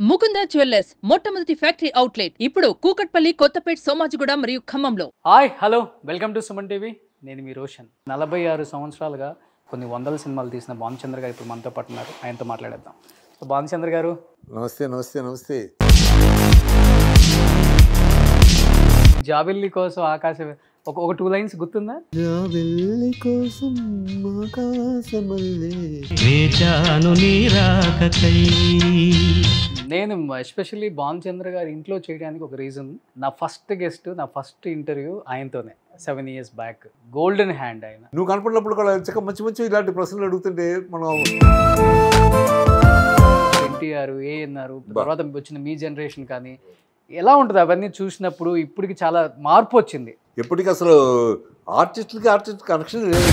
Mukunda jewellers మొట్టమొదటి factory outlet ఇప్పుడు కూకట్పల్లి, కొత్తపేట్, సోమాజిగూడ మరియు ఖమ్మంలో. Hi hello welcome to Suman TV. నేను మీ రోషన్. 46 సంవత్సరాలుగా కొన్ని వందల సినిమాలు తీసిన భానుచంద్ర గారు ఇప్పుడు మనతో పాటు ఉన్నారు. ఆయనతో మాట్లాడేద్దాం. సో భానుచంద్ర గారు, నమస్తే. జాబిల్లి కోసం ఆకాశం ఒక 2 లైన్స్ గుర్తుందా? జాబిల్లి కోసం ఆకాశమల్లే వేచాను నీ రాకకై. నేను ఎస్పెషల్లీ భానుచంద్ర గారి ఇంట్లో చేయడానికి ఒక రీజన్, నా ఫస్ట్ గెస్ట్, నా ఫస్ట్ ఇంటర్వ్యూ ఆయనతోనే 7 years బ్యాక్. గోల్డెన్ హ్యాండ్ ఆయన. నువ్వు కనపడినప్పుడు కూడా మంచి ఇలాంటి ప్రశ్నలు అడుగుతుంటే మనం ఎన్టీఆర్, ఏఎన్ఆర్, తర్వాత వచ్చిన మీ జనరేషన్ కానీ ఎలా ఉంటుంది అవన్నీ చూసినప్పుడు? ఇప్పటికి చాలా మార్పు వచ్చింది. ఎప్పటికీ అసలు ఆర్టిస్ట్ కనెక్షన్ లేదు.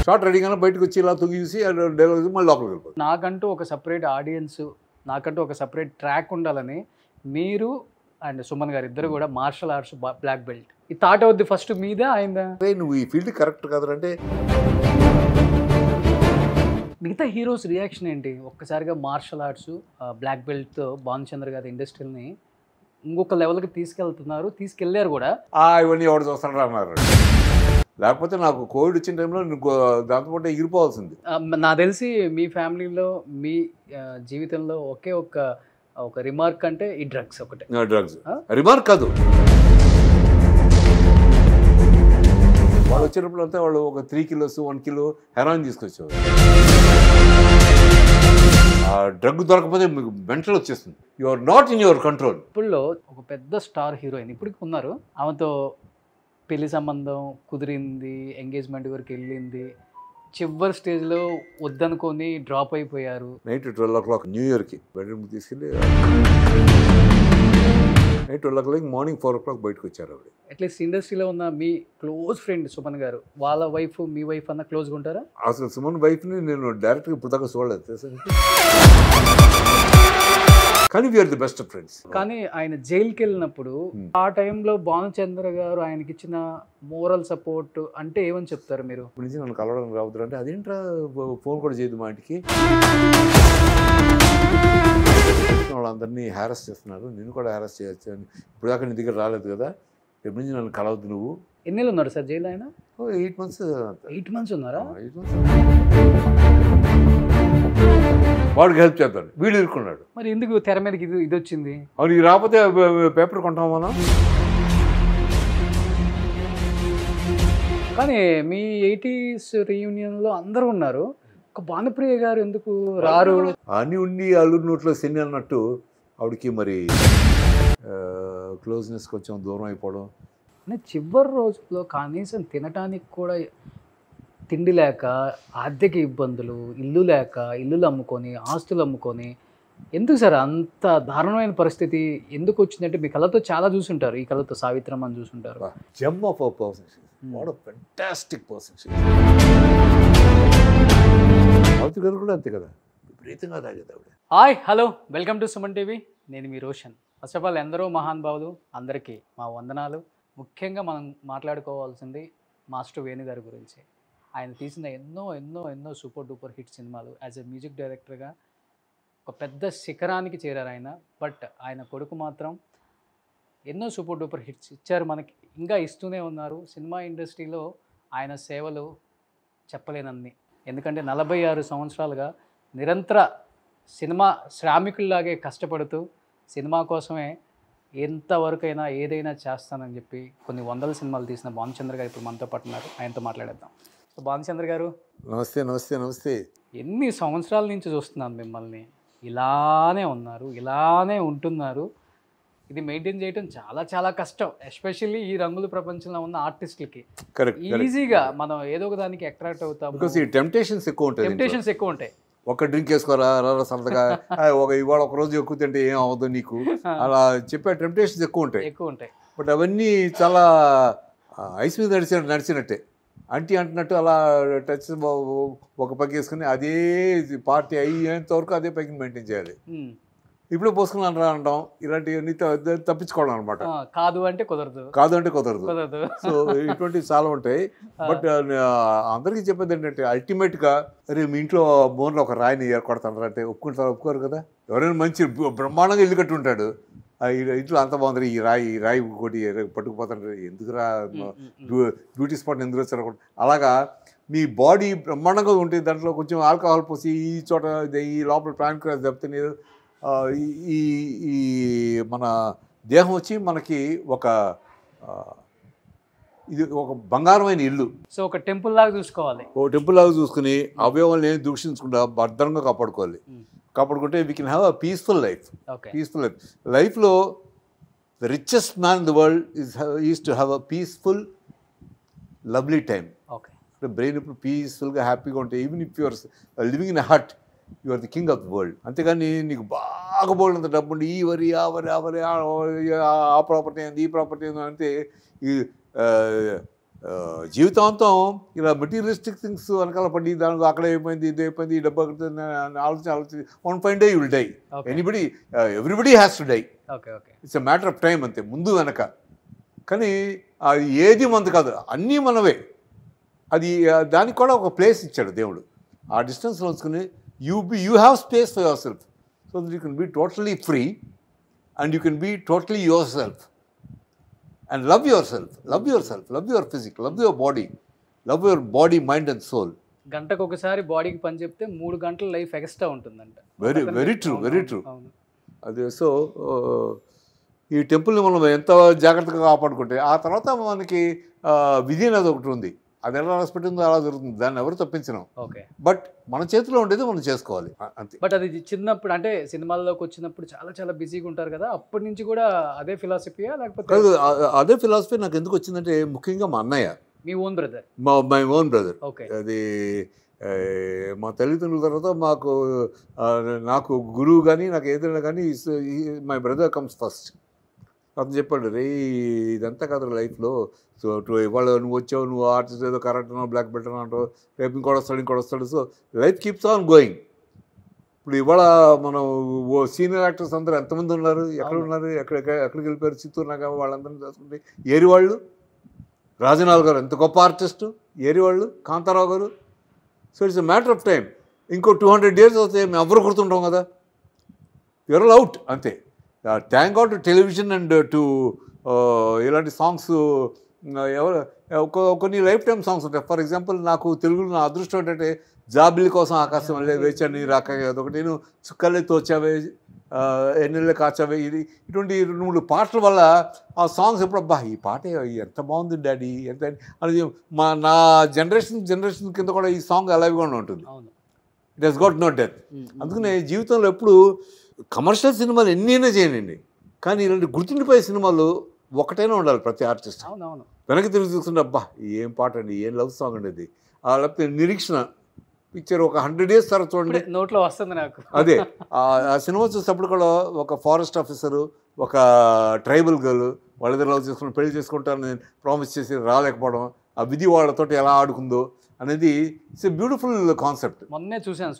షార్ట్ రెడీగానే బయటకు వచ్చి ఇలా తొగి చూసి డైలాగ్ మళ్ళీ లోపలికి వెళ్ళిపోతుంది. నాకంటూ ఒక సపరేట్ ఆడియన్స్, నాకంటూ ఒక సపరేట్ ట్రాక్ ఉండాలని మీరు అండ్ సుమన్ గారు ఇద్దరు కూడా మార్షల్ ఆర్ట్స్ బ్లాక్ బెల్ట్. ఈ థాట్ అవుద్ది ఫస్ట్ మీద అయిందా? నువ్వు ఈ ఫీల్డ్ కరెక్ట్ కాదంటే మిగతా హీరోస్ రియాక్షన్ ఏంటి? ఒక్కసారిగా మార్షల్ ఆర్ట్స్ బ్లాక్ బెల్ట్తో భానుచంద్ర గారి ఇండస్ట్రీని ఇంకొక లెవెల్కి తీసుకెళ్లారు కూడా. ఇవన్నీ ఎవరు చూస్తాడు అన్నారు. లేకపోతే నాకు కోవిడ్ వచ్చిన టైంలో దాంతోపాటు ఎగిరిపోవాల్సింది. నాకు తెలిసి మీ ఫ్యామిలీలో, మీ జీవితంలో ఒకే ఒక రిమార్క్ అంటే ఈ డ్రగ్స్ ఒకటే. డ్రగ్స్ రిమార్క్ కాదు. వాళ్ళు వచ్చినప్పుడు అంతా వాళ్ళు ఒక 3 kilos 1 kilo హెరాయిన్ తీసుకొచ్చేవారు. ఆ డ్రగ్ దొరకపోతే మీకు మెంటల్ వచ్చేస్తుంది. You are not in your control. ఇప్పుడులో ఒక పెద్ద స్టార్ హీరోయిన్ ఇప్పటికి ఉన్నారు. ఆమెతో పెళ్లి సంబంధం కుదిరింది, ఎంగేజ్మెంట్ వరకు వెళ్ళింది, చివరి స్టేజ్లో వద్దనుకొని డ్రాప్ అయిపోయారు. నైట్ 12 o'clock న్యూ ఇయర్కి బెడ్రూమ్కి తీసుకెళ్ళి నైట్ 12 o'clock మార్నింగ్ 4 o'clock బయటకు వచ్చారు ఆవిడ. అట్లీస్ట్ ఇండస్ట్రీలో ఉన్న మీ క్లోజ్ ఫ్రెండ్ సుమన్ గారు, వాళ్ళ వైఫ్ మీ వైఫ్ అన్న క్లోజ్గా ఉంటారా? అసలు సుమన్ వైఫ్ని నేను డైరెక్ట్గా ఇప్పుడు దాకా చూడలేదు తెలుసా. కానీ వీఆర్ ది బెస్ట్ ఫ్రెండ్స్. కానీ ఆయన జైలుకి వెళ్ళినప్పుడు ఆ టైంలో భానుచంద్ర గారు ఆయనకి ఇచ్చిన మోరల్ సపోర్ట్ అంటే ఏమని చెప్తారు మీరు? ఇప్పటి నుంచి నన్ను కలవడానికి రావద్దు అంటే అదేంట్రా ఫోన్ కూడా చేయదు మా ఇంటికి. వాళ్ళందరినీ హ్యారస్ చేస్తున్నారు, నేను కూడా హ్యారస్ చేయొచ్చు అని. ఇప్పుడు దాకా నీ దగ్గర రాలేదు కదా, ఎప్పటి నుంచి నన్ను కలవద్దు నువ్వు. ఎన్నేళ్ళు ఉన్నారు సార్ జైలు ఆయన? 8 months. 8 months ఉన్నారా? 8 months. వాడికి హెల్ప్ చేస్తాడు, వీడు ఇరుక్కున్నాడు. మరి ఎందుకు తెర మీదకి ఇది వచ్చింది? అవును, ఇది రాకపోతే పేపర్ కొంటాం మనం. కానీ మీ 80s రీయూనియన్లో అందరూ ఉన్నారు, ఒక భానుప్రియ గారు ఎందుకు రారు? అని ఉండి అల్లుడి నోట్లో శని అన్నట్టు ఆవిడకి మరి క్లోజ్నెస్ కొంచెం దూరం అయిపోవడం. చివరి రోజుల్లో కనీసం తినటానికి కూడా తిండి లేక, ఆర్థిక ఇబ్బందులు, ఇల్లు లేక, ఇల్లులు అమ్ముకొని, ఆస్తులు అమ్ముకొని, ఎందుకు సార్ అంత దారుణమైన పరిస్థితి ఎందుకు వచ్చిందంటే మీ కళతో చాలా చూసుంటారు. ఈ కళతో సావిత్రమ్మని చూసుంటారు. Gem of a person, what a fantastic person. Savitri గారు కూడా అంతే కదా, విపరీతంగా తాగేది ఆవిడ. Hi hello welcome to Suman TV. నేను మీ రోషన్. ఫస్ట్ ఆఫ్ ఆల్ ఎందరో మహానుభావులు, అందరికీ మా వందనాలు. ముఖ్యంగా మనం మాట్లాడుకోవాల్సింది మాస్టర్ వేణు గారి గురించి. ఆయన తీసిన ఎన్నో ఎన్నో ఎన్నో సూపర్ డూపర్ హిట్ సినిమాలు. యాజ్ ఎ మ్యూజిక్ డైరెక్టర్గా ఒక పెద్ద శిఖరానికి చేరారు ఆయన. బట్ ఆయన కొడుకు మాత్రం ఎన్నో సూపర్ డూపర్ హిట్స్ ఇచ్చారు మనకి, ఇంకా ఇస్తూనే ఉన్నారు. సినిమా ఇండస్ట్రీలో ఆయన సేవలు చెప్పలేనన్ని. ఎందుకంటే 46 సంవత్సరాలుగా నిరంతర సినిమా శ్రామికుల్లాగే కష్టపడుతూ సినిమా కోసమే ఎంతవరకైనా ఏదైనా చేస్తానని చెప్పి కొన్ని వందల సినిమాలు తీసిన భానుచంద్ర గారు ఇప్పుడు మనతో పాటు ఉన్నారు. ఆయనతో మాట్లాడేద్దాం. సో భానుచంద్ర గారు, నమస్తే. ఎన్ని సంవత్సరాల నుంచి చూస్తున్నాను మిమ్మల్ని, ఇలానే ఉన్నారు, ఇలానే ఉంటున్నారు. ఇది మెయింటైన్ చేయడం చాలా చాలా కష్టం, ఎస్పెషల్లీ ఈ రంగుల ప్రపంచంలో ఉన్న ఆర్టిస్టులకి. ఈజీగా మనం ఏదో ఒక దానికి అట్రాక్ట్ అవుతాం. టెంప్టేషన్స్ ఎక్కువ ఉంటాయి. ఒక డ్రింక్ వేసుకోరా సరదాగా, ఇవాళ ఒక రోజు ఎక్కువ తింటే ఏం అవ్వదు నీకు, అలా చెప్పే టెంప్టేషన్స్ ఎక్కువ ఉంటాయి. బట్ అవన్నీ చాలా ఐస్ మీద నడిచినట్టే, అంటున్నట్టు అలా టచ్ ఒక పగ్ వేసుకుని అదే పార్టీ అయ్యేంత వరకు అదే పగ్గిని మెయింటైన్ చేయాలి. ఇప్పుడే పోసుకున్నాను రా అంటాం, ఇలాంటివన్నీ తప్పించుకోవడం అనమాట. కాదు అంటే కుదరదు, కాదు అంటే కుదరదు. కుదరదు. సో ఇటువంటివి చాలా ఉంటాయి. బట్ అందరికీ చెప్పేది ఏంటంటే అల్టిమేట్గా అరే మీ ఇంట్లో బోన్లో ఒక రాయిని కొడతాను అంటే ఒప్పుకోరు కదా. ఎవరైనా మంచి బ్రహ్మాండంగా ఇల్లు కట్టి ఉంటాడు, ఇంట్లో అంత బాగుంది, ఈ రాయి కొట్టి పట్టుకుపోతాడు, ఎందుకురా బ్యూటీ స్పాట్ ఎందుకు వచ్చారు. అలాగా మీ బాడీ బ్రహ్మాండంగా ఉంటుంది, దాంట్లో కొంచెం ఆల్కహాల్ పోసి ఈ చోట ఈ లోపల ప్యాన్క్రాస్ దెబ్బతిని ఈ ఈ మన దేహం వచ్చి మనకి ఇది ఒక బంగారమైన ఇల్లు. సో ఒక టెంపుల్ లాగా చూసుకోవాలి, ఓ టెంపుల్ లాగా చూసుకుని అవయవాలను ఏం దూషించకుండా భద్రంగా కాపాడుకోవాలి. కాపాడుకుంటే we can have a peaceful life. Peaceful లైఫ్లో the richest man in the world is to have a peaceful lovely time. అంటే బ్రెయిన్ ఇప్పుడు పీస్ఫుల్గా హ్యాపీగా ఉంటాయి. Even if you're living in a hut, you are the king of the world. అంతేగాని నీకు బాగా బోల్డంత డబ్బు ఉండి ఈ వరి ఆ ప్రాపర్టీ ఏంది ఈ ప్రాపర్టీ ఏంది అంటే ఈ జీవితాంతం ఇలా మెటీరియలిస్టిక్ థింగ్స్ వెనకాల పడి దానికి అక్కడ అయిపోయింది ఇది అయిపోయింది ఈ డబ్బు అక్కడ ఆలోచించి one fine day you will die. Everybody has to die. It's a matter of time అంతే, ముందు వెనక. కానీ అది ఏది మంది కాదు, అన్నీ మనవే. అది దానికి కూడా ఒక ప్లేస్ ఇచ్చాడు దేవుడు. ఆ డిస్టెన్స్లో ఉంచుకుని you have space for yourself, so that you can be totally free and you can be totally yourself and love yourself, love your physique, love your body mind and soul. గంటకు ఒకసారి బాడీకి పని చెప్తే 3 గంటల life extra ఉంటుందంట. Very true. అదే. So ఈ టెంపుల్ని మనం ఎంత జాగ్రత్తగా కాపాడుకుంటే ఆ తర్వాత మనకి విధి అనేది ఒకటి ఉంది, అది ఎలా రాసిపెట్టిందో అలా జరుగుతుంది, దాన్ని ఎవరు తప్పించడం. బట్ మన చేతిలో ఉండేది మనం చేసుకోవాలి అంతే. బట్ అది చిన్నప్పుడు అంటే సినిమాల్లోకి వచ్చినప్పుడు చాలా చాలా బిజీగా ఉంటారు కదా, అప్పటి నుంచి కూడా అదే ఫిలాసఫీయా లేకపోతే? అదే ఫిలాసఫీ నాకు ఎందుకు వచ్చిందంటే ముఖ్యంగా మా అన్నయ్య, మీ own brother. My own brother. అది మా తల్లిదండ్రుల తర్వాత నాకు గురువు కానీ నాకు ఏదైనా కానీ మై బ్రదర్ కమ్స్ ఫస్ట్. అతను చెప్పాడు, రే ఇదంతా కాదు లైఫ్లో, సో ఇవాళ నువ్వు వచ్చావు, నువ్వు ఆర్టిస్ట్ ఏదో కరెక్ట్ బ్లాక్ బెల్ట్ అంటావు, రేపు ఇంకోటి వస్తాడు. So life keeps on going. ఇప్పుడు ఇవాళ మనం సీనియర్ యాక్టర్స్ అందరూ ఎంతమంది ఉన్నారు, ఎక్కడ ఉన్నారు, ఎక్కడికి వెళ్ళిపోయారు, చిత్తూరు నాగా వాళ్ళందరినీ చూసుకుంటే ఏరి వాళ్ళు, రాజనాల్ గారు ఎంత గొప్ప ఆర్టిస్టు, ఏరి వాళ్ళు, కాంతారావు గారు. So it's a matter of time. ఇంకో 200 years వస్తే మేము ఎవరు గుర్తుంటాం కదా, యూఆర్ అవుట్ అంతే. Thank God to television and to ఇలాంటి సాంగ్స్. కొన్ని లైఫ్ టైమ్ సాంగ్స్ ఉంటాయి. ఫర్ ఎగ్జాంపుల్ నాకు తెలుగులో నా అదృష్టం ఏంటంటే జాబిల్లి కోసం ఆకాశం వల్లే వేచాను రాక, అదొకటి. నేను చుక్కలే తోచావే, ఎన్నెళ్ళే కాచావే, ఇటువంటి 2-3 పాటల వల్ల ఆ సాంగ్స్ ఎప్పుడు అబ్బా ఈ పాట ఎంత బాగుంది డాడీ ఎంత అనేది నా జనరేషన్ కింద కూడా ఈ సాంగ్ అలాగే ఉంటుంది. It has got no death. అందుకనే జీవితంలో ఎప్పుడు కమర్షియల్ సినిమాలు ఎన్నైనా చేయనండి, కానీ ఇలాంటి గుర్తుండిపోయే సినిమాలు ఒకటైనా ఉండాలి ప్రతి ఆర్టిస్ట్. వెనక్కి తిరిగి చూస్తుంటే అబ్బా ఏం పాట అండి, ఏం లవ్ సాంగ్ అండి అది. లేకపోతే నిరీక్షణ పిక్చర్ ఒక 100 years తర్వాత చూడండి, నోట్లో వస్తుంది నాకు. అదే ఆ సినిమా చూసేటప్పుడు కూడా ఒక ఫారెస్ట్ ఆఫీసరు, ఒక ట్రైబల్ గర్ల్ వాళ్ళిద్దరు లవ్ చేసుకుని పెళ్లి చేసుకుంటారని ప్రామిస్ చేసి రాలేకపోవడం, ఆ విధి వాళ్ళతో ఎలా ఆడుకుందో అనేది ఇట్స్ ఎ బ్యూటిఫుల్ కాన్సెప్ట్. మొన్నే చూశాను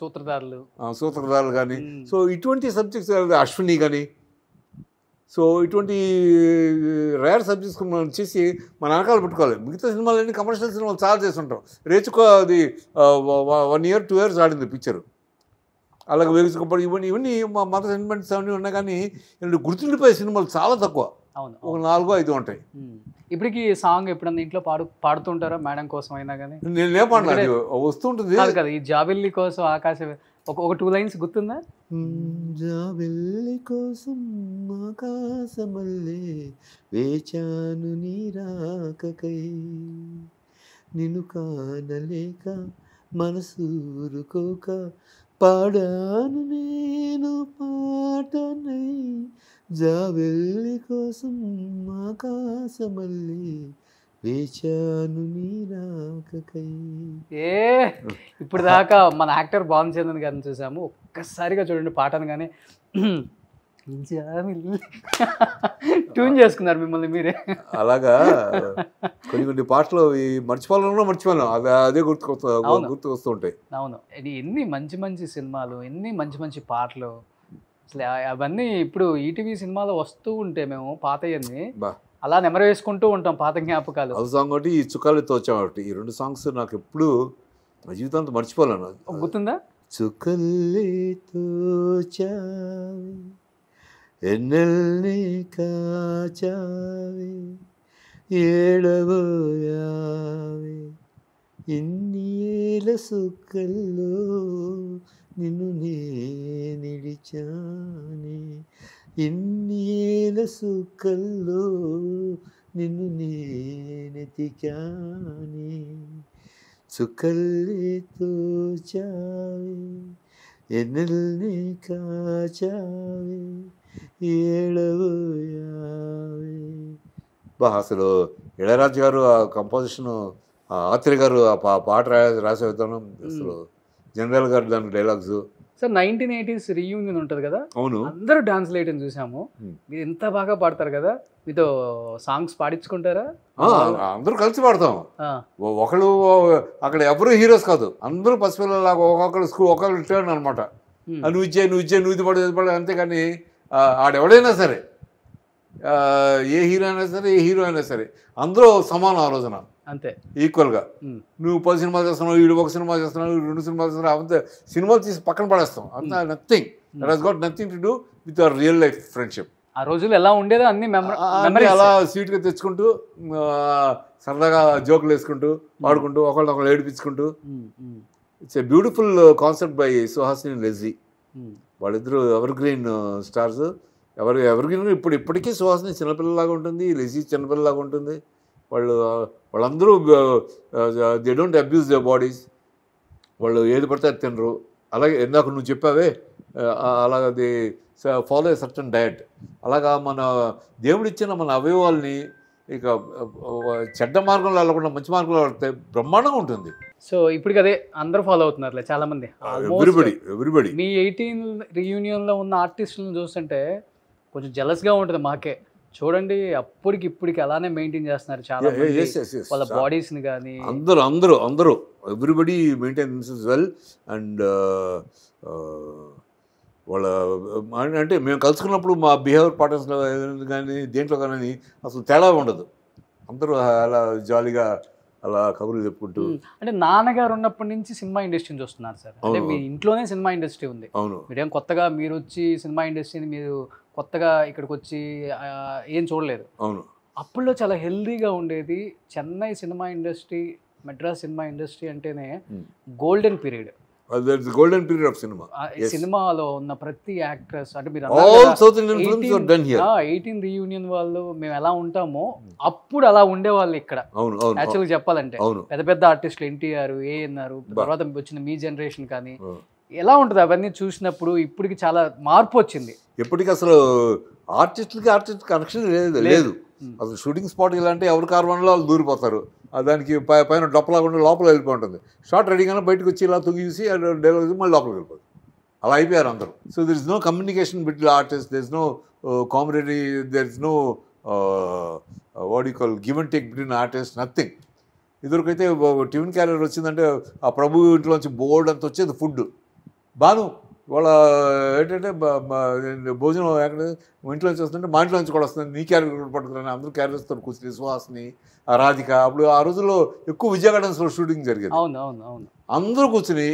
సూత్రధారులు కానీ. సో ఇటువంటి సబ్జెక్ట్స్, అశ్విని కానీ, సో ఇటువంటి రేర్ సబ్జెక్ట్స్ మనం చేసి మన వెనకాల పెట్టుకోవాలి. మిగతా సినిమాలన్నీ కమర్షియల్ సినిమాలు చాలా చేస్తుంటాం. రేచుకో అది 1 year 2 years ఆడింది పిక్చరు, అలాగే వేగుచుకోపడి ఇవన్నీ మా మత సెంటిమెంట్స్ అవన్నీ ఉన్నాయి. కానీ గుర్తుండిపోయే సినిమాలు చాలా తక్కువ, ఒక 4-5 ఉంటాయి. ఇప్పటికి సాంగ్ ఎప్పుడన్నా ఇంట్లో పాడుతుంటారా మేడం కోసం అయినా కానీ? నేను పాడలేదు, వస్తుంటుంది కదా. ఈ జాబిల్లి కోసం ఆకాశం ఒక 2 lines గుర్తుందా? జాబిల్లి కోసం ఆకాశమల్లే వేచాను నీ రాకకై, నిన్ను కానలేక మనసూరుకోక పాడాను నేను పాటనై, జాబిల్లి కోసం ఆకాశమల్లే వేచాను నీ రాకకై. ఇప్పుడు దాకా మన యాక్టర్ భానుచంద్రన్ గారిని చూసాము, ఒక్కసారిగా చూడండి పాటను కానీ ట్యూన్ చేసుకున్నారు మిమ్మల్ని మీరే. అలాగా కొన్ని పాటలు మర్చిపోవాలన్నా అదే గుర్తుకు వస్తూ ఉంటాయి. అవును, ఎన్ని మంచి మంచి సినిమాలు, ఎన్ని మంచి మంచి పాటలు. అసలు అవన్నీ ఇప్పుడు ఈటీవీ సినిమాలో వస్తూ ఉంటే మేము పాతయన్ని బా అలా నెమరు వేసుకుంటూ ఉంటాం పాత జ్ఞాపకాలు. అది సాంగ్ ఒకటి, ఈ చుక్కాలు తోచాం ఒకటి, ఈ 2 సాంగ్స్ నాకు ఎప్పుడు నా జీవితాంతం మర్చిపోలేను. గుర్తుందా? చుక్కల్లి తోచావి ఎన్నెల్ని కాచావి ఏడబోయావి ఇన్ని ఏల సుక్కల్లో నిన్ను నే నిడిచాని ఇన్ని ఏల సుక్కల్లో నిన్ను నేనెతికాని చుక్కల్లి తోచావి ఎన్నెల్ని కాచావి ఏడబోయావి. బా అసలు ఇళయరాజు గారు ఆ కంపోజిషన్, ఆత్రేయ గారు ఆ పాట రాసే విధానం, అసలు జనరల్ గారు దానికి డైలాగ్స్. సార్ 1980s రీయూనియన్ ఉంటుంది కదా, అవును అందరూ డాన్స్ లేయటం చూసాము. మీరు ఎంత బాగా పాడతారు కదా, మీతో సాంగ్స్ పాడించుకుంటారా? అందరూ కలిసి పాడతాం. ఒకళ్ళు అక్కడ ఎవరు హీరోస్ కాదు, అందరూ పసిపిల్లలాగా ఒక్కొక్కరు ఒక్కొక్కరు టర్న్ అనమాట. నువ్వు ఇచ్చే నువ్వు ఇది పడదు అంతేకాని ఆడెవడైనా సరే, ఏ హీరో అయినా సరే ఏ హీరో అయినా సరే అందరూ సమానం ఆ రోజున, అంతే ఈక్వల్గా. నువ్వు 10 సినిమాలు చేస్తున్నావు, వీడు 1 సినిమా చేస్తున్నావు, 2 సినిమాలు చేస్తున్నావు, అంతే సినిమాలు తీసి పక్కన పడేస్తాం. అంత nothing, that has got nothing to do with our real life friendship. ఆ రోజులు ఎలా ఉండేదో అన్ని అలా స్వీట్గా తెచ్చుకుంటూ సరదాగా జోకులు వేసుకుంటూ పాడుకుంటూ ఒకళ్ళొకళ్ళు ఏడిపించుకుంటూ. It's a beautiful concept by Suhasini Lissy. వాళ్ళిద్దరూ evergreen stars. Evergreen ఇప్పటికీ సుహాసిని చిన్నపిల్లలాగా ఉంటుంది, లెజీ చిన్నపిల్లలాగా ఉంటుంది. వాళ్ళందరూ they don't abuse their bodies. వాళ్ళు ఏది పడితే అది తినరు. అలాగే ఇందాక నువ్వు చెప్పావే, అలాగా they follow a certain diet. అలాగా మన దేవుడిచ్చిన మన అవయవాల్ని ఇక చెడ్డ మార్గంలో వెళ్ళకుండా మంచి మార్గంలో వెళ్తే బ్రహ్మాండంగా ఉంటుంది. సో ఇప్పుడు అదే అందరూ ఫాలో అవుతున్నారు చాలా మంది. ఎవ్రీబడి మీ 18 రీయూనియన్లో ఉన్న ఆర్టిస్టులను చూస్తుంటే కొంచెం జెలస్గా ఉంటుంది మాకే. చూడండి అప్పటికి ఇప్పటికి అలానే మెయింటైన్ చేస్తున్నారు చాలా మంది వాళ్ళ బాడీస్ని కానీ. అందరూ ఎవ్రీబడి మెయింటైన్స్ వెల్. అండ్ వాళ్ళ అంటే మేము కలుసుకున్నప్పుడు మా బిహేవియర్ పాటర్స్లో కానీ దేంట్లో కానీ అసలు తేడా ఉండదు. అందరూ అలా జాలీగా అలా కబుర్లు చెప్పుకుంటూ. అంటే నాన్నగారు ఉన్నప్పటి నుంచి సినిమా ఇండస్ట్రీని చూస్తున్నారు సార్. అంటే మీ ఇంట్లోనే సినిమా ఇండస్ట్రీ ఉంది. అవును, మీరేం కొత్తగా మీరు వచ్చి సినిమా ఇండస్ట్రీని మీరు కొత్తగా ఇక్కడికి వచ్చి ఏం చూడలేదు. అవును, అప్పుల్లో చాలా హెల్దీగా ఉండేది. Chennai cinema industry, Madras cinema industry అంటేనే golden period. Golden period of cinema. సినిమాలో ఉన్న ప్రతి యాక్ట్రెస్ అంటే మీరు 18 రీయూనియన్ వాళ్ళు మేము ఎలా ఉంటామో అప్పుడు అలా ఉండేవాళ్ళు ఇక్కడ. యాక్చువల్గా చెప్పాలంటే పెద్ద పెద్ద ఆర్టిస్టులు ఎన్టీఆర్, ఏఎన్ఆర్, తర్వాత వచ్చిన మీ జనరేషన్ కానీ ఎలా ఉంటుంది అవన్నీ చూసినప్పుడు? ఇప్పటికి చాలా మార్పు వచ్చింది. ఎప్పటికీ అసలు ఆర్టిస్ట్ కనెక్షన్ లేదు. అసలు షూటింగ్ స్పాట్ ఇలాంటి ఎవరు కార్వన్లో వాళ్ళు దూరిపోతారు. దానికి పైన డొప్పలాగా ఉండి లోపల వెళ్ళిపోయి ఉంటుంది. షార్ట్ రెడీగానే బయటకు వచ్చి ఇలా తొంగి చూసి డైలాగ్ మళ్ళీ లోపలికి వెళ్ళిపోతుంది. అలా అయిపోయారు అందరూ. So there is no communication between artist, there is no camaraderie, there is no what you call give and take between artist, nothing. ఇదివరకైతే టిఫిన్ క్యారియర్ వచ్చిందంటే ఆ ప్రభు ఇంట్లోంచి బోర్డు అంత వచ్చేది ఫుడ్. బాను వాళ్ళ ఏంటంటే భోజనం ఎక్కడ ఇంట్లోంచి వస్తుంటే మా ఇంట్లోంచి కూడా వస్తుంది, నీ క్యారెక్టర్ పట్టుకుని అందరూ క్యారెక్టర్స్తో కూర్చుని సుహాసిని, రాధిక. అప్పుడు ఆ రోజుల్లో ఎక్కువ విజయ గార్డెన్స్లో షూటింగ్ జరిగేది. అవును. అందరూ కూర్చుని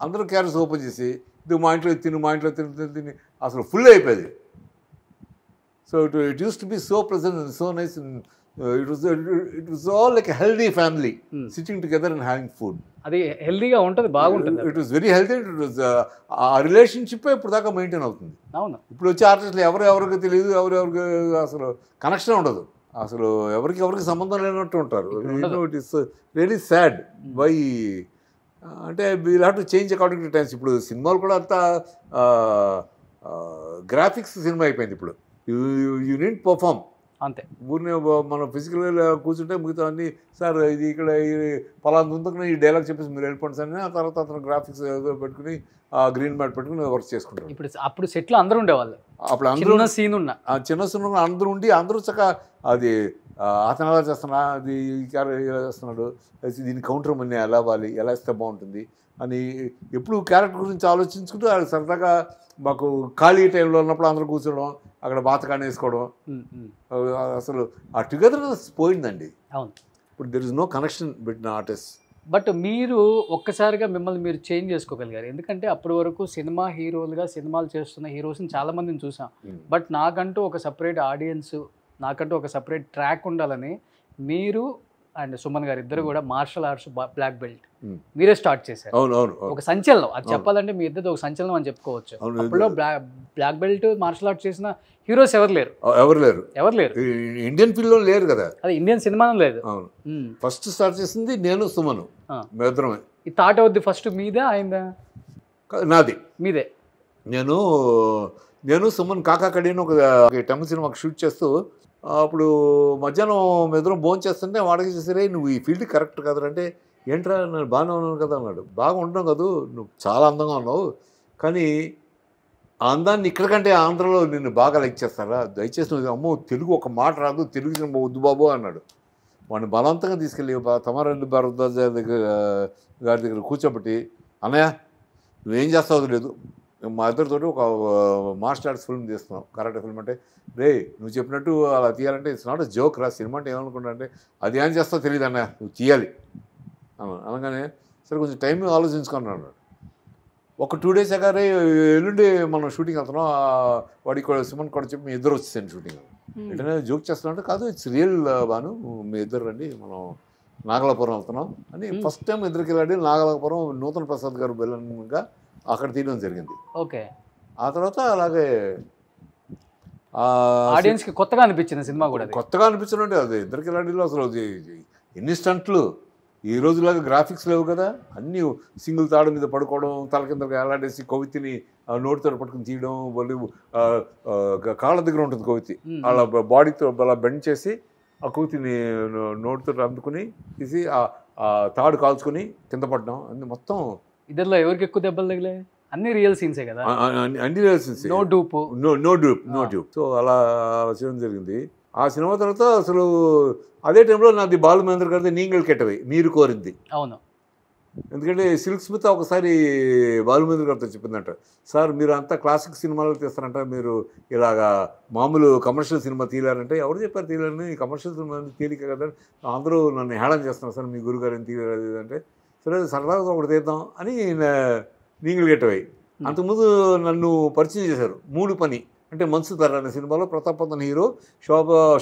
అందరూ క్యారెక్టర్స్ ఓపెన్ చేసి ఇది మా ఇంట్లో తిని తిని అసలు ఫుల్ అయిపోయేది. So it use to be so present and so nice. It was all like a healthy family sitting together and having food. అది హెల్దీగా ఉంటుంది, బాగుంటుంది. It was very healthy. It was ఆ రిలేషన్షిప్ ఇప్పుడు దాకా మెయింటైన్ అవుతుంది. అవును. ఇప్పుడు వచ్చే ఆర్టిస్టులు ఎవరికి తెలియదు, ఎవరికి అసలు కనెక్షన్ ఉండదు, అసలు ఎవరికి సంబంధం లేనట్టు ఉంటారు. It is really sad. Why అంటే we'll have to change according to times. ఇప్పుడు సినిమాలు కూడా అంతా గ్రాఫిక్స్ సినిమా అయిపోయింది. ఇప్పుడు యూ నీడ్ పర్ఫార్మ్ అంతే. ఊరిని మనం ఫిజికల్గా కూర్చుంటే మిగతా అన్ని సార్ ఇది ఇక్కడ పలానా ఉందకునే ఈ డైలాగ్ చెప్పేసి మీరు వెళ్ళిపోండి సార్. ఆ తర్వాత అతను గ్రాఫిక్స్ పెట్టుకుని ఆ గ్రీన్ మ్యాట్ పెట్టుకుని వర్క్ చేసుకుంటారు. అప్పుడు సెట్లో అందరూ ఉండేవాళ్ళు. అప్పుడు అందరూ చిన్న సీన్ అందరూ ఉండి అందరూ చక్కగా అది అతను ఎలా చేస్తున్నా, అది ఇలా చేస్తున్నాడు, దీని కౌంటర్ మనీ ఎలా అవ్వాలి, ఎలా ఇస్తే బాగుంటుంది, అని ఎప్పుడు క్యారెక్టర్ గురించి ఆలోచించుకుంటూ అది సరదాగా మాకు ఖాళీ టైంలో ఉన్నప్పుడు అందరూ కూర్చోవడం, అక్కడ బాతకాన్ని వేసుకోవడం, అసలు ఆ టుగెదర్నెస్ పోయిందండి. అవును. ఇప్పుడు there is no connection between artist. But మీరు ఒక్కసారిగా మిమ్మల్ని మీరు చేంజ్ చేసుకోగలిగారు. ఎందుకంటే అప్పటి వరకు సినిమా హీరోలుగా సినిమాలు చేస్తున్న హీరోస్ని చాలామందిని చూసాం. బట్ నాకంటూ ఒక సపరేట్ ఆడియన్స్, నాకంటూ ఒక సపరేట్ ట్రాక్ ఉండాలని మీరు అండ్ సుమన్ గారు ఇద్దరు కూడా మార్షల్ ఆర్ట్స్ బ్లాక్ బెల్ట్ మీరే స్టార్ట్ చేశారు. అవునవును. ఒక సంచలనం అది చెప్పాలంటే మీ ఇద్దరు ఒక సంచలనం అని చెప్పుకోవచ్చు. అప్పుడు బ్లాక్ బెల్ట్ మార్షల్ ఆర్ట్స్ చేసిన హీరోస్ ఎవరు లేరు. ఇండియన్ ఫీల్డ్లో లేరు కదా. అది ఇండియన్ సినిమాలో లేదు. అవును. ఫస్ట్ స్టార్ట్ చేసింది నేను సుమను, మేమిద్దరమే. ఈ థాట్ అవుద్ది ఫస్ట్ మీదే అయిందా? నాది. మీదే. నేను సుమన్ కాకా కడియన్ ఒక తమిళ సినిమాకి షూట్ చేస్తూ అప్పుడు మధ్యాహ్నం మేమిద్దరం భోజనం చేస్తుంటే వాడికి చేసారే నువ్వు ఈ ఫీల్డ్ కరెక్ట్ కదంటే, ఏంట్రా నేను బాగానే ఉన్నాను కదా అన్నాడు. బాగా ఉంటున్నావు కదా, నువ్వు చాలా అందంగా ఉన్నావు, కానీ ఆ అందాన్ని ఇక్కడికంటే ఆంధ్రలో నిన్ను బాగా లైక్ చేస్తారా, దయచేసి నువ్వు అమ్మో తెలుగు ఒక మాట రాదు, తెలుగు సినిమా వద్దు బాబు అన్నాడు. వాడిని బలవంతంగా తీసుకెళ్ళి తమారెడ్డి భారద్వాజ గారి దగ్గర కూర్చోబెట్టి, అన్నయ్య నువ్వేం చేస్తావు లేదు, మా ఇద్దరితోటి ఒక మార్షల్ ఆర్ట్స్ ఫిల్మ్ తీస్తున్నాం, కరాటే ఫిల్మ్ అంటే, రే నువ్వు చెప్పినట్టు అలా తీయాలంటే ఇట్స్ నాట్ జోక్ రా, సినిమా అంటే ఏమనుకుంటా అంటే, అది ఏం చేస్తావు తెలియదు అన్నయ్య, నువ్వు తీయాలి అనగానే సరే కొంచెం టైం ఆలోచించుకున్నాడు. ఒక 2 days అగానే ఎల్లుండి మనం షూటింగ్ వెళ్తున్నాం, వాడికి సుమన్ కూడా చెప్పి మీ ఇద్దరు వచ్చేసాను షూటింగ్. ఎటనే జోక్ చేస్తున్నాంటే కాదు ఇట్స్ రియల్ బాను, మీ ఇద్దరు రండి మనం నాగలాపురం వెళ్తున్నాం అని ఫస్ట్ టైం ఇద్దరికి వెళ్ళి నాగలాపురం నూతన ప్రసాద్ గారు బెల్లన్గా అక్కడ తీయడం జరిగింది. ఓకే. ఆ తర్వాత అలాగే ఆడియన్స్కి కొత్తగా అనిపించింది సినిమా కూడా. కొత్తగా అనిపించినట్టే అది ఇద్దరికి వెళ్ళాడిలో అసలు ఎన్ని స్టంట్లు. ఈ రోజులాగా గ్రాఫిక్స్ లేవు కదా, అన్నీ సింగిల్ తాడు మీద పడుకోవడం, తల కింద ఎలాడేసి కొవ్వొత్తిని నోటితో పట్టుకుని తీయడం, వాళ్ళు కాళ్ళ దగ్గర ఉంటుంది కొవ్వొత్తి, అలా బాడీతో అలా బెండ్ చేసి ఆ కొవ్వొత్తిని నోటితో అందుకుని తీసి ఆ తాడు కాల్చుకుని కింద పడడం, అన్ని మొత్తం. ఇద్దరిలో ఎవరికి ఎక్కువ దెబ్బలు తగిలే? అన్ని రియల్ సీన్సే కదా. అన్ని real scenes, no dupe. No dupe. So అలా చేయడం జరిగింది. ఆ సినిమా తర్వాత అసలు అదే టైంలో నాది బాలమహేంద్ర గారిది నీంగల్ కెట్టవై మీరు కోరింది. అవును. ఎందుకంటే సిల్క్ స్మిత్ ఒకసారి బాలమహేంద్ర గారితో చెప్పిందంట, సార్ మీరు అంతా క్లాసిక్ సినిమాలు తీస్తారంట, మీరు ఇలాగా మామూలు కమర్షియల్ సినిమా తీయాలంటే, ఎవరు చెప్పారు తీయాలని, కమర్షియల్ సినిమా తేలిక కదా, అందరూ నన్ను హేళన చేస్తున్నారు సార్, మీ గురుగారు ఏం తీయలేదు అంటే, సరే సరదాగా ఒకటి తీద్దాం అని నీంగల్ కెట్టవై. అంతకుముందు నన్ను పరిచయం చేశారు 3 పని అంటే మన్సుధర్ అనే సినిమాలో ప్రతాప్ పోతన్ హీరో,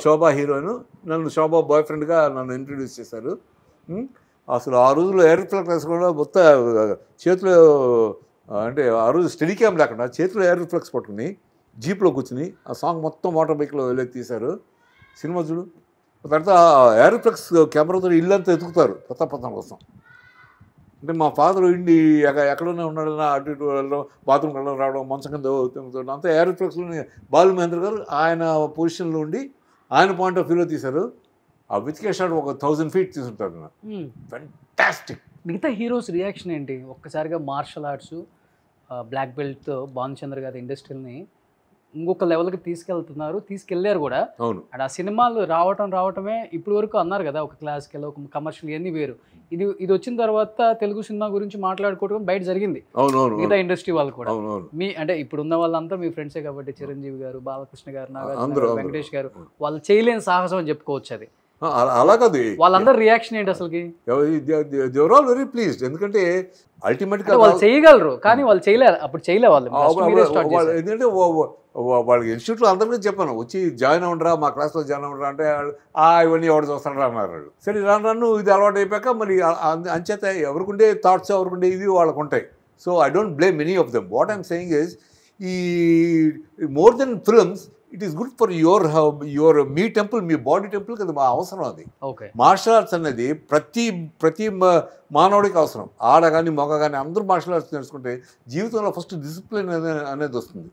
శోభా హీరోయిన్, నన్ను శోభా బాయ్ ఫ్రెండ్గా నన్ను ఇంట్రడ్యూస్ చేశారు. అసలు ఆ రోజుల్లో ఎయిర్ రిఫ్లెక్స్ కూడా మొత్తం చేతిలో, అంటే ఆ రోజు స్టడీ క్యామ్ లేకుండా చేతిలో ఎయిర్ రిఫ్లెక్స్ పట్టుకుని జీప్లో కూర్చుని ఆ సాంగ్ మొత్తం మోటార్ బైక్లో వెళ్ళి తీశారు. సినిమా చూడు. తర్వాత ఎయిర్ రిఫ్లెక్స్ కెమెరాతో ఇల్లంతా ఎతుకుతారు ప్రతాప్ పోతన్ కోసం. అంటే మా ఫాదర్ ఇండి ఎక్కడనే ఉన్నాడన్నా అటు ఇటు వెళ్ళడం, బాత్రూమ్కి వెళ్ళడం రావడం, మంచం కింద తిరుగుతాడు, అంతా ఎయిర్ రిఫ్లెక్స్లోనే బాలమహేంద్ర గారు ఆయన పొజిషన్లో ఉండి ఆయన పాయింట్ ఆఫ్ వ్యూలో తీశారు. ఆ వెతికే షాట్ ఒక 1000 feet తీసుంటారు. ఫ్యాంటాస్టిక్. మిగతా హీరోస్ రియాక్షన్ ఏంటి? ఒక్కసారిగా మార్షల్ ఆర్ట్స్ బ్లాక్ బెల్ట్తో భానుచంద్ర గారి ఇండస్ట్రీని ఇంకొక లెవెల్కి తీసుకెళ్లారు కూడా. అవును. అండ్ ఆ సినిమాలు రావటమే ఇప్పుడు వరకు అన్నారు కదా, ఒక క్లాసికల్ ఒక కమర్షియల్ ఇవన్నీ వేరు. ఇది వచ్చిన తర్వాత తెలుగు సినిమా గురించి మాట్లాడుకోవడం బయట జరిగింది. అవునవును. మిగతా ఇండస్ట్రీ వాళ్ళు కూడా. అవునవును. మీ అంటే ఇప్పుడున్న వాళ్ళంతా మీ ఫ్రెండ్సే కాబట్టి, చిరంజీవి గారు, బాలకృష్ణ గారు, నాగార్జున, వెంకటేష్ గారు, వాళ్ళు చేయలేని సాహసం అని చెప్పుకోవచ్చు. అది అలా కాదు. వాళ్ళందరూ రియాక్షన్ ఏంటి అసలుకి? They are all very pleased. ఎందుకంటే అల్టిమేట్గా వాళ్ళు చేయగలరు కానీ వాళ్ళు చేయలేరు. అప్పుడు చేయలే వాళ్ళు. ఎందుకంటే వాళ్ళకి ఇన్స్టిట్యూట్లో అందరికీ చెప్పాను, వచ్చి జాయిన్ అవ్వడరా, మా క్లాస్లో జాయిన్ అవ్వడరా అంటే ఇవన్నీ ఎవరు చూస్తారా అన్నారు వాళ్ళు. సరే రాను ఇది అలవాటు అయిపోయాక మరి అంచేత ఎవరికుండే థాట్స్, ఎవరికుండే ఇది వాళ్ళకు ఉంటాయి. So I don't blame many of them. What I'm saying is, ఈ more than films it is good for your మీ టెంపుల్, మీ బాడీ టెంపుల్ కదా మా అవసరం. అది మార్షల్ ఆర్ట్స్ అనేది ప్రతి మానవుడికి అవసరం. ఆడ కానీ మగ కానీ అందరూ మార్షల్ ఆర్ట్స్ నేర్చుకుంటే జీవితంలో ఫస్ట్ డిసిప్లిన్ అనేది వస్తుంది.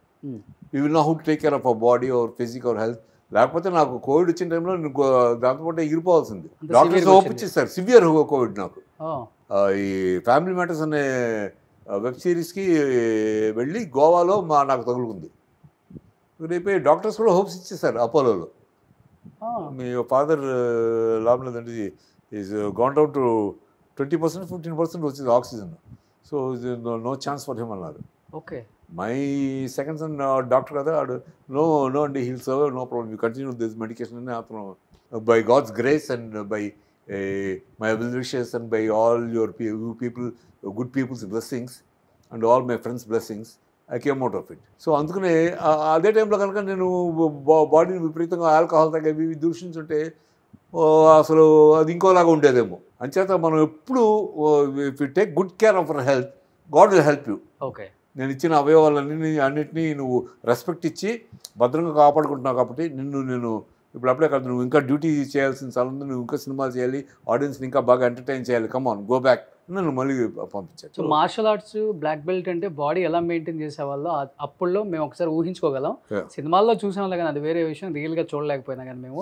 You will know how to take care of our body, our physique, our health. లేకపోతే నాకు కోవిడ్ వచ్చిన టైంలో దాంతోపాటు ఎగిరిపోవాల్సింది. డాక్టర్స్ ఒప్పించేస్తారు. సివియర్ కోవిడ్ నాకు. ఈ ఫ్యామిలీ మ్యాటర్స్ అనే వెబ్ సిరీస్కి వెళ్ళి గోవాలో నాకు తగులుకుంది. రేపే డాక్టర్స్ కూడా హోప్స్ ఇచ్చేసారు అపోలోలో, మీ ఫాదర్ లాభం లేదంటే ఈజ్ గాన్ డౌన్ టు 20%, 15% వచ్చింది oxygen. So no chance for him అన్నారు. Okay. My second son doctor కదా, ఆడు నో నో అండి, he'll survive, no problem, you continue this medication అని అతను by God's grace and by my well wishes and by all your people, good people's blessings and all my friends blessings I came out of it. So అందుకనే అదే టైంలో కనుక నేను బాడీని విపరీతంగా alcohol తగ్గవి దూషించుంటే అసలు అది ఇంకోలాగా ఉండేదేమో. అంచేత మనం ఎప్పుడు if you take good care of our health, God will help you. Okay. నేను ఇచ్చిన అన్నిటినీ నువ్వు రెస్పెక్ట్ ఇచ్చి భద్రంగా కాపాడుకుంటున్నావు కాబట్టి నేను ఇప్పుడు అప్పుడే కాదు, నువ్వు ఇంకా డ్యూటీ చేయాల్సిన చాలా ఉంది, నువ్వు ఇంకా సినిమాలు చేయాలి, ఆడియన్స్ని ఇంకా బాగా ఎంటర్టైన్ చేయాలి, కమ్ ఆన్ గో బ్యాక్, నన్ను మళ్ళీ పంపించాను. So martial arts black belt అంటే బాడీ ఎలా మెయింటైన్ చేసేవాళ్ళు అప్పుడులో మేము ఒకసారి ఊహించుకోగలం. సినిమాల్లో చూసాం కానీ అది వేరే విషయం, రియల్గా చూడలేకపోయినా కానీ మేము.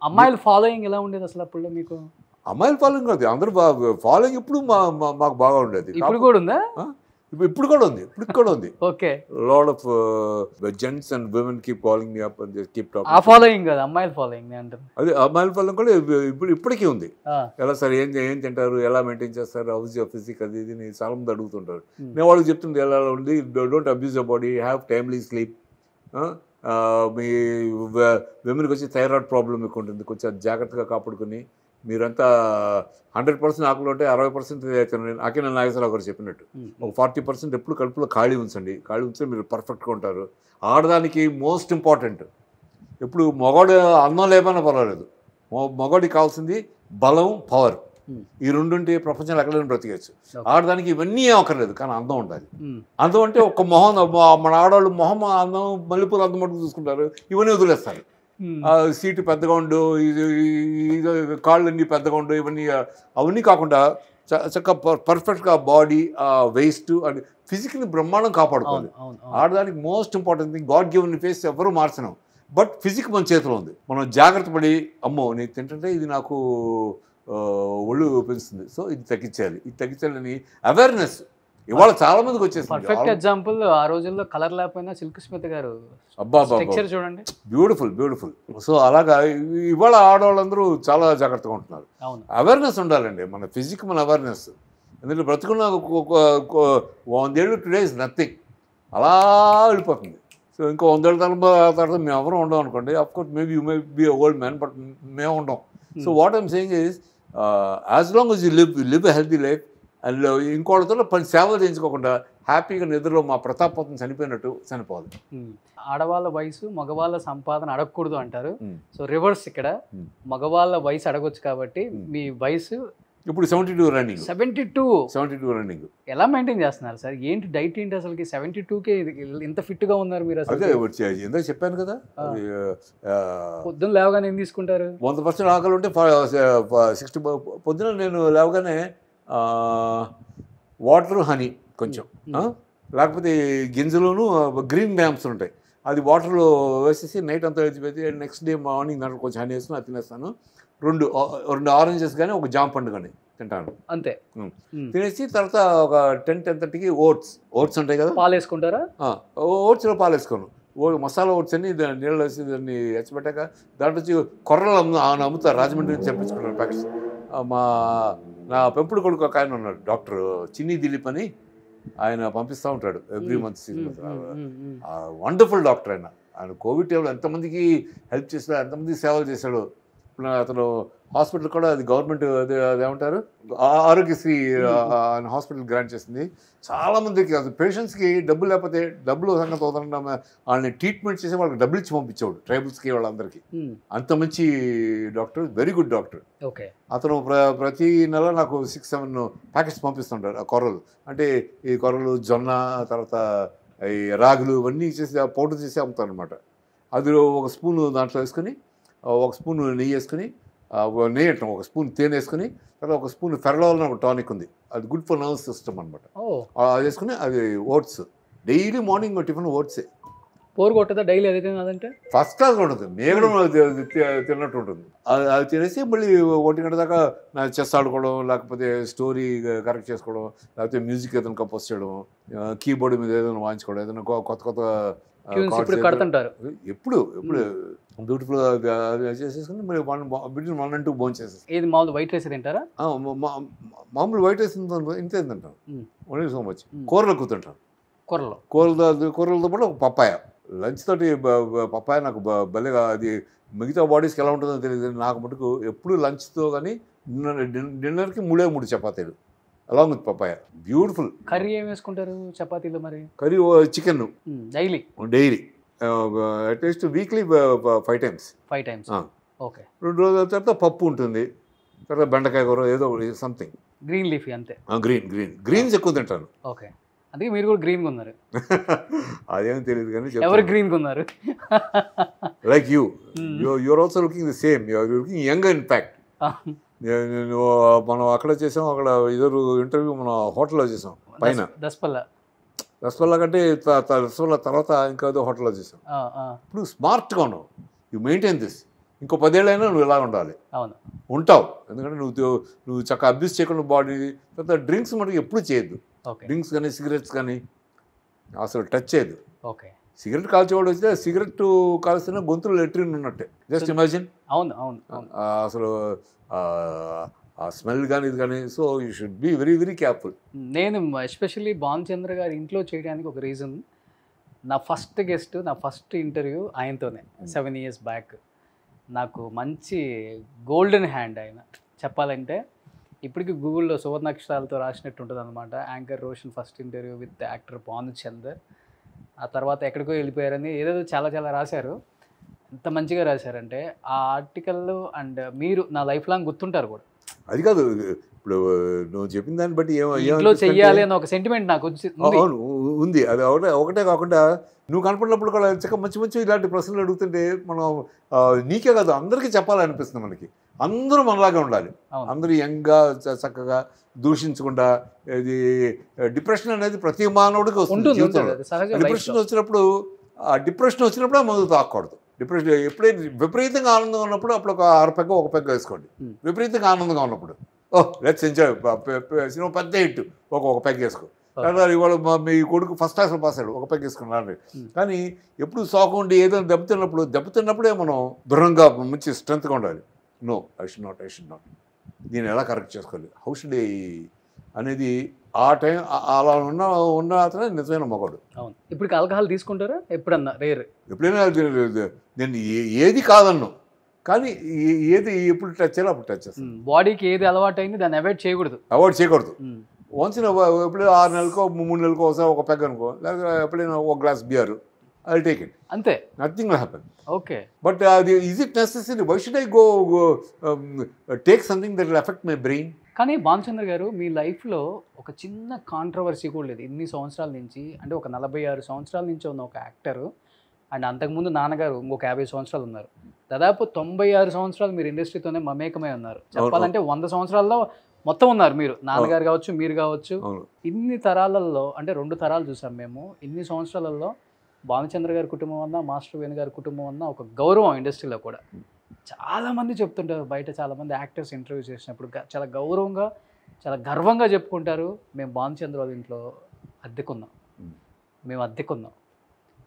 అమ్మాయిల ఫాలోయింగ్ ఎలా ఉండేది అసలు అప్పుడులో మీకు? అమ్మాయిల ఫాలోయింగ్ కాదు, అందరూ ఫాలోయింగ్ ఇప్పుడు మాకు బాగా ఉండేది. ఇప్పుడు కూడా ఉందా? ఇప్పుడు కూడా ఉంది, ఇప్పుడు కూడా ఉంది. Okay. Lot of gents and women keep calling me up and keep talking. ఆ ఫాలోయింగ్ కాదు, అమ్మాయిల ఫాలోయింగ్ అంటారు. అదే అమ్మాయిల ఫాలోయింగ్ కూడా ఇప్పటికీ ఉంది. ఎలా సార్ ఏం తింటారు, ఎలా మెయింటైన్ చేస్తారు, హౌస్ ఫిజిక్ అది ఇది చాలా మంది అడుగుతుంటారు. నేను వాళ్ళకి చెప్తుంది ఎలా ఉంది, don't abuse the body, have timely sleep. మీ విమెన్కి వచ్చి థైరాయిడ్ ప్రాబ్లం ఎక్కువ ఉంటుంది, కొంచెం జాగ్రత్తగా కాపాడుకుని మీరంతా 100% ఆకులు ఉంటే 60% అఖిల నాగేశ్వరరావు గారు చెప్పినట్టు ఒక 40% ఎప్పుడు కడుపులో ఖాళీ ఉంచండి. ఖాళీ ఉంచితే మీరు పర్ఫెక్ట్గా ఉంటారు. ఆడదానికి మోస్ట్ ఇంపార్టెంట్ ఎప్పుడు మగవాడు అన్నం లేకపోయినా పర్వాలేదు, మగవాడికి కావాల్సింది బలం, పవర్. ఈ రెండుంటే ప్రపంచంలో ఎక్కడైనా బ్రతికేచ్చు. ఆడదానికి ఇవన్నీ ఏం అక్కర్లేదు, కానీ అందం ఉండాలి. అందం అంటే ఒక మొహం, మన ఆడవాళ్ళు మొహం అందం, మల్లెపూలు అందం మటుకు చూసుకుంటారు, ఇవన్నీ వదిలేస్తారు. సీటు పెద్దగా ఉండు, కాళ్ళు అన్నీ పెద్దగా ఉండు, అవన్నీ కాకుండా చక్కగా పర్ఫెక్ట్గా బాడీ, వేస్ట్ అండ్ ఫిజిక్ని బ్రహ్మాండం కాపాడుకోవాలి. ఆడదానికి most important thing, God given face ఎవరు మార్చలేం, బట్ ఫిజిక్ మన చేతిలో ఉంది. మనం జాగ్రత్త పడి అమ్మో నేను తింటుంటే ఇది నాకు ఒళ్ళు పెంచుతుంది, సో ఇది తగ్గించాలని అవేర్నెస్ ఇవాళ చాలా మందికి వచ్చేసింది. పర్ఫెక్ట్ ఎగ్జాంపుల్ ఆ రోజుల్లో కలర్ లేకపోయినా సిల్క్ స్మిత్ గారు స్ట్రక్చర్ చూడండి, బ్యూటిఫుల్. సో అలాగా ఇవాళ ఆడవాళ్ళందరూ చాలా జాగ్రత్తగా ఉంటున్నారు. అవేర్నెస్ ఉండాలండి, మన ఫిజిక్, మన అవేర్నెస్. ఎందుకంటే బ్రతుకున్న 100 ఏళ్ళు టుడే ఇస్ నథింగ్, అలా వెళ్ళిపోతుంది. సో ఇంకో 100 ఏళ్ళ తర్వాత మేము ఎవరు ఉండం అనుకోండి, of course maybe you may be old man, but మేము ఉండం. So what I'm saying is as long as you live a healthy life, and ఇంకోళ్ళతో పని సేవలు చేయించుకోకుండా హ్యాపీగా నిద్రలో మా ప్రతాపం చనిపోయినట్టు చనిపోవాలి. ఆడవాళ్ళ వయసు మగవాళ్ళ సంపాదన అడగకూడదు అంటారు. సో రివర్స్, ఇక్కడ మగవాళ్ళ వయసు అడగొచ్చు కాబట్టి మీ వయసు ఇప్పుడు 72 రన్నింగ్. 72 రన్నింగ్ ఎలా మెయింటైన్ చేస్తున్నారు సార్? ఏంటి డైట్ ఏంటి అసలుకి? 72కే ఇంత ఫిట్గా ఉన్నారు మీరు? అసలు ఎందుకు చెప్పాను కదా, పొద్దున్న లేవగానే ఏం తీసుకుంటారు? 100% ఆకలి ఉంటే 60. పొద్దున నేను లేవగానే వాటర్, హనీ కొంచెం, లేకపోతే గింజలోను గ్రీన్ గ్రామ్స్ ఉంటాయి, అది వాటర్లో వేసేసి నైట్ అంతా వేసిపోతే నెక్స్ట్ డే మార్నింగ్ దాంట్లో కొంచెం హనీ వేసుకుని అది తినేస్తాను. 2 ఆరెంజెస్ కానీ ఒక జామ పండు కానీ తింటాను అంతే. తినేసి తర్వాత ఒక 10-10:30కి ఓట్స్ ఉంటాయి కదా, పాలు వేసుకుంటారా? ఓట్స్లో పాలు వేసుకోను, మసాలా ఓట్స్ అని నీళ్ళు వేసి దాన్ని ఎచ్చబెట్టాక దాంట్లో వచ్చి కొర్రలు అమ్ముతారు, రాజమండ్రి నుంచి తెప్పించుకున్నారు ప్యాకెట్స్. నా పెంపుడు కొడుకు ఒక ఆయన ఉన్నాడు, డాక్టర్ చిన్ని దిలీప్ అని, ఆయన పంపిస్తూ ఉంటాడు ఎవ్రీ మంత్. వండర్ఫుల్ డాక్టర్ ఆయన కోవిడ్ టైంలో ఎంతమందికి హెల్ప్ చేశాడు, ఎంతమందికి సేవలు చేశాడు. ఇప్పుడు అతను హాస్పిటల్ కూడా, అది గవర్నమెంట్ అదేమంటారు ఆరోగ్యశ్రీ హాస్పిటల్ గ్రాంట్ చేసింది. చాలామందికి అది పేషెంట్స్కి డబ్బులు లేకపోతే డబ్బులు సంగతి అవుతుండ వాళ్ళని ట్రీట్మెంట్ చేసి వాళ్ళకి డబ్బులు ఇచ్చి పంపించేవాడు, ట్రైబల్స్కి వాళ్ళందరికీ. అంత మంచి డాక్టర్, వెరీ గుడ్ డాక్టర్. అతను ప్రతి నెల నాకు 6-7 ప్యాకెట్స్ పంపిస్తుంటారు. ఆ కొర్రలు అంటే ఈ కొర్రలు, జొన్న, తర్వాత ఈ రాగులు ఇవన్నీ చేసి పౌడర్ చేసి అమ్ముతారు అనమాట. అది ఒక స్పూన్ దాంట్లో వేసుకొని, ఒక స్పూన్ నెయ్యి వేసుకొని, నెయ్యి అంటాం, ఒక స్పూన్ తేనె వేసుకొని, తర్వాత ఒక స్పూన్ ఫెరలాల్ అని ఒక టానిక్ ఉంది, అది గుడ్ ఫర్ నర్వస్ సిస్టమ్ అనమాట. అది వేసుకుని అది ఓట్స్, డైలీ మార్నింగ్ టిఫిన్ ఓట్సే. పోరు కొట్టదా డైలీ? అదైతే అదంటే ఫస్ట్ క్లాస్ ఉంటుంది, మేగడం తిన్నట్టు ఉంటుంది. అది తినేసి మళ్ళీ 1 గంట దాకా నా చెస్ ఆడుకోవడం, లేకపోతే స్టోరీ కరెక్ట్ చేసుకోవడం, లేకపోతే మ్యూజిక్ ఏదైనా కంపోజ్ చేయడం, కీబోర్డ్ మీద ఏదైనా వాయించుకోవడం, ఏదైనా కొత్త Tunes ఇప్పుడు కడుతుంటారు. ఎప్పుడు బ్యూటిఫుల్ చేసేసుకుని మరి బిట్వీన్ 1 and 2 బోన్ చేసేసి ఏది మామూలు వైట్ రైస్ తింటారా? మామూలు వైట్ రైస్ ఇంతే తింటాను. Only so much. కూరలు కూతుంటాను. కూరలతో పాటు ఒక పప్పాయ. లంచ్ తోటి పప్పాయ నాకు భలేగా, అది మిగతా బాడీస్కి ఎలా ఉంటుందో తెలియదు, నాకు మటుకు ఎప్పుడు లంచ్తో కానీ డిన్నర్కి 3 చపాతీలు along with papaya. Beautiful. Curry ఏం వేసుకుంటారు చపాతీలో? మరి curry chicken daily at least weekly 5 times. Okay. 2 రోజుల తర్వాత పప్పు ఉంటుంది, తర్వాత బెండకాయ కూర ఏదో సంథింగ్. గ్రీన్ లీఫీ అంతే. గ్రీన్స్ ఎక్కువ తింటాను. ఓకే. అందుకే మీరు కూడా గ్రీన్గా ఉన్నారు. అదేమో తెలియదు కానీ ఎవరు గ్రీన్గా ఉన్నారు? Like you're also looking the same, you're looking young in fact. మనం అక్కడ చేసాం, అక్కడ ఇద్దరు ఇంటర్వ్యూ మన హోటల్లో చేసాం పైన. దసపల్లా కంటే దసపల్లా తర్వాత ఇంకా ఏదో హోటల్లో చేసాం. ఇప్పుడు స్మార్ట్గా ఉన్నావు, యూ మెయింటైన్ దిస్. ఇంకో 10 ఏళ్ళైనా నువ్వు ఇలా ఉండాలి. ఉంటావు, ఎందుకంటే నువ్వు చక్కగా అబ్యూస్ చేయకుండా బాడీ. తర్వాత డ్రింక్స్ మనకి ఎప్పుడు చేయొద్దు. డ్రింక్స్ కానీ సిగరెట్స్ కానీ అసలు టచ్ చేయదు. సిగరెట్ కాల్చేవాడు వస్తే సిగరెట్ కాల్సిన గొంతులు లెట్రిన్ ఉన్నట్టే. Just imagine. అసలు ఆ స్మెల్ కానీ ఇది కానీ. So you should be very very careful. నేను ఎస్పెషల్లీ భానుచంద్ర గారి ఇంట్లో చేయడానికి ఒక రీజన్, నా ఫస్ట్ గెస్ట్, నా ఫస్ట్ ఇంటర్వ్యూ ఆయనతోనే 7 years బ్యాక్. నాకు మంచి గోల్డెన్ హ్యాండ్ ఆయన. చెప్పాలంటే ఇప్పటికీ గూగుల్లో సువర్ణాక్షరాలతో రాసినట్టు ఉంటుంది అనమాట. Anchor Roshan first interview with actor Bhanuchander. ఆ తర్వాత ఎక్కడికో వెళ్ళిపోయారని ఏదేదో చాలా రాశారు. ఎంత మంచిగా రాశారంటే ఆ ఆర్టికల్లో. అండ్ మీరు నా లైఫ్ లాంగ్ గుర్తుంటారు కూడా. అది కాదు, ఇప్పుడు నువ్వు చెప్పిన దాన్ని బట్టి ఇంట్లో చెయ్యాలి అని ఒక సెంటిమెంట్ నాకు ఉంది. అది ఒకటే కాకుండా నువ్వు కనపడినప్పుడు కూడా మంచి ఇలాంటి ప్రశ్నలు అడుగుతుంటే మనం నీకే కాదు అందరికీ చెప్పాలనిపిస్తుంది మనకి. అందరూ మనలాగా ఉండాలి, అందరూ యంగ్గా చక్కగా దూషించకుండా. ఇది డిప్రెషన్ అనేది ప్రతి మానవుడికి వస్తుంది జీవితంలో. డిప్రెషన్ వచ్చినప్పుడు మందు తాకూడదు. డిప్రెషన్ ఎప్పుడైతే విపరీతంగా ఆనందంగా ఉన్నప్పుడు అప్పుడు ఒక 6 పెగ్గ 1 పెగ్గ వేసుకోండి. విపరీతంగా ఆనందంగా ఉన్నప్పుడు లెట్స్ ఎంజాయ్, సినిమా పెద్ద హిట్, ఒక పెగ్గ వేసుకో. ఇవాళ మీ కొడుకు ఫస్ట్ క్లాస్లో పాస్ అయ్యాడు, 1 పెగ్గ వేసుకున్నాడు. కానీ ఎప్పుడు సోకండి ఏదైనా దెబ్బతిన్నప్పుడే మనం దృఢంగా మంచి స్ట్రెంత్గా ఉండాలి. నో, ఐ షుడ్ నాట్ దీన్ని ఎలా కరెక్ట్ చేసుకోవాలి, హౌ షుడ్ అనేది ఆ టైం అలా ఉన్న అతనే నిజమైన మగవాడు. అవును. ఇప్పుడు ఆల్కహాల్ తీసుకుంటారా? ఎప్పుడన్నా రేర్? ఎప్పుడైనా నేను ఏది కాదన్ను, కానీ ఏది ఎప్పుడు టచ్ చేయాలో అప్పుడు టచ్ చేస్తాను. బాడీకి ఏది అలవాటు అయింది దాన్ని అవాయిడ్ చేయకూడదు. వన్స్ ఎప్పుడు 6 నెలలకో 3 నెలలకో ఒకసారి 1 పెగ్ అనుకో, లేకపోతే ఎప్పుడైనా 1 glass beer, I take it, అంతే. Nothing will happen. Okay. But అది is it necessary? Why should I go take something that will affect my brain? కానీ భానుచంద్ర గారు మీ లైఫ్లో ఒక చిన్న కాంట్రవర్సీ కూడా లేదు ఇన్ని సంవత్సరాల నుంచి. అంటే ఒక 46 సంవత్సరాల నుంచి ఉన్న ఒక యాక్టరు, అండ్ అంతకుముందు నాన్నగారు ఇంకొక 50 సంవత్సరాలు ఉన్నారు. దాదాపు 96 సంవత్సరాలు మీరు ఇండస్ట్రీతోనే మమేకమై ఉన్నారు. చెప్పాలంటే 100 సంవత్సరాల్లో మొత్తం ఉన్నారు మీరు. నాన్నగారు కావచ్చు, మీరు కావచ్చు. ఇన్ని తరాలలో, అంటే 2 తరాలు చూసాం మేము. ఇన్ని సంవత్సరాలలో భానుచంద్ర గారి కుటుంబం అన్నా, మాస్టర్ వేణు గారి కుటుంబం అన్నా ఒక గౌరవం ఇండస్ట్రీలో కూడా. చాలామంది చెప్తుంటారు, బయట చాలామంది యాక్టర్స్ ఇంటర్వ్యూ చేసినప్పుడు చాలా గౌరవంగా, చాలా గర్వంగా చెప్పుకుంటారు, మేము భానుచంద్ర వాళ్ళ ఇంట్లో అద్దెకున్నాం,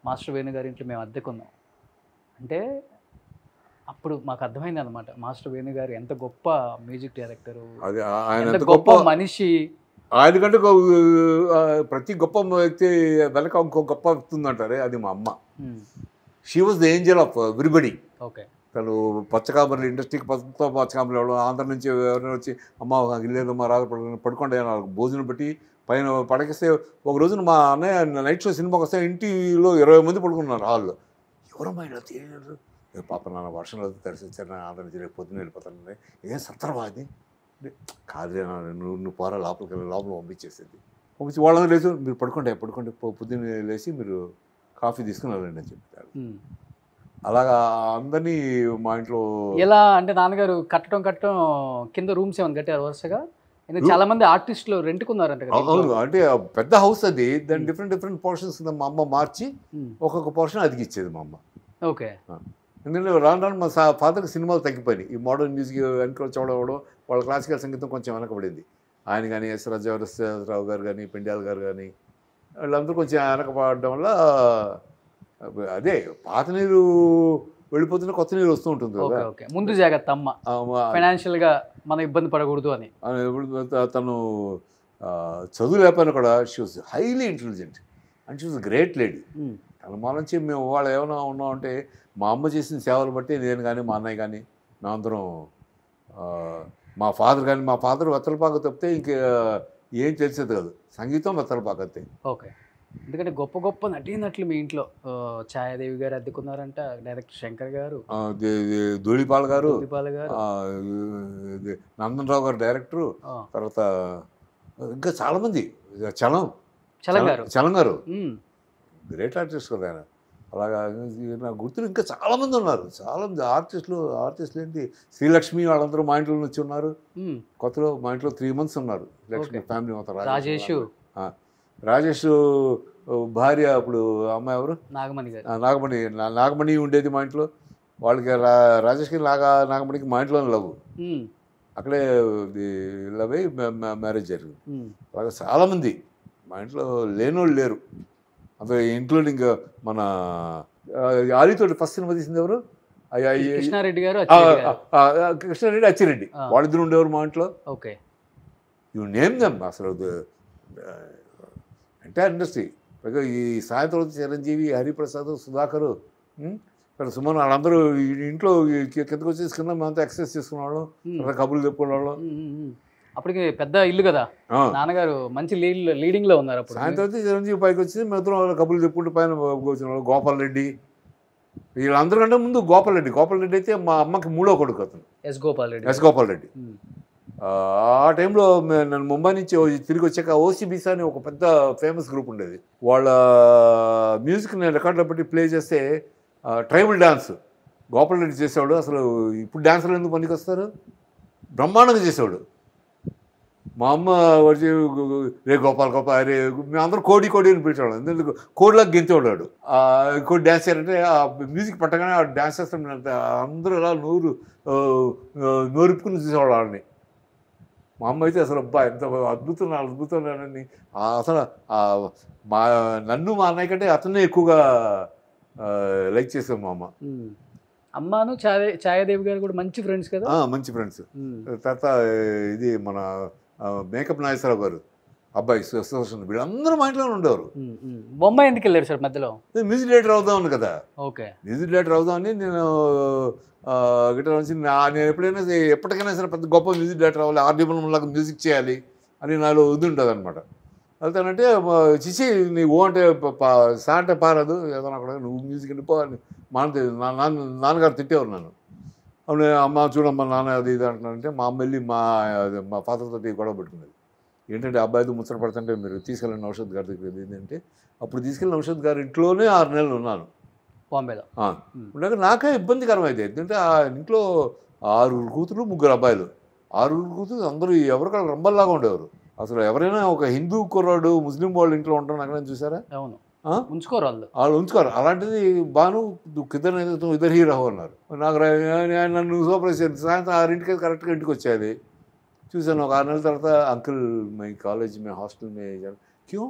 మాస్టర్ వేణు గారి ఇంట్లో మేము అద్దెకున్నాం. అంటే అప్పుడు మాకు అర్థమైంది అనమాట, మాస్టర్ వేణు గారు ఎంత గొప్ప మ్యూజిక్ డైరెక్టరు, ఎంత గొప్ప మనిషి. ఆయనకంటే ప్రతి గొప్ప వ్యక్తి వెనక ఇంకో గొప్ప వ్యక్తి ఉందంటారే, అది మా అమ్మ. She was the Angel of everybody. Okay. తను పచ్చకామర్లు, ఇండస్ట్రీకి పచ్చకామర్లు ఎవరు ఆంధ్ర నుంచి ఎవరైనా వచ్చి అమ్మ లేదమ్మా రాదు పడుకోండి నాకు భోజనం పెట్టి పైన పడకేస్తే. ఒక రోజున మా అన్నయ్య నైట్ షో సినిమాకి వస్తే ఇంటిలో 20 మంది పడుకున్నారు హాల్లో. ఎవరమ్మా ఇలా తెలియదు, పాప నాన్న వర్షంలో తడిసి వచ్చారు, నా ఆంధ్ర నుంచి రేపు పొద్దున్న వెళ్ళిపోతాను. ఏం సత్తరమా అది? కాదులే నువ్వు పోరా లోపలికి వెళ్ళి లోపల పంపించి వాళ్ళని లేచి మీరు పడుకోండి పొద్దున్న లేచి మీరు కాఫీ తీసుకుని వెళ్ళండి అని చెప్తారు. అలాగా అందరినీ మా ఇంట్లో. ఎలా అంటే నాన్నగారు కట్టడం కింద రూమ్స్ ఏమైనా కట్టారు వరుసగా? చాలా మంది ఆర్టిస్టులు రెంట్కున్నారంట. అవును, అంటే పెద్ద హౌస్ అది, దాని డిఫరెంట్ పోర్షన్స్ మా అమ్మ మార్చి ఒక్కొక్క పోర్షన్ అదిగిచ్చేది మా అమ్మ. ఓకే. ఎందుకంటే రాను మా ఫాదర్కి సినిమాలు తగ్గిపోయినాయి. ఈ మోడర్న్ మ్యూజిక్ వెనక చూడవడం, వాళ్ళ క్లాసికల్ సంగీతం కొంచెం వెనకబడింది. ఆయన కానీ ఎస్ రాజరావు గారు కానీ, పెండ్యాల గారు కానీ వీళ్ళందరూ కొంచెం వెనకపడడం వల్ల అదే పాత నీరు వెళ్ళిపోతున్న కొత్త నీరు వస్తూ ఉంటుంది కదా. ఓకే ముందు జాగ్రత్త అమ్మ ఫైనాన్షియల్గా మనం ఇబ్బంది పడకూడదు అని. తను చదువు లేకపోయినా కూడా she was highly intelligent and she was great lady. తన మా నుంచి మేము వాళ్ళు ఏమైనా ఉన్నామంటే మా అమ్మ చేసిన సేవలు బట్టి నేను కానీ మా అన్నయ్య కానీ మేమందరం మా ఫాదర్ వెత్తలపాక తప్పితే ఇంక ఏం తెలిసేది కాదు, సంగీతం వెత్తలపాక అంతే. ఓకే, ఎందుకంటే గొప్ప గొప్ప నటీనట్లు మీ ఇంట్లో ఛాయాదేవి గారు అద్దెకున్నారంట, డైరెక్టర్ శంకర్ గారు, ధూళిపాల్ గారు, గారు, నందన్ రావు గారు డైరెక్టరు, తర్వాత ఇంకా చాలామంది, చలం గారు గ్రేట్ ఆర్టిస్ట్ కదా ఆయన. అలాగా నాకు గుర్తులు ఇంకా చాలామంది ఉన్నారు, చాలామంది ఆర్టిస్టులు ఏంటి శ్రీలక్ష్మి వాళ్ళందరూ మా ఇంట్లో నుంచి ఉన్నారు. కొత్తలో మా ఇంట్లో 3 months ఉన్నారు లక్ష్మి ఫ్యామిలీ మొత్తం. రాజేష్ భార్య అప్పుడు అమ్మాయి ఎవరు, నాగమణి ఉండేది మా ఇంట్లో. వాళ్ళకి రాజేష్కి నాగమణికి మా ఇంట్లోనే లవ్, అక్కడే లవ్ అయ్యి మ్యారేజ్ జరిగింది. అలాగే చాలామంది మా ఇంట్లో లేనోళ్ళు లేరు, అదే ఇంక్లూడింగ్ మన ఆలితోటి ఫస్ట్ సినిమా తీసింది ఎవరు, కృష్ణారెడ్డి గారు, కృష్ణారెడ్డి, అచ్చిరెడ్డి, వాళ్ళిద్దరు ఉండేవారు మా ఇంట్లో. Okay, you name them. అసలు ఎంటైర్ ఇండస్ట్రీ, పైగా ఈ సాయంత్రం చిరంజీవి, హరిప్రసాద్, సుధాకర్, సుమన్ వాళ్ళందరూ ఇంట్లో కిందకు వచ్చేసి కింద మేమంతా ఎక్సర్సైజ్ చేసుకునేవాళ్ళం, కబుర్లు చెప్పుకునేవాళ్ళం. అప్పటికి పెద్ద ఇల్లు కదా, నాన్నగారు మంచి లీడింగ్ లో ఉన్నారు. అప్పుడు సాయంత్రం చిరంజీవి పైకి వచ్చి మేమిద్దరం కబుర్లు చెప్పుకుంటూ పైన కూర్చున్నాడు. గోపాల్ రెడ్డి, వీళ్ళందరికంటే ముందు గోపాల్ రెడ్డి అయితే మా అమ్మకి 3వ కొడుకు అతను, ఎస్ గోపాల్ రెడ్డి. ఆ టైంలో నన్ను ముంబై నుంచి తిరిగి వచ్చాక ఓసీబీసా అని ఒక పెద్ద ఫేమస్ గ్రూప్ ఉండేది. వాళ్ళ మ్యూజిక్ నేను రికార్డులో పెట్టి ప్లే చేస్తే ట్రైబల్ డ్యాన్స్ గోపాల్ రెడ్డి చేసేవాడు. అసలు ఇప్పుడు డ్యాన్సర్లు ఎందుకు పనికి వస్తారు, బ్రహ్మాండంగా చేసేవాడు. మా అమ్మ వచ్చి రే గోపాల్ అరే మేమందరం కోడి అని పిలిచేవాడు, ఎందుకు కోడిలాగా గెంచేవాడు. కోడి డ్యాన్స్ చేయాలంటే ఆ మ్యూజిక్ పట్టగానే ఆ డ్యాన్స్ చేస్తాం, అందరూ ఇలా నోరుపుకుని చూసేవాడు వాళ్ళని. మా అమ్మ అయితే అసలు అబ్బా ఎంత అద్భుతమని అసలు నన్ను మా అన్నయ్య కంటే అతనే ఎక్కువగా లైక్ చేసాం మా అమ్మ. అమ్మను ఛాయాదేవి గారు కూడా మంచి ఫ్రెండ్స్ కదా, మంచి ఫ్రెండ్స్. తర్వాత ఇది మన మేకప్ నాగేశ్వరరావు గారు అబ్బాయి సుదర్శన్, వీళ్ళందరూ మా ఇంట్లోనే ఉండేవారు. బొంబాయి ఎందుకు వెళ్ళారు సార్ మధ్యలో? మ్యూజిక్ డైరెక్టర్ అవుదామని కదా. ఓకే, మ్యూజిక్ డైరెక్టర్ అవుదామని నేను గిటార్ నుంచి నేను ఎప్పటికైనా సరే పెద్ద గొప్ప మ్యూజిక్ డైరెక్టర్ అవ్వాలి, ఆర్డిబుల్లాగా మ్యూజిక్ చేయాలి అని నాలో ఇది ఉంటుంది అనమాట. వెళ్తానంటే చిచి నీవు అంటే సా అంటే పారదు, ఏదైనా అక్కడ నువ్వు మ్యూజిక్ వెళ్ళిపో అని నాన్నగారు తిట్టేవారు నన్ను. అవును అమ్మ చూడమ్మా నాన్న అది ఇది అంటున్నానంటే మా అమ్మ వెళ్ళి మా ఫాదర్ తోటి గొడవ పెట్టుకునేది. ఏంటంటే అబ్బాయితో ముచ్చట పడుతుంటే మీరు తీసుకెళ్ళిన నౌషద్ గారి దగ్గర ఏంటంటే అప్పుడు తీసుకెళ్ళిన నౌషద్ గారి ఇంట్లోనే 6 నెలలు ఉన్నాను బాంబేలో. ఉండగా నాకే ఇబ్బందికరం అయితే, ఎందుకంటే ఆ ఇంట్లో 6 కూతురు 3 అబ్బాయిలు, 6 కూతురు అందరూ ఎవరికాళ్ళు రంబల్లాగా ఉండేవారు. అసలు ఎవరైనా ఒక హిందూ కుర్రాడు ముస్లిం వాళ్ళ ఇంట్లో ఉంటాను అక్కడ చూసారా? అవును, ఉంచుకోరు వాళ్ళు ఉంచుకోరు. అలాంటిది బాను ఇద్దరు హీరో అన్నారు. నాకు నన్ను సూపర్వైజ్ చేయండి. సాయంత్రం 6 కరెక్ట్గా ఇంటికి వచ్చేది. చూసాను ఒక 6 నెలల తర్వాత అంకుల్ మై కాలేజ్ మే హాస్టల్ మే క్యూ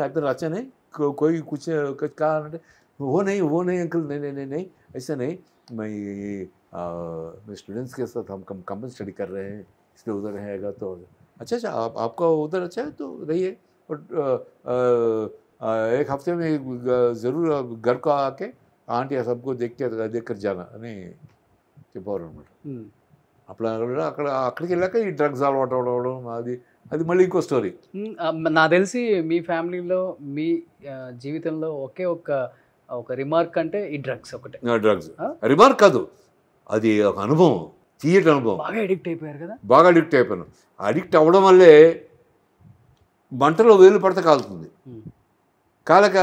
అద్దరు వచ్చానే कोई कुछ कहा वो नहीं अंकल नहीं ऐसा नहीं मैं स्टूडेंट्स के साथ हम कंपनी स्टडी कर रहे हैं, इसलिए उधर रहेगा तो अच्छा आपका उधर अच्छा है तो रहिए, और एक हफ्ते में ज़रूर घर को आके आंटी सबको देख कर जाना అని చెప్పారు అనమాట. అక్కడికి వెళ్ళాక ఈ డ్రగ్స్ అలవాటు అవడం అది మళ్ళీ ఇంకో స్టోరీ. నాకు తెలిసి మీ ఫ్యామిలీలో మీ జీవితంలో ఒకే ఒక రిమార్క్ అంటే ఈ డ్రగ్స్ ఒకటే. డ్రగ్స్ రిమార్క్ కాదు, అది ఒక అనుభవం, తీయటి అనుభవం. బాగా అడిక్ట్ అయిపోయారు కదా? బాగా అడిక్ట్ అయిపోయాను. అడిక్ట్ అవ్వడం వల్లే మంటలో వేలు పడితే కాలుతుంది. కాలక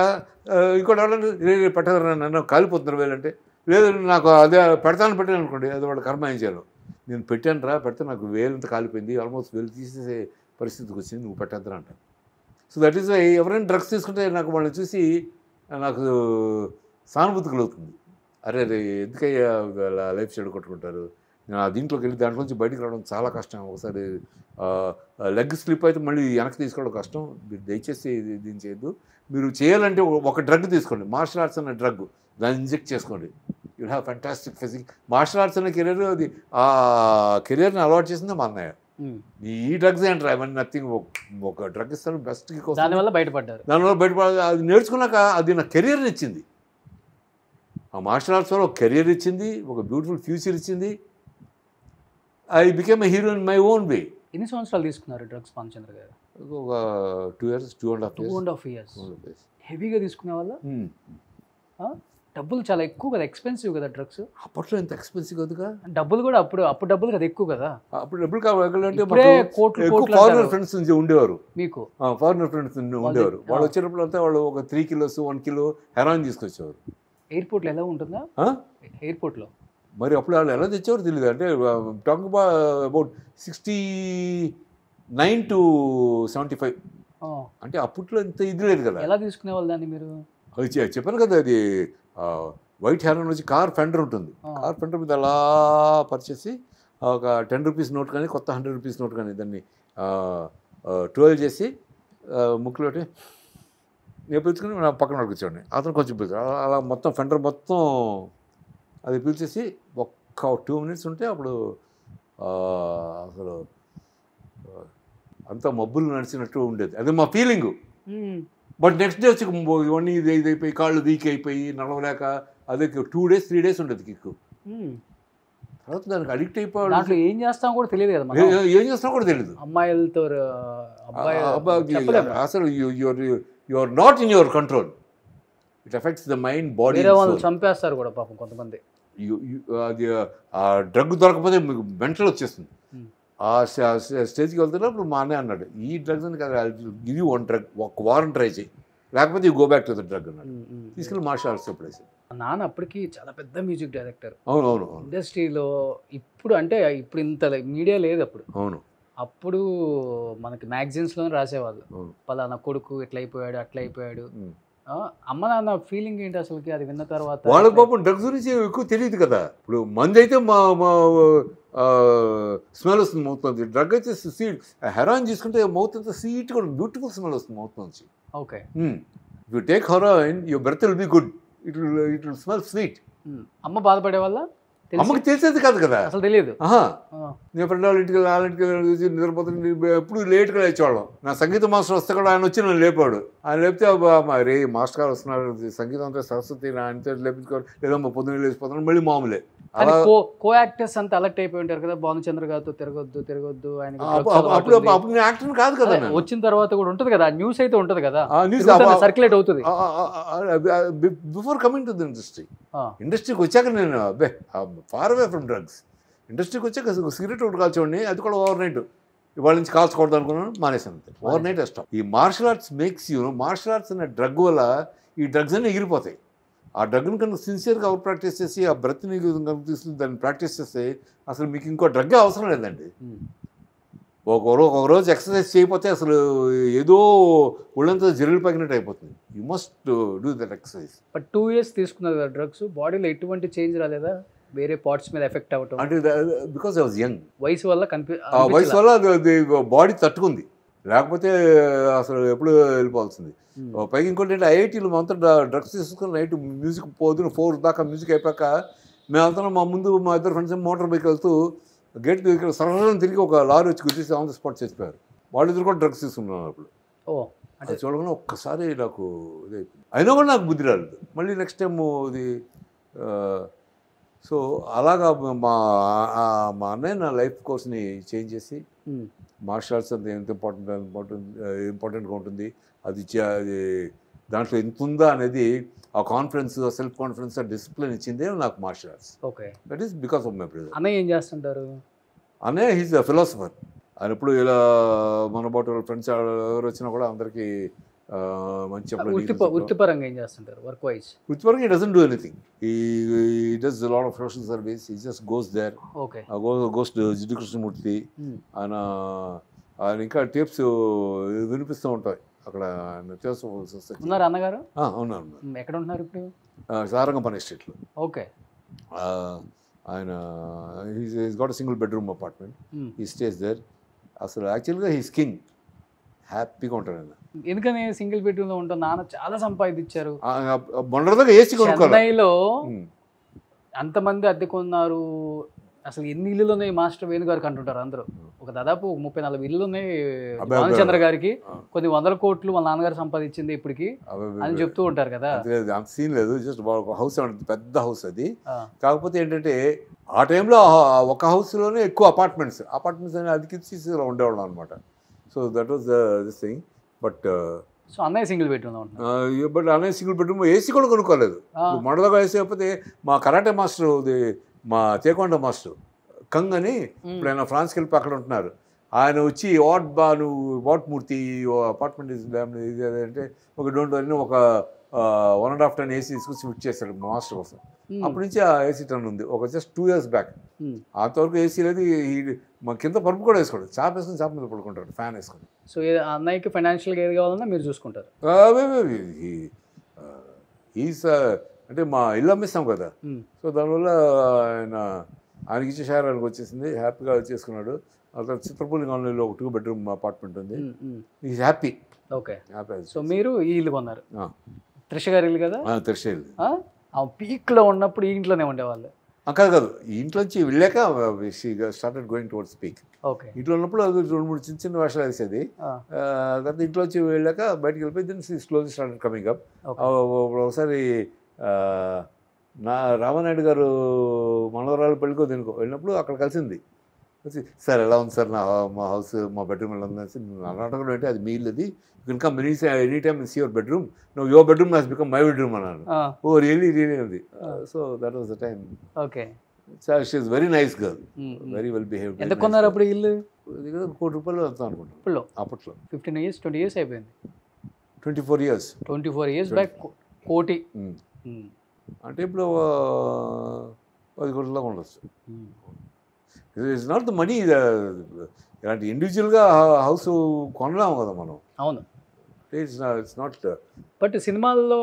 ఇంకోటి ఎవరైనా పెట్టరు నన్ను కాలిపోతున్నారు వేలంటే, లేదు నాకు అదే పెట్టాను అనుకోండి, అది వాడు కర్మ ఏం చేయాలి. నేను పెడితే నాకు వేలంత కాలిపోయింది, ఆల్మోస్ట్ వేలు తీసేసే పరిస్థితికి వచ్చింది, నువ్వు పెట్టద్దురా అంట. సో దట్ ఈస్ వై ఎవరైనా డ్రగ్స్ తీసుకుంటే నాకు వాళ్ళని చూసి నాకు సానుభూతి కలుగుతుంది. అరే ఎందుకయ్యా లైఫ్ చెడు కొట్టుకుంటారు, నేను దీంట్లోకి వెళ్ళి దాంట్లో నుంచి బయటకు రావడం చాలా కష్టం. ఒకసారి లెగ్ స్లిప్ అయితే మళ్ళీ వెనక్కి తీసుకోవడం కష్టం. దయచేసి దీన్ని చేయొద్దు, మీరు చేయాలంటే ఒక డ్రగ్ తీసుకోండి, మార్షల్ ఆర్ట్స్ అనే డ్రగ్, దాన్ని ఇంజెక్ట్ చేసుకోండి, you have fantastic physique. Martial arts అనే కెరీర్, అది ఆ కెరీర్ని అలవాటు చేసిందే మా అన్నయ్య. ఈ డ్రగ్స్ ఏంటారు అవన్నీ నథింగ్, ఒక డ్రగ్ ఇస్తాను బెస్ట్, దానివల్ల బయటపడ్డారు. దానివల్ల బయటపడ, అది నేర్చుకున్నాక అది నా కెరీర్ని ఇచ్చింది. ఆ మార్షల్ ఆర్ట్స్ వల్ల ఒక కెరీర్ ఇచ్చింది, ఒక బ్యూటిఫుల్ ఫ్యూచర్ ఇచ్చింది. I became a hero in my own way. ఎన్ని సంవత్సరాలు తీసుకున్నారు డ్రగ్స్ భానుచంద్ర గారు? ఒక 2 years, 2.5 years. హెవీగా తీసుకునే వల్ల డబ్బులు చాలా ఎక్కువ కదా, ఎక్స్పెన్సివ్ కదా డ్రగ్స్. అప్పట్లో ఎంత ఎక్స్పెన్సివ్ కదుగా, డబ్బులు కూడా అప్పుడు డబ్బులు కదా ఎక్కువ కదా. అప్పుడు డబ్బులు కావాలంటే కోట్లు ఫారినర్ ఫ్రెండ్స్ ఉండేవారు మీకు, ఫారినర్ ఫ్రెండ్స్ ఉండేవారు. వాళ్ళు వచ్చినప్పుడు అంతా వాళ్ళు ఒక 3 kilos 1 kilo హెరాయిన్ తీసుకొచ్చేవారు. ఎయిర్పోర్ట్లో ఎలా ఉంటుందా? ఎయిర్పోర్ట్లో మరి అప్పుడు వాళ్ళు ఎలా తెచ్చేవారు తెలియదు. అంటే టాకింగ్ అబౌట్ 69 to 75. అంటే అప్పట్లో ఇంత ఇది లేదు కదా. ఎలా తీసుకునే వాళ్ళు దాన్ని మీరు? అది చెప్పాను కదా, అది వైట్ హెరాయిన్ వచ్చి కార్ ఫెండర్ ఉంటుంది, కార్ ఫెండర్ మీద అలా పరిచేసి ఒక 10 rupees నోట్ కానీ కొత్త 100 rupees నోట్ కానీ దాన్ని 12 చేసి ముక్కులో నేను పిలుచుకుని నా పక్కన కూర్చోండి, అతను కొంచెం అలా మొత్తం ఫెండర్ మొత్తం అది పిలిచేసి ఒక్క 2 minutes ఉంటే అప్పుడు అసలు అంతా మబ్బులు నడిచినట్టు ఉండేది. అదే మా ఫీలింగు. బట్ నెక్స్ట్ డే వచ్చి ఇవన్నీ ఇది అయిపోయి కాళ్ళు వీక్ అయిపోయి నడవలేక అదే 2 days 3 days ఉండేది కిక్కు. తర్వాత దానికి అడిక్ట్ అయిపోయాడు. దాంట్లో ఏం చేస్తాం కూడా తెలియదు కదా, ఏం చేస్తాం కూడా తెలియదు. అమ్మాయిలతో అసలు you are not in your control. It affects the mind, body. వాళ్ళు చంపేస్తారు కూడా పాపం కొంతమంది. అది ఆ డ్రగ్ దొరకపోతే మీకు మెంటల్ వచ్చేస్తుంది. ఆ స్టేజ్కి వెళ్తున్నప్పుడు మా అన్నయ్య అన్నాడు, ఈ డ్రగ్స్ అని కదా, ఇది 1 drug, 1 వారం ట్రై చేయి, లేకపోతే you go back to the drug అన్నాడు. తీసుకెళ్ళి మార్షల్ ఆర్ట్స్ చెప్పేసి. నాన్న అప్పటికి చాలా పెద్ద మ్యూజిక్ డైరెక్టర్. అవునవును. ఇండస్ట్రీలో ఇప్పుడు అంటే ఇప్పుడు ఇంత మీడియా లేదు అప్పుడు. అవును. అప్పుడు మనకి మ్యాగజైన్స్లోనే రాసేవాళ్ళు, పలానా కొడుకు ఎట్లా అయిపోయాడు అట్లా అయిపోయాడు. అమ్మ నాన్న ఫీలింగ్ ఏంటి అసలుకి అది విన్న తర్వాత? వాళ్ళ పాపం డ్రగ్స్ గురించి ఎక్కువ తెలియదు కదా. ఇప్పుడు మంది అయితే మా స్మెల్ వస్తుంది మౌత్ నుంచి, డ్రగ్ అయితే సీడ్, హెరాయిన్ తీసుకుంటే మౌత్ అంతా స్వీట్ కూడా బ్యూటిఫుల్ స్మెల్ వస్తుంది మౌత్ నుంచి. Okay, if you take heroin your breath will be good, it will smell sweet. అమ్మ బాధపడే వల్ల అమ్మకి తెలిసేది కాదు కదా, అసలు తెలియదు. నేను ఫ్రెండ్ వాళ్ళ ఇంటికి వాళ్ళ ఇంటికి నిద్రపోతుంది, ఎప్పుడు లేట్గా లేచేవాళ్ళం. నా సంగీత మాస్టర్ వస్తే కూడా ఆయన వచ్చి నన్ను లేపాడు. ఆయన లేపితే రే మాస్టర్ గారు వస్తున్నారు, సంగీతం అంతా సరస్వతి ఆయనతో లేపించుకోవాలి, లేదా మా పొద్దున్న లేచిపోతున్నాను, మళ్ళీ మామూలే. కో యాక్టర్స్ అంతా అలర్ట్ అయిపోయి ఉంటారు కదా, భానుచంద్ర గారితో తిరగొద్దు ఆయన. అప్పుడు నేను యాక్టర్ కాదు కదా, వచ్చిన తర్వాత కూడా ఉంటుంది కదా న్యూస్, అయితే ఉంటుంది కదా, సర్క్యులేట్ అవుతుంది. బిఫోర్ కమింగ్ టు ద ఇండస్ట్రీకి వచ్చాక నేను ఫార్ అవే ఫ్రమ్ డ్రగ్స్. ఇండస్ట్రీకి వచ్చాక సిగరెట్ ఒకటి కాల్చేవాడిని, అది కూడా ఓవర్ నైట్. ఇవాళ నుంచి కాల్చకూడదు అనుకున్నాను, మానేసాను అంతే. ఓవర్ నైట్ ఇష్టం. ఈ martial arts makes you, martial arts అనే డ్రగ్ వల్ల ఈ డ్రగ్స్ అన్నీ ఎగిరిపోతాయి. ఆ డ్రగ్ని కనుక సిన్సియర్గా అవుట్ ప్రాక్టీస్ చేసి ఆ బ్రెత్ని తీసుకుని దాన్ని ప్రాక్టీస్ చేస్తే అసలు మీకు ఇంకో డ్రగ్గే అవసరం లేదండి. ఒక రోజు ఎక్సర్సైజ్ చేయకపోతే అసలు ఏదో ఒళ్ళంతా జరులు పగినట్టు అయిపోతుంది. You must do that exercise. But 2 years తీసుకున్నారు కదా డ్రగ్స్, బాడీలో ఎటువంటి చేంజ్ రాలేదా? వేరే పార్ట్స్ మీద ఎఫెక్ట్ అవ్వటం? అంటే బికాస్ ఐ వాజ్ యంగ్, వయసు వల్ల వయసు వల్ల బాడీ తట్టుకుంది, లేకపోతే అసలు ఎప్పుడు వెళ్ళిపోవాల్సింది. పైకి ఇంకోటి ఏంటి, ఐఐటీలో అంతా డ్రగ్స్ తీసుకుని నైట్ మ్యూజిక్ పొద్దున 4 దాకా మ్యూజిక్ అయిపోయాక మేము వెళ్తున్నాం. మా ముందు మా ఇద్దరు ఫ్రెండ్స్ మోటార్ బైక్ వెళ్తూ గేట్ దగ్గర సరళం తిరిగి ఒక లారీ వచ్చి గుర్తిస్తే ఆన్ ద స్పాట్ చచ్చిపోయారు. వాళ్ళిద్దరు కూడా డ్రగ్స్ తీసుకున్నారు అప్పుడు. అది చూడగానే ఒక్కసారి నాకు ఇది అయినా కూడా నాకు బుద్ధి రాలేదు. మళ్ళీ నెక్స్ట్ టైం ఇది సో అలాగా మా అన్నయ్య నా లైఫ్ కోర్స్ని చేంజ్ చేసి మార్షల్ ఆర్ట్స్ అంత ఎంత ఇంపార్టెంట్గా ఉంటుంది, అది దాంట్లో ఎంత ఉందా అనేది ఆ కాన్ఫిడెన్స్, సెల్ఫ్ కాన్ఫిడెన్స్, ఆ డిసిప్లిన్ ఇచ్చిందే నాకు martial arts. Okay, that is because of my brother. అన్నయ్య ఏం చేస్తుంటారు? అన్నయ్య హీజ్ అ ఫిలాసఫర్. ఆయన ఎప్పుడు ఇలా మన బాటు ఫ్రెండ్స్ ఎవరు వచ్చినా కూడా అందరికీ మంచి వృత్తిపరంగా ఏం చేస్తుంటారు? వర్క్ వైజ్ వృత్తిపరంగా he doesn't do anything. He does a lot of social service. He just goes there. Okay. Goes to Jiddu Krishnamurti. ఆయన ఇంకా టేప్స్ వినిపిస్తూ ఉంటాయి అక్కడ. ఉన్నారు అన్నగారు? ఉన్నారు. ఎక్కడ ఉంటున్నారు ఇప్పుడు? సారంగపల్లి ఎస్టేట్లో. ఓకే. ఆయన he's got a single bedroom apartment. He stays there. అసలు యాక్చువల్గా హీస్ కింగ్. హ్యాపీగా ఉంటాడు ఆయన. ఎందుకని సింగిల్ బెడ్రూమ్ లో ఉంటాం? నాన్న చాలా సంపాదించారు. మొన్నటిదాకా ఏసీ కొనుక్కోవాలి. చెన్నైలో అంతమంది అద్దెకున్నారు. అసలు ఎన్ని ఇల్లులు ఉన్నాయి మాస్టర్ వేణు గారికి అంటుంటారు అందరూ. ఒక దాదాపు 30-40 ఇల్లులు ఉన్నాయి భానుచంద్ర గారికి. కొన్ని 100 కోట్లు వాళ్ళ నాన్నగారు సంపాదించింది ఇప్పటికి అని చెప్తూ ఉంటారు కదా. అంత సీన్ లేదు, జస్ట్ ఒక హౌస్ పెద్ద హౌస్ అది. కాకపోతే ఏంటంటే ఆ టైంలో ఒక హౌస్లోనే ఎక్కువ అపార్ట్మెంట్స్ అని అదికిచ్చి ఉండేవాళ్ళం అనమాట. So that was this thing. But so అన్నయ్య సింగిల్ బెడ్రూమ్ ఉంటున్నారు. బట్ అన్నయ్య సింగిల్ బెడ్రూమ్ ఏసీ కూడా కొనుక్కోలేదు. మొదలుగా ఏసీ అయిపోతే మా కరాటే మాస్టర్, మా తేకొండ మాస్టర్ కంగ్ అని, ఇప్పుడు ఆయన ఫ్రాన్స్కి వెళ్ళి అక్కడ ఉంటున్నారు. ఆయన వచ్చి వాట్ మూర్తి అపార్ట్మెంట్ ఇది అంటే ఒక డోంట్ వరీ ఒక 1.5 ton ఏసీ తీసుకొచ్చి ఫిట్ చేశాడు మా మాస్టర్ కోసం. అప్పటి నుంచి ఆ ఏసీ టన్ ఉంది. ఒక జస్ట్ 2 years బ్యాక్. అంతవరకు ఏసీ లేదు. మా కింద పరుపు కూడా వేసుకోడు, చాప వేసుకొని చాప మీద పడుకుంటాడు ఫ్యాన్ వేసుకొని. సో అన్నయ్యకి ఫైనాన్షియల్గా ఏది కావాలన్నా మీరు చూసుకుంటారు? అంటే మా ఇల్లు అమ్మేస్తాం కదా, సో దానివల్ల ఆయనకి ఇచ్చే షేర్ ఆయనకు వచ్చేసింది. హ్యాపీగా చేసుకున్నాడు. అక్కడ చిత్రపూర్ణి కాలనీలో ఒక 2 bedroom అపార్ట్మెంట్ ఉంది. Is happy. ఓకే. సో మీరు ఈ ఇల్లు కొన్నారు, త్రిష గారి ఇల్లు కదా? త్రిష ఇల్లు. పీక్లో ఉన్నప్పుడు ఈ ఇంట్లోనే ఉండేవాళ్ళు? కాదు, ఈ ఇంట్లోంచి వెళ్ళాక started going towards peak. Okay. ఇంట్లో ఉన్నప్పుడు అది 2-3 చిన్న వేషాలు వేసేది. తర్వాత ఇంట్లోంచి వెళ్ళాక బయటకు వెళ్ళిపోయి then slowly started coming up. ఒకసారి రామానాయుడు గారు మనవరాలు పెళ్ళికో దేనికో వెళ్ళినప్పుడు అక్కడ కలిసింది. వచ్చి సార్ ఎలా ఉంది సార్ మా హౌస్, మా బెడ్రూమ్ ఎలా ఉంది అనేసి. అన్నట్టుగా అంటే అది మీ ఇల్లు, అది you can come any time see your bedroom, your bedroom has become my bedroom అన్నాను. ఓ రియలీ ఉంది. So that was the time. Okay. She is very nice girl, very well behaved. ఎంత కొన్నారు అప్పుడు ఇల్లు? ₹1 కోటి వెళ్తాం అనుకుంటాను అప్పట్లో. 15 years 20 years అయిపోయింది. 24 years. 24 years బ్యాక్ కోటి అంటే ఇప్పుడు 10 కోట్ల ఉండొచ్చు. It's not the money. ఇలాంటి ఇండివిజువల్గా హౌస్ కొనలేము కదా మనం. అవును. It's not. బట్ సినిమాల్లో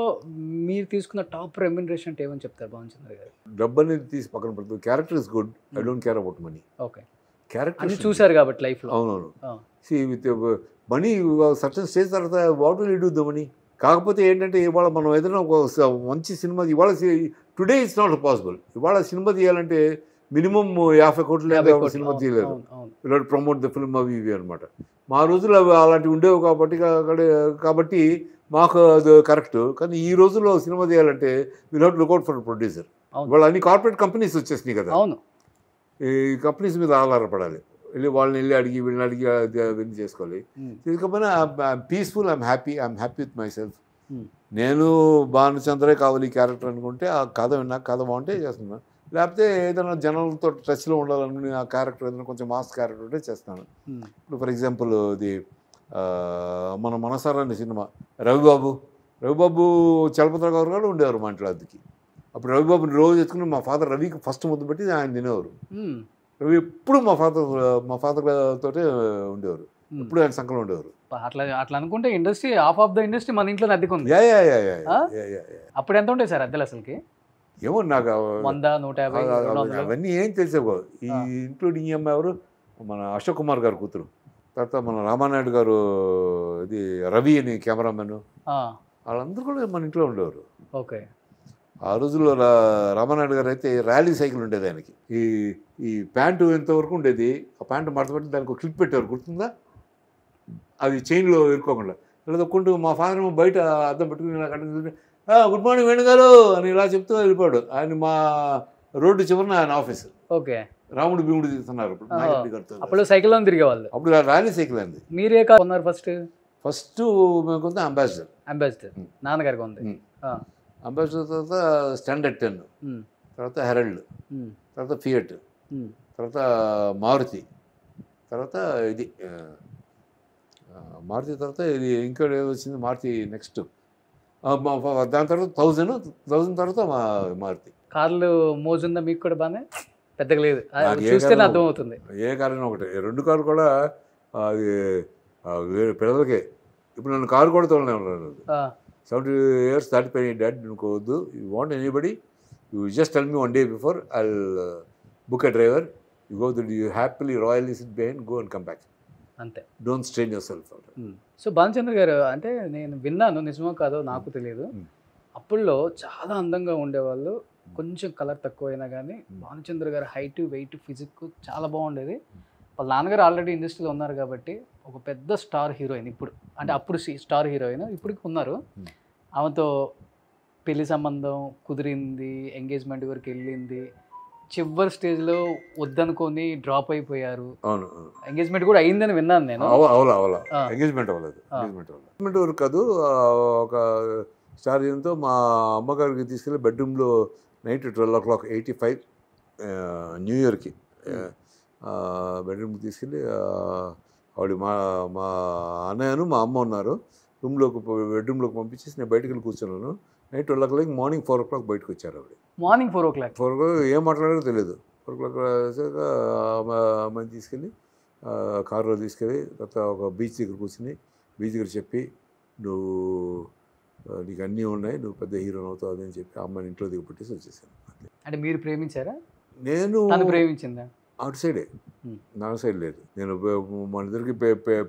మీరు తీసుకున్న టాప్ రెమ్యునరేషన్ అంటే ఏమని చెప్తారు భానుచంద్ర గారు? డబ్బు అనేది తీసి పక్కన పడుతుంది. Character is good, I don't care about money. Okay. Character అన్ని చూసారు కాబట్టి లైఫ్లో. అవునవును. See with money certain stage తర్వాత what will you do the money? కాకపోతే ఏంటంటే ఇవాళ మనం ఏదైనా ఒక మంచి సినిమా ఇవాళ టుడే ఇట్స్ నాట్ పాసిబుల్. ఇవాళ సినిమా తీయాలంటే మినిమం 50 కోట్లు సినిమా తీయలేదు. ఇలా ప్రమోట్ ద ఫిల్మ్ అవి ఇవి అనమాట. మా రోజుల్లో అవి అలాంటివి ఉండేవి కాబట్టి మాకు అది కరెక్ట్. కానీ ఈ రోజుల్లో సినిమా తీయాలంటే will have to look out for producer. ఇవాళ అన్ని కార్పొరేట్ కంపెనీస్ వచ్చేసినాయి కదా. అవును. ఈ కంపెనీస్ మీద ఆధారపడాలి. వాళ్ళని అడిగి వీళ్ళని అడిగి విన్ చేసుకోవాలి. తీసుకపోయినా peaceful, I'm happy with myself. నేను భానుచంద్రే కావాలి ఈ క్యారెక్టర్ అనుకుంటే ఆ కథ విన్నా, కథ బాగుంటే చేస్తున్నాను. లేకపోతే ఏదైనా జనాలతో టచ్లో ఉండాలనుకుని ఆ క్యారెక్టర్ ఏదైనా కొంచెం మాస్ క్యారెక్టర్ ఉంటే చేస్తాను. ఇప్పుడు ఫర్ ఎగ్జాంపుల్ ఇది మన మనసారా అనే సినిమా, రవిబాబు చలపతిరావు గారు కూడా ఉండేవారు మా ఇంట్లో అద్దెకి. అప్పుడు రవిబాబుని రోజు ఎత్తుకుని మా ఫాదర్ రవికి ఫస్ట్ ముద్దు పెట్టి ఆయన తినేవారు. రవి ఎప్పుడు మా ఫాదర్ తోటే ఉండేవారు, ఎప్పుడు ఆయన సంకలం ఉండేవారు. అట్లా అనుకుంటే industry half of the industry మన ఇంట్లో అద్దెకుంది. అప్పుడు ఎంత ఉంటాయి సార్ అద్దెలు అసలుకి? ఏమో నాకు 100, 150 అవన్నీ ఏం తెలిసేవో. ఈ ఇంక్లూడింగ్ అమ్మాయి ఎవరు, మన అశోక్ కుమార్ గారు కూతురు, తర్వాత మన రామానాయుడు గారు, ఇది రవి అని కెమెరామెన్, వాళ్ళందరూ కూడా మన ఇంట్లో ఉండేవారు. ఓకే. ఆ రోజుల్లో రామానాయుడు గారు అయితే ర్యాలీ సైకిల్ ఉండేది ఆయనకి. ఈ ప్యాంటు ఎంతవరకు ఉండేది, ఆ ప్యాంటు మడతపెట్టి దానికి ఒక క్లిప్ పెట్టేవారు, గుర్తుందా? అది చైన్లో ఇరుక్కోకుండా ఇలా తొక్కుంటూ మా ఫాదర్ బయట అద్దం పెట్టుకుని ఇలా కట్టింది. గుడ్ మార్నింగ్ వేణుగారు అని ఇలా చెప్తూ వెళ్ళిపోయాడు. ఆయన మా రోడ్డు చివరిన ఆయన ఆఫీస్. ఓకే. రాముడు భీముడు తిరుగుతున్నారు అప్పుడు సైకిల్ తిరిగేవాళ్ళు. అప్పుడు ర్యాలీ సైకిల్ అండి. మీరే కాదు ఫస్ట్ మేము కొంత అంబాసిడర్ నాన్నగారికి ఉంది. అంబాసిడర్ తర్వాత స్టాండర్డ్ 10, తర్వాత హెరల్డ్, తర్వాత ఫియట్, తర్వాత మారుతి, తర్వాత ఇది మారుతి, తర్వాత ఇది ఇంకా వచ్చింది మారుతి నెక్స్ట్. దాని తర్వాత 1000 తర్వాత మారుతి. కార్లు మోజుందా మీకు కూడా? బాగానే పెద్దగా లేదు, చూస్తేనే అర్థమవుతుంది. ఏ కారు ఒకటి, 2 కార్లు కూడా అది పిల్లలకే. ఇప్పుడు నన్ను కారు కూడా తోలనేమన్నాను. 70 years దాటిపోయి డాడ్ అనుకోవద్దు, you want anybody, you just tell me 1 day before, I'll book a driver, you go, you happily royally sit behind, go and come back. అంతే. Don't strain your self. So Bhanuchandra గారు అంటే నేను విన్నాను, నిజమో కాదో నాకు తెలియదు, అప్పుల్లో చాలా అందంగా ఉండేవాళ్ళు, కొంచెం కలర్ తక్కువైనా కానీ భానుచంద్ర గారు హైట్ వెయిట్ ఫిజిక్ చాలా బాగుండేది. వాళ్ళ నాన్నగారు ఆల్రెడీ ఇండస్ట్రీలో ఉన్నారు కాబట్టి ఒక పెద్ద స్టార్ హీరోయిన్, ఇప్పుడు అంటే అప్పుడు స్టార్ హీరోయిన్ ఇప్పటికి ఉన్నారు. ఆమెతో పెళ్లి సంబంధం కుదిరింది, ఎంగేజ్మెంట్ వరకు వెళ్ళింది, చివరి స్టేజ్లో వద్దనుకొని డ్రాప్ అయిపోయారు. అవును, ఎంగేజ్మెంట్ కూడా అయిందని విన్నాను నేను. ఎంగేజ్మెంట్ అవ్వలేదు. ఎంగేజ్మెంట్ వరకు కాదు, ఒక స్టార్ హీరోతో మా అమ్మగారికి తీసుకెళ్ళి బెడ్రూమ్లో నైట్ 12 o'clock 85 న్యూ ఇయర్కి బెడ్రూమ్కి తీసుకెళ్ళి ఆవిడ మా అన్నయ్యను మా అమ్మ ఉన్నారు బెడ్రూమ్లోకి పంపించేసి నేను బయటకు వెళ్ళి కూర్చున్నాను. నైట్ 12 o'clock మార్నింగ్ 4 o'clock బయటకు వచ్చారు. ఆవిడ మార్నింగ్ 4 o'clock ఏం మాట్లాడారో తెలియదు. 4 o'clock వచ్చాక అమ్మాయిని తీసుకెళ్ళి కారులో తీసుకెళ్ళి తర్వాత ఒక బీచ్ దగ్గర కూర్చుని బీచ్ దగ్గర చెప్పి నీకు అన్నీ ఉన్నాయి, నువ్వు పెద్ద హీరోని అవుతావు అని చెప్పి అమ్మాయిని ఇంట్లో దిగపెట్టేసి వచ్చేసాను. అంటే మీరు ప్రేమించారా? నేను ప్రేమించిందా? అవుట్ సైడే, నా సైడ్ లేదు. నేను మన ఇద్దరికి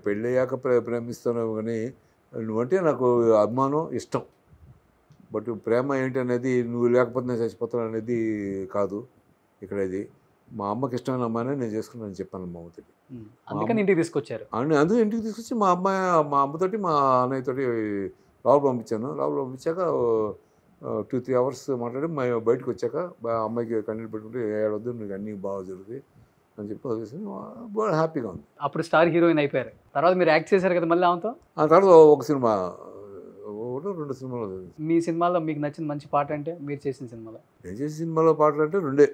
పెళ్ళయ్యాక ప్రేమిస్తాను కానీ నువ్వంటే నాకు అభిమానం ఇష్టం. బట్ ప్రేమ ఏంటి అనేది నువ్వు లేకపోతే నేను చచ్చిపోతాను అనేది కాదు ఇక్కడ. ఇది మా అమ్మకి ఇష్టమైన అమ్మాయినే నేను చేసుకున్నాను చెప్పాను మా అమ్మతోటి. అందుకని ఇంటికి తీసుకొచ్చారు. అందుకే ఇంటికి తీసుకొచ్చి మా అమ్మతోటి మా అన్నయ్యతోటి లోపల పంపించాను. లోపల పంపించాక 2-3 hours మాట్లాడి బయటకు వచ్చాక అమ్మాయికి కన్నీళ్ళు పెట్టుకుంటే ఏడవద్దు, నీకు అన్నీ బాగా జరుగుతాయి అని చెప్పి వదిలేసి బాగా హ్యాపీగా ఉంది. అప్పుడు స్టార్ హీరోయిన్ అయిపోయారు. తర్వాత మీరు యాక్ట్ చేశారు కదా మళ్ళీ ఆమెతో. ఆ తర్వాత ఒక సినిమా 2 సినిమాలు. మీ సినిమాలో మీకు నచ్చిన మంచి పాట అంటే మీరు చేసిన సినిమాలో? నేను చేసిన సినిమాలో పాటలు అంటే 2.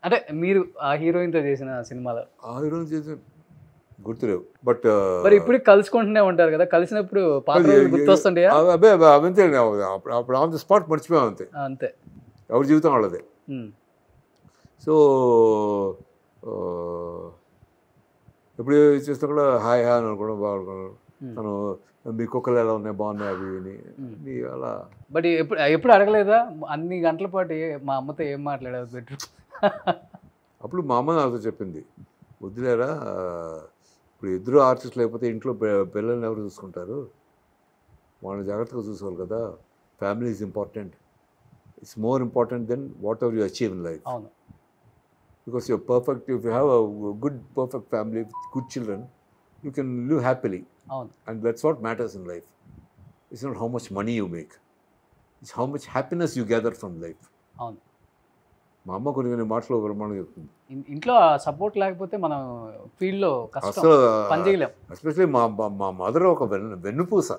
అంటే మీరు ఆ హీరోయిన్తో చేసిన సినిమాలో? ఆ హీరోయిన్ చేసిన గుర్తులేవు. బట్ మరి ఇప్పుడు కలుసుకుంటూనే ఉంటారు కదా, కలిసినప్పుడు పాత గుర్తొస్తుంటాయా? అదే అవంతే, అప్పుడు ఆన్ ది స్పాట్ మర్చిపోయాం అంతే. అంతే, ఎవరి జీవితం వాళ్ళదే. సో ఎప్పుడు చేసినా కూడా హాయ్ హాయ్ అని అనుకోవడం బాగున్నాను. తను మీ కుక్కలు ఎలా ఉన్నాయి, బాగున్నాయి అవి అని అలా. బట్ ఎప్పుడు అడగలేదా అన్ని గంటల పాటు మా అమ్మతో ఏం మాట్లాడారు బెడ్రూమ్? అప్పుడు మా అమ్మ నాతో చెప్పింది, వద్దులేరా ఇప్పుడు ఇద్దరు ఆర్టిస్టులు లేకపోతే ఇంట్లో పిల్లల్ని ఎవరు చూసుకుంటారు, వాళ్ళని జాగ్రత్తగా చూసుకోవాలి కదా. Family is important, it's more important than whatever you achieve in life. అవును, because you're perfect, if you have a good perfect family with good children, you can live happily. అవును, and that's what matters in life. It's not how much money you make, it's how much happiness you gather from life. అవును, మా అమ్మ కొన్ని మాటలు బ్రహ్మాండంగా చెప్తుంది. ఇంట్లో support లేకపోతే మనం ఫీల్డ్లో అసలు పని చేయలేం. ఎస్పెషలీ మా మదర్ ఒక వెన్నుపూస.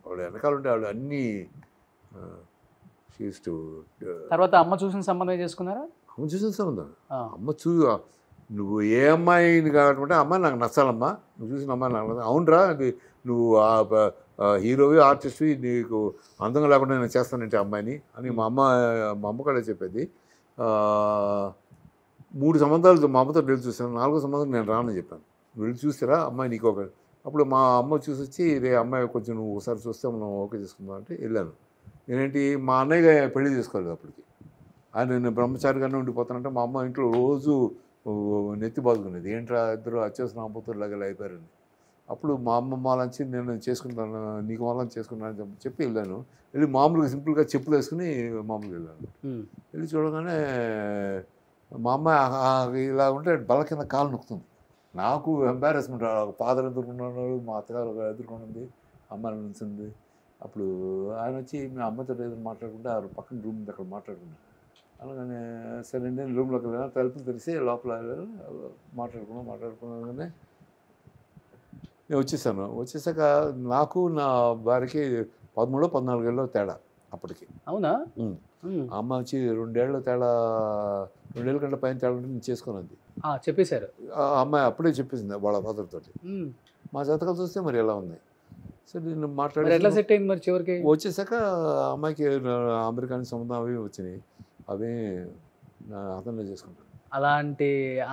ఆవిడ వెనకాల ఉంటే ఆవిడ అన్నీ తర్వాత అమ్మ చూసిన సంబంధం చేసుకున్నారా? అమ్మ చూసిన సంబంధం. అమ్మ నువ్వు ఏ అమ్మాయిని కావాలంటే అమ్మాయి నాకు నచ్చాలమ్మా, నువ్వు చూసిన అమ్మాయి నాకు నచ్చాలి. అవునరా, నువ్వు హీరోవి ఆర్టిస్ట్వి, నీకు అందంగా లేకుండా నేను చేస్తానంటే అమ్మాయిని అని మా అమ్మ కూడా చెప్పేది. 3 సంబంధాలు మా అమ్మతో వెళ్ళి చూసాను, 4వ సంబంధం నేను రానని చెప్పాను. వెళ్ళి చూసారా అమ్మాయి నీకు ఒక. అప్పుడు మా అమ్మ చూసి వచ్చి రే అమ్మాయి కొంచెం నువ్వు ఒకసారి చూస్తే మనం ఓకే చేసుకుందాం అంటే వెళ్ళాను. నేనేంటి మా అన్నయ్య పెళ్లి చేసుకోలేదు అప్పటికి, ఆయన నేను బ్రహ్మచారిగానే ఉండిపోతానంటే మా అమ్మ ఇంట్లో రోజు నెత్తి బాదుకునేది, ఏంట్రా ఇద్దరు అచ్చేసిన అమ్మతులాగా అయిపోయారని. అప్పుడు మా అమ్మ వాళ్ళంచి నేను చేసుకుంటాను, నీకు వాళ్ళని చేసుకుంటాను అని చెప్పి వెళ్ళాను. వెళ్ళి మామూలుగా సింపుల్గా చెప్పులు వేసుకుని మామూలుగా వెళ్ళాను. వెళ్ళి చూడగానే మా అమ్మ ఇలా ఉంటే బల కింద కాలు నొక్కుతుంది. నాకు ఎంబారెస్మెంట్, ఫాదర్ ఎదుర్కొన్నాడు, మా అత్తగారు ఎదుర్కొంది, అమ్మ నిలిచింది. అప్పుడు ఆయన వచ్చి మీ అమ్మతో ఏదైనా మాట్లాడుకుంటే ఆ పక్కన రూమ్ అక్కడ మాట్లాడుకున్నాను. అలాగనే సరే నేను రూమ్లోకి వెళ్ళాను, తలుపులు తెరిసి లోపల మాట్లాడుకున్నాగానే నేను వచ్చేసాను. వచ్చేసాక నాకు నా భార్యకి 13-14 ఏళ్ళలో తేడా అప్పటికి. అవునా? అమ్మ వచ్చి 2 ఏళ్ళ తేడా, 2 ఏళ్ళ కంటే పైన తేడా నేను చేసుకున్నది చెప్పేశారు. అమ్మాయి అప్పుడే చెప్పేసింది వాళ్ళ ఫాదర్ తోటి. మా జాతకాలు చూస్తే మరి ఎలా ఉంది. సో నేను మాట్లాడి ఎట్లా సెట్ అయింది మరి చివరికి? వచ్చేసాక అమ్మాయికి అమెరికా నుంచి సంబంధం అవి వచ్చినాయి, అవే అతనే చేసుకుంటాను. అలాంటి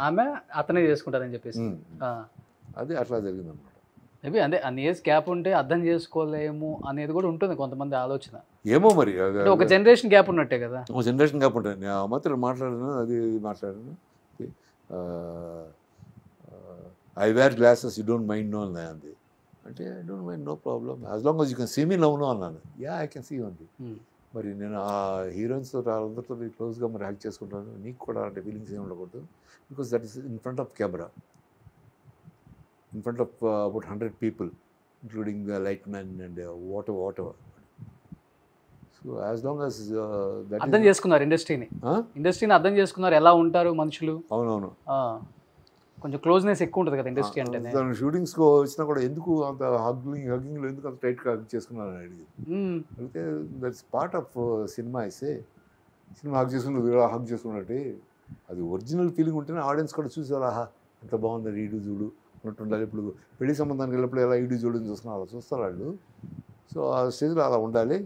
ఆమె అతనే చేసుకుంటారని చెప్పేసి అది అట్లా జరిగింది అనమాట. మేబీ అంటే అన్ని ఇయర్స్ గ్యాప్ ఉంటే అర్థం చేసుకోలేము అనేది కూడా ఉంటుంది కొంతమంది ఆలోచన. ఏమో మరి ఒక జనరేషన్ గ్యాప్ ఉన్నట్టే కదా. ఒక జనరేషన్ గ్యాప్ ఉంటుంది. నేను మాత్రం మాట్లాడాను, అది మాట్లాడాను. I wear glasses you don't mind no అంది. అంటే I don't mind no problem as long as you can see me నవ్వునో అన్నాను. యా ఐ కెన్ సీ అంది. మరి నేను ఆ హీరోయిన్స్తో అందరితో క్లోజ్గా మరి యాక్ట్ చేసుకుంటాను, నీకు కూడా అంటే ఫీలింగ్స్ ఏమి ఉండకూడదు, because that is in front of camera, in front of about 100 people, including the lightmen and whatever. So as long as that అర్థం చేసుకున్నారు ఇండస్ట్రీని అర్థం చేసుకున్నారు, ఎలా ఉంటారు మనుషులు. అవునవును, కొంచెం క్లోజ్నెస్ ఎక్కువ ఉంటుంది కదా ఇండస్ట్రీ అంటే. తను షూటింగ్స్కి వచ్చినా కూడా ఎందుకు అంత హగ్గింగ్లో ఎందుకు అంత టైట్గా హగ్ చేసుకున్నాను అని అడిగి, అయితే దట్స్ పార్ట్ ఆఫ్ సినిమా. అయితే సినిమా హగ్ చేసుకున్నట్టు అది ఒరిజినల్ ఫీలింగ్ ఉంటేనే ఆడియన్స్ కూడా చూసేవాళ్ళు, ఆహా ఎంత బాగుంది ఈడు చూడు అన్నట్టు ఉండాలి. ఇప్పుడు పెళ్లి సంబంధానికి వెళ్ళినప్పుడు ఎలా ఈడు చూడని చూసుకున్నా అలా చూస్తారు వాళ్ళు. సో ఆ స్టేజ్లో అలా ఉండాలి.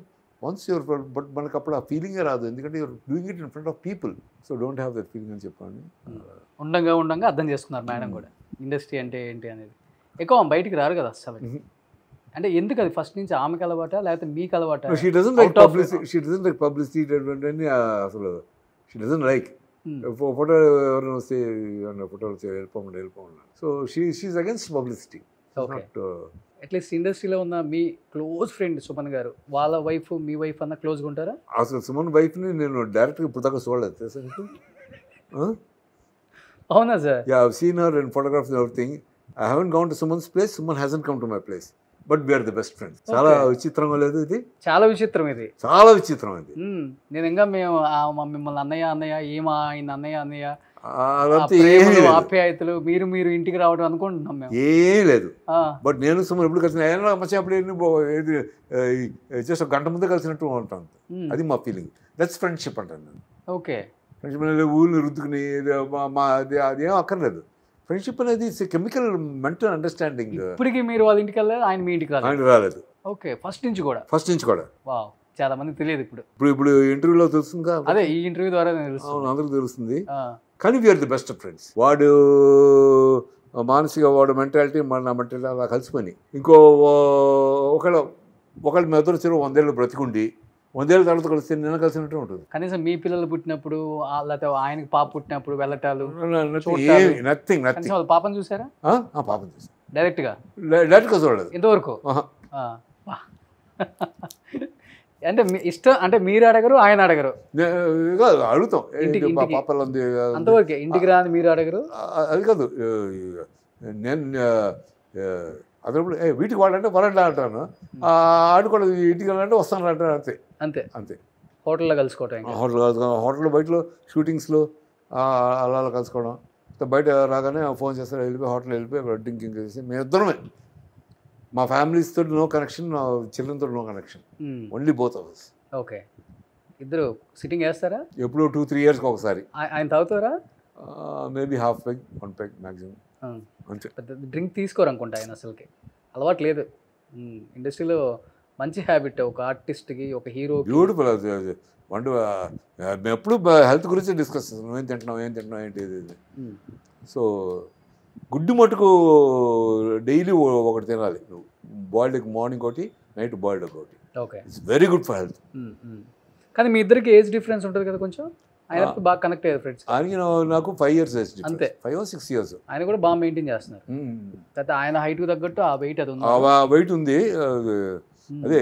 వన్స్ యువర్ బట్ మనకు అప్పుడు ఆ ఫీలింగే రాదు, ఎందుకంటే your doing it in front of people. So don't have that feeling అని చెప్పండి. ఉండంగా అర్థం చేసుకున్నారు మేడం కూడా ఇండస్ట్రీ అంటే ఏంటి అనేది. ఎక్కువ బయటికి రారు కదా అసలు. అంటే ఎందుకు అది ఫస్ట్ నుంచి ఆమెకి అలవాట లేకపోతే మీకు అలవాట? షీ డజంట్ లైక్ పబ్లిసిటీ అసలు. షీ డజంట్ లైక్ ఫోటో ఎవరైనా వస్తే ఫోటోలు వెళ్ళిపోమన్నా. So she's against publicity. At least ఇండస్ట్రీలో ఉన్న మీ క్లోజ్ ఫ్రెండ్ సుమన్ గారు, వాళ్ళ వైఫ్ మీ వైఫ్ అన్న క్లోజ్గా ఉంటారా? అసలు సుమన్ వైఫ్ని నేను డైరెక్ట్గా ఇప్పుడు దాకా చూడలేదు తెలుసా నీకు? అవునా sir? Yeah, I've seen her in photographs and everything. I haven't gone to Suman's place. Suman hasn't come to my place. But we are the best friends. చాలా విచిత్రంగా లేదు ఇది? చాలా విచిత్రం ఇది. చాలా విచిత్రం ఇది. నేను ఇంకా మేము మిమ్మల్ని అన్నయ్య ఈమె ఆయన అన్నయ్య ఆప్యాయతలు మీరు ఇంటికి రావడం అనుకుంటున్నాం మేము. ఏం లేదు. బట్ నేను సుమన్ ఎప్పుడు కలిసిన మధ్య అప్పుడు జస్ట్ ఒక గంట ముందే కలిసినట్టు ఉంటాను. అది మా ఫీలింగ్. దట్స్ ఫ్రెండ్షిప్ అంటాను నేను. ఓకే, ఫ్రెండ్షిప్ అనేది ఊళ్ళని రుద్దుకుని అదేం అక్కర్లేదు. ఫ్రెండ్షిప్ అనేది ఇట్స్ కెమికల్ మెంటల్ అండర్స్టాండింగ్. ఇప్పటికి మీరు వాళ్ళ ఇంటికి వెళ్ళలేదు, ఆయన మీ ఇంటికి రాలేదు. ఓకే, ఫస్ట్ నుంచి కూడా. వావ్, చాలా మంది తెలియదు ఇప్పుడు ఇంటర్వ్యూలో తెలుస్తుంది కదా. అదే ఈ ఇంటర్వ్యూ ద్వారా తెలుస్తుంది, అందరికి తెలుస్తుంది. కానీ వీఆర్ ది బెస్ట్ ఫ్రెండ్స్. వాడు మానసిక వాడు మెంటాలిటీ నా మెంటాలిటీ అలా కలిసిపోయి ఇంకో ఒకళ్ళు మీ ఇద్దరు 100 ఏళ్ళు బ్రతికుండి 100 ఏళ్ళ తర్వాత కలిస్తే నిన్న కలిసినట్టు ఉంటుంది. కనీసం మీ పిల్లలు పుట్టినప్పుడు లేకపోతే ఆయనకి పాప పుట్టినప్పుడు వెళ్ళటాలు నథింగ్. వాళ్ళ పాపను చూసారా? పాపను చూసాను డైరెక్ట్గా చూడలేదు ఇంతవరకు. అంటే ఇష్టం అంటే మీరు అడగరు, ఆయన అడగరు? అడుగుతాం, అంతవరకే. ఇంటికి రాని మీరు అడగరు? అది కాదు, నేను అదప్పుడు వీటికి వాడంటే వరండా అంటాను, ఆడు కూడా ఇంటికి వెళ్ళాలంటే వస్తాను అంటాను. అంతే. హోటల్లో కలుసుకోవటం, హోటల్లో బయటలో షూటింగ్స్లో అలా కలుసుకోవడం. బయట రాగానే ఫోన్ చేస్తారు, వెళ్ళిపోయి హోటల్లో వెళ్ళిపోయి డ్రింకింగ్ చేసి మేమిద్దరమే. మా ఫ్యామిలీస్ తోటి నో కనెక్షన్, మా చిల్డ్రన్తో no connection, only both of us. Okay, ఇద్దరు సిట్టింగ్ వేస్తారా? ఎప్పుడో 2-3 yearsకి ఒకసారి. ఆయన తాగుతారా? Maybe half peg 1 peg maximum. అంతే. డ్రింక్ తీసుకోరు అనుకుంటా ఆయన, అసలుకి అలవాటు లేదు. ఇండస్ట్రీలో మంచి హ్యాబిట్ ఒక ఆర్టిస్ట్కి, ఒక హీరో. బ్యూటిఫుల్. మేము ఎప్పుడు హెల్త్ గురించి డిస్కస్ చేస్తాం, ఏం తింటున్నాం ఏంటి. సో గుడ్డు మటుకు డైలీ ఒకటి తినాలి. బాయిల్డ్ ఎగ్ మార్నింగ్ ఒకటి, నైట్ బాయిల్డ్ ఎగ్ ఒకటి. Okay, it's very good for health. కానీ మీ ఇద్దరికి ఏజ్ డిఫరెన్స్ ఉంటుంది కదా కొంచెం. ఆయన బాగా కనెక్ట్ అయ్యారు ఫ్రెండ్స్. ఆయన నాకు 5 years ఏజ్, అంతే. 5 or 6 years. ఆయన కూడా బాగా మెయింటైన్ చేస్తున్నారు. అయితే ఆయన హైట్కి తగ్గట్టు ఆ వెయిట్ అది ఉంది. వెయిట్ ఉంది. అదే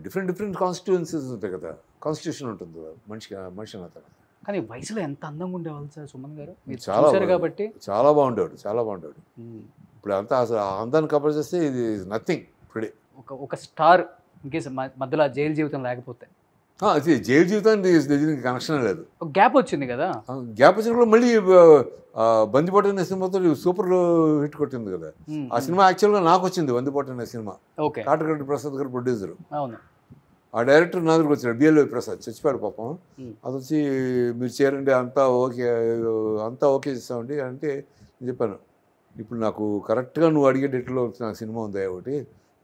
డిఫరెంట్ కాన్స్టిట్యుయెన్సీస్ ఉంటాయి కదా, కాన్స్టిట్యూషన్ ఉంటుంది మనిషి అతను. కానీ వయసులో ఎంత అందంగా ఉండేవాళ్ళు సార్ సుమన్ గారు, చాలా కాబట్టి. చాలా బాగుండేవాడు. ఇప్పుడు అంతా అసలు అందాన్ని కంపేర్ చేస్తే ఇది నథింగ్. ఇప్పుడే ఒక స్టార్ ఇన్కేస్ మధ్యలో జైలు జీవితం లేకపోతే, జైలు జీవితానికి కనెక్షన్ లేదు. ఒక గ్యాప్ వచ్చింది కదా. గ్యాప్ వచ్చిన కూడా మళ్ళీ బందిపోటు అనే సినిమాతో సూపర్ హిట్ కొట్టింది కదా. ఆ సినిమా యాక్చువల్గా నాకు వచ్చింది, బందిపోటు అనే సినిమా. కాటగడ్డి ప్రసాద్ గారు ప్రొడ్యూసర్. అవును. ఆ డైరెక్టర్ నా దగ్గరకు వచ్చాడు, బిఎల్వి ప్రసాద్, చచ్చిపోయాడు పాపం. అది వచ్చి మీరు చేరండి, అంతా ఓకే చేస్తామండి అంటే నేను చెప్పాను, ఇప్పుడు నాకు కరెక్ట్గా నువ్వు అడిగే డేట్లో నాకు సినిమా ఉంది ఒకటి,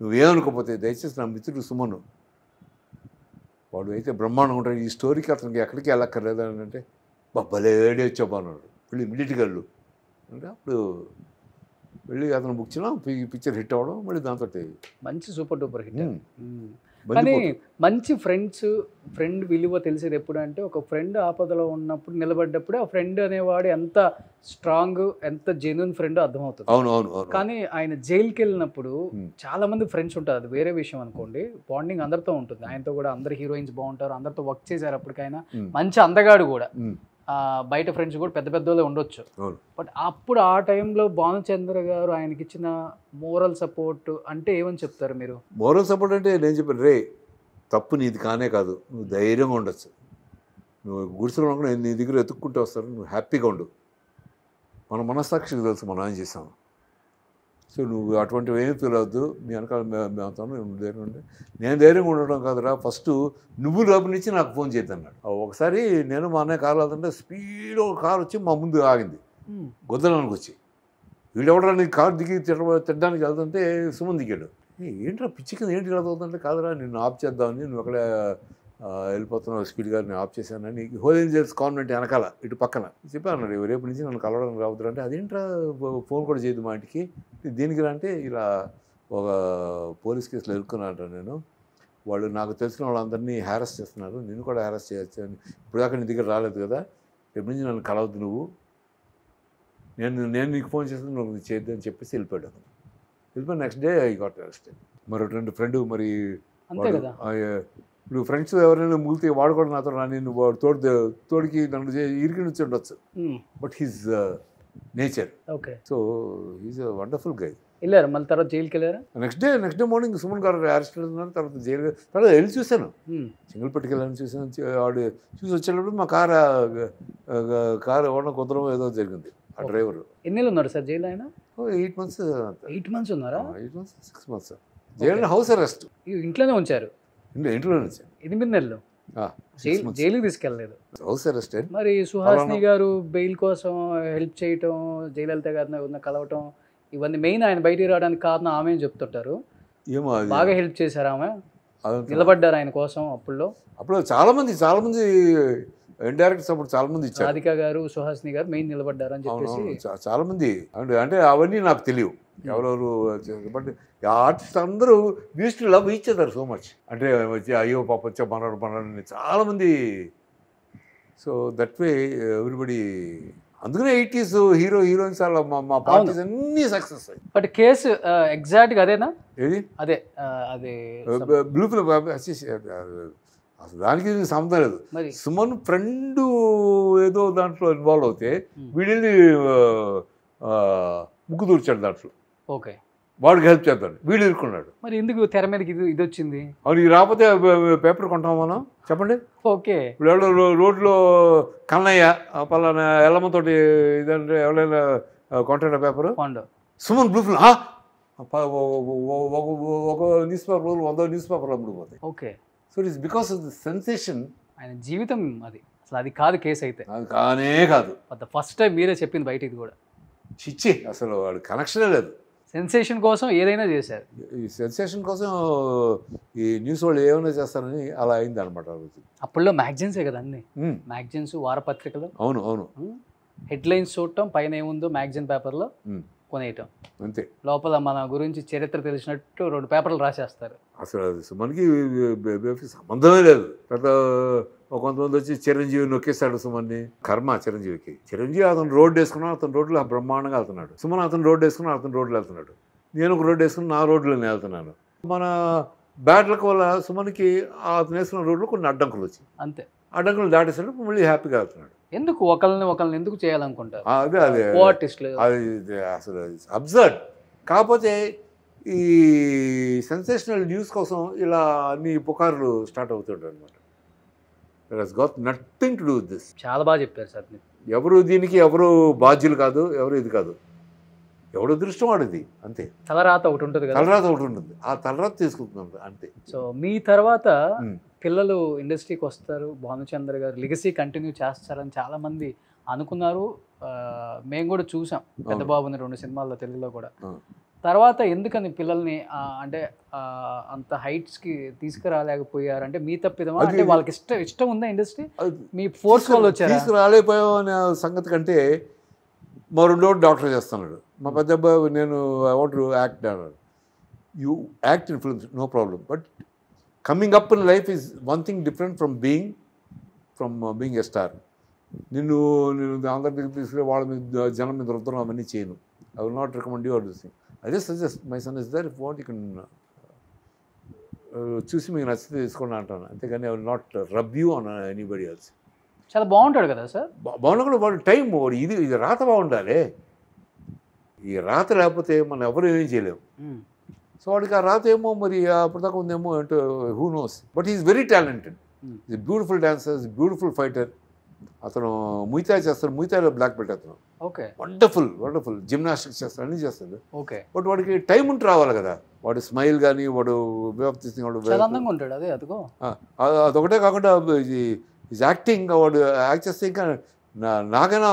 నువ్వేమనుకోకపోతే దయచేసి నా మిత్రుడు సుమను, వాడు అయితే బ్రహ్మాండంగా ఉంటాడు, ఈ స్టోరీకి అతనికి ఎక్కడికి వెళ్ళక్కర్లేదు అని అంటే, భలే ఏడి వచ్చావు అన్నాడు. వెళ్ళి ఇమీడియట్గా వెళ్ళు అంటే అప్పుడు వెళ్ళి అతను బుక్ చేయడం, పిక్చర్ హిట్ అవ్వడం, మళ్ళీ దాంతో మంచి సూపర్ డూపర్ హిట్. కానీ మంచి ఫ్రెండ్ విలువ తెలిసేది ఎప్పుడు అంటే ఒక ఫ్రెండ్ ఆపదలో ఉన్నప్పుడు నిలబడ్డప్పుడే ఆ ఫ్రెండ్ అనేవాడు ఎంత స్ట్రాంగ్ ఎంత జెన్యున్ ఫ్రెండ్ అర్థమవుతుంది. అవును. కానీ ఆయన జైలుకి వెళ్ళినప్పుడు చాలా మంది ఫ్రెండ్స్ ఉంటారు, అది వేరే విషయం అనుకోండి. బాండింగ్ అందరితో ఉంటుంది, ఆయనతో కూడా అందరు హీరోయిన్స్ బాగుంటారు, అందరితో వర్క్ చేశారు. అప్పటికైనా మంచి అందగాడు కూడా, బయట ఫ్రెండ్స్ కూడా పెద్ద పెద్దోళ్ళే ఉండొచ్చు. బట్ అప్పుడు ఆ టైంలో భానుచంద్ర గారు ఆయనకి ఇచ్చిన మోరల్ సపోర్ట్ అంటే ఏమని చెప్తారు మీరు? మోరల్ సపోర్ట్ అంటే నేను చెప్పాను, రే తప్పు నీది కానే కాదు, నువ్వు ధైర్యంగా ఉండొచ్చు, నువ్వు గుడిసెలో ఉన్నప్పుడు నీ దగ్గర ఎత్తుక్కుంటూ వస్తారు, నువ్వు హ్యాపీగా ఉండు, మన మనస్సాక్షికి తెలుసు మనం ఏం చేసాం. సో నువ్వు అటువంటివి ఏం ఫీల్ అవద్దు, మీ వెనకాల మేమవుతాను, నువ్వు ధైర్యం ఉండే. నేను ధైర్యంగా ఉండడం కాదురా, ఫస్ట్ నువ్వు లోపల నుంచి నాకు ఫోన్ చేద్దన్నాడు. ఒకసారి నేను మా అన్నయ్య కారు వెళ్తుంటే స్పీడ్గా ఒక కారు వచ్చి మా ముందు ఆగింది, గొద్దలానికి వచ్చి. వీడెవడానికి కారు దిగి తిట్టడానికి వెళ్తుంటే సుమన్ దిగాడు. ఏంట్రా పిచ్చి కింద ఏంటి ఇలా అవుతుందంటే, కాదురా నిన్ను ఆఫ్ చేద్దామని, నువ్వు అక్కడే వెళ్ళిపోతున్నావు స్పీడ్గా, నేను ఆఫ్ చేశానని. హోల్ ఏంజల్స్ కాన్వెంట్ వెనకాల ఇటు పక్కన చెప్పాను, రేపు నుంచి నన్ను కలవడానికి రావద్దు అంటే, అదేంట్రా ఫోన్ కూడా చేయదు మా ఇంటికి, దీనికి రా అంటే, ఇలా ఒక పోలీస్ కేసులో ఇరుక్కున్నాను నేను, వాళ్ళు నాకు తెలిసిన వాళ్ళందరినీ హ్యారస్ చేస్తున్నారు, నేను కూడా హ్యారస్ చేయొచ్చు అని, ఇప్పుడు దాకా నీ దగ్గర రాలేదు కదా, రేపు నుంచి నన్ను కలవద్దు నువ్వు, నేను నీకు ఫోన్ చేస్తాను, నువ్వు చేయొద్దు అని చెప్పేసి వెళ్ళిపోయాడు. వెళ్ళిపోయి next day I got arrested. మరి రెండు ఫ్రెండ్ మరి ఇప్పుడు ఫ్రెండ్స్ ఎవరైనా మూలితే వాడు కూడా నాతో నేను తోడికి నన్ను ఇరికి నుంచి ఉండొచ్చు, but his nature. Okay. So he's a wonderful guy. వెళ్ళారు మళ్ళీ తర్వాత జైలుకి వెళ్ళారా? నెక్స్ట్ డే మార్నింగ్ సుమన్ గారు అరెస్ట్ అవుతున్నారు, తర్వాత జైలు తర్వాత వెళ్ళి చూశాను, సింగిల్ పట్టుకెళ్ళని చూసాను. వాడు చూసి వచ్చేటప్పుడు మా కారు ఎవరన్నా కుదరం ఏదో జరిగింది. ఆ డ్రైవర్. ఎన్ని ఉన్నాడు సార్ జైలు ఆయన? 8 months. 8 months ఉన్నారా? 8 months 6 months jail, house arrest. ఇంట్లోనే ఉంచారు? ఇంట్లోనే ఉంచారు 8 నెలలు. జైలుకి తీసుకెళ్ళలేదు, హౌస్ అరెస్ట్. మరి సుహాసిని గారు బెయిల్ కోసం హెల్ప్ చేయటం, జయలలిత గారిని కలవటం, ఇవన్నీ మెయిన్ ఆయన బయటికి రావడానికి కారణం ఆమె అని చెప్తుంటారు. ఏమో బాగా హెల్ప్ చేశారు ఆమె, నిలబడ్డారు ఆయన కోసం. అప్పుడు చాలా మంది ఇండైరెక్ట్ సపోర్ట్ చాలా మంది ఇచ్చారు. రాధిక గారు, సుహాసిని గారు మెయిన్ నిలబడ్డారు అని చెప్పేసి చాలా మంది. అంటే అవన్నీ నాకు తెలియవు ఎవరెవరు, బట్ ఆర్టిస్ట్ అందరూ use to love each other so much. అంటే అయ్యో పాప వచ్చా మనోడు చాలా మంది. So that way everybody. అందుకనే 80s హీరోయిన్స్ మా పార్టీస్ అన్ని సక్సెస్ అయ్యాయి. బట్ కేసు ఎగ్జాక్ట్గా అదేనా? ఏది అదే బ్లూ ఫిల్మ్ అసలు దానికి సంబంధం లేదు. సుమన్ ఫ్రెండ్ ఏదో దాంట్లో ఇన్వాల్వ్ అవుతే వీడిని ముగ్గు దూర్చాడు దాంట్లో. ఓకే. వాడికి హెల్ప్ చేద్దాం, వీడు ఇరుక్కున్నాడు. మరి ఎందుకు తెర మీదకి ఇది వచ్చింది? అవును, రాకపోతే పేపర్ కొంటాం మనం, చెప్పండి. ఓకే. ఇప్పుడు ఎవడో రోడ్లో కన్నయ్య పలానా ఎల్లమ్మతోటి ఇదంటే ఎవరైనా కొంటాడా పేపరు? సుమన్ బ్లూ ఫిల్మ్ ఒక న్యూస్ పేపర్ 100 న్యూస్ పేపర్లు అమ్ముడుపోతాయి. Okay. So it is because of the sensation. ఆయన జీవితం అది అసలు అది కాదు కేసు అయితే. అది కానే కాదు. ఫస్ట్ టైం మీరే చెప్పింది బయట ఇది కూడా. చిచ్చి అసలు వాడు కనెక్షనే లేదు. సెన్సేషన్ కోసం ఏదైనా చేశారు. ఈ సెన్సేషన్ కోసం ఈ న్యూస్ వాళ్ళు ఏమైనా చేస్తారని అలా అయింది అనమాట. అప్పుడులో మ్యాగజైన్సే కదా అన్ని, మ్యాగజైన్స్ వారపత్రికలు. అవును. హెడ్లైన్స్ చూడటం, పైన ఏముందో మ్యాగజైన్ పేపర్లో కొనేయటం, అంతే. లోపల మన గురించి చరిత్ర తెలిసినట్టు 2 పేపర్లు రాసేస్తారు. అసలు సుమన్కి సంబంధమే లేదు. కొంతమంది వచ్చి చిరంజీవి నొక్కేస్తాడు సుమన్ని. కర్మ చిరంజీవికి. చిరంజీవి అతను రోడ్డు వేసుకున్నాడు, అతను రోడ్లో బ్రహ్మాండంగా వెళ్తున్నాడు. సుమన్ అతను రోడ్డు వేసుకున్నాడు, అతను రోడ్లో వెళ్తున్నాడు. నేను ఒక రోడ్డు వేసుకుని నా రోడ్లోనే వెళ్తున్నాను. మన బ్యాడ్ లక్ వల్ల సుమన్కి అతను వేసుకున్న రోడ్లో కొన్ని అడ్డంకులు వచ్చాయి, అంతే. అడ్డంకులు దాటేసాడు, మళ్ళీ హ్యాపీగా వెళ్తున్నాడు. ఎందుకు ఒకళ్ళని ఎందుకు చేయాలనుకుంటారు? అదే అది అసలు అబ్జర్వ్. కాకపోతే ఈ సెన్సేషనల్ న్యూస్ కోసం ఇలా అన్ని పుకార్లు స్టార్ట్ అవుతుంటాయి అనమాట. That has got nothing to do with this. చాలా బాగా చెప్పారు సార్. ఎవరు దీనికి ఎవరు బాధ్యులు కాదు, ఎవరు ఇది కాదు, ఎవడు దృష్టం వాడిది, అంతే. తలరాత ఒకటి ఉంటుంది కదా, తలరాత ఒకటి ఉంటుంది, ఆ తలరాత తీసుకుంటుంది అంతే. సో మీ తర్వాత పిల్లలు ఇండస్ట్రీకి వస్తారు, భానుచంద్ర గారు లెగసీ కంటిన్యూ చేస్తారని చాలామంది అనుకున్నారు. మేము కూడా చూసాం పెద్దబాబుని 2 సినిమాల్లో, తెలుగులో కూడా. తర్వాత ఎందుకని పిల్లల్ని అంటే అంత హైట్స్కి తీసుకురాలేకపోయారు? అంటే మీ తప్పిదమా, అంటే వాళ్ళకి ఇష్టం ఉందా ఇండస్ట్రీ, మీ ఫోర్స్ వాళ్ళు వచ్చారు? తీసుకురాలేకపోయాం అనే సంగతి కంటే మా 2 డాక్టర్ చేస్తున్నాడు. మా పెద్ద అబ్బాయి నేను ఐ వాంట్ టు యాక్ట్ అన్నాడు. You act in films, no problem, but coming up in life is one thing different from being a star. నేను అందరి దగ్గర తీసుకుని వాళ్ళ మీద జనం మీద రుద్దడం అవన్నీ చేయను. I will not recommend you are this thing. I just suggest my son is there, if want you can చూసి మీకు నచ్చితే తీసుకోండి అంటాను, అంతేగాని I will not rub you on anybody else. చాలా బాగుంటాడు కదా సార్. బాగున్నా కూడా వాడు టైం, వాడు ఇది రాత బాగుండాలి. ఈ రాత లేకపోతే మనం ఎవరు ఏమీ చేయలేము. సో వాడికి ఆ రాత ఏమో మరి అప్పటిదాకా ఉందేమో అంటే who knows. But is very talented, is beautiful dancer, beautiful fighter. అతను ముయితాయ్ చేస్తాడు, ముయితాయ్లో బ్లాక్ బెల్ట్ అతను. ఓకే, వండర్ఫుల్ జిమ్నాస్టిక్స్ చేస్తాడు, అన్నీ చేస్తాడు. ఓకే, బట్ వాడికి టైం ఉంటే రావాలి కదా. వాడు స్మైల్ కానీ వాడు వే ఆఫ్ దిస్ థింగ్, చాలా అందంగా ఉంటాడు. అదిగో అదొకటే కాకుండా ఈజ్ యాక్టింగ్. వాడు యాక్ట్ చేస్తే ఇంకా నాకైనా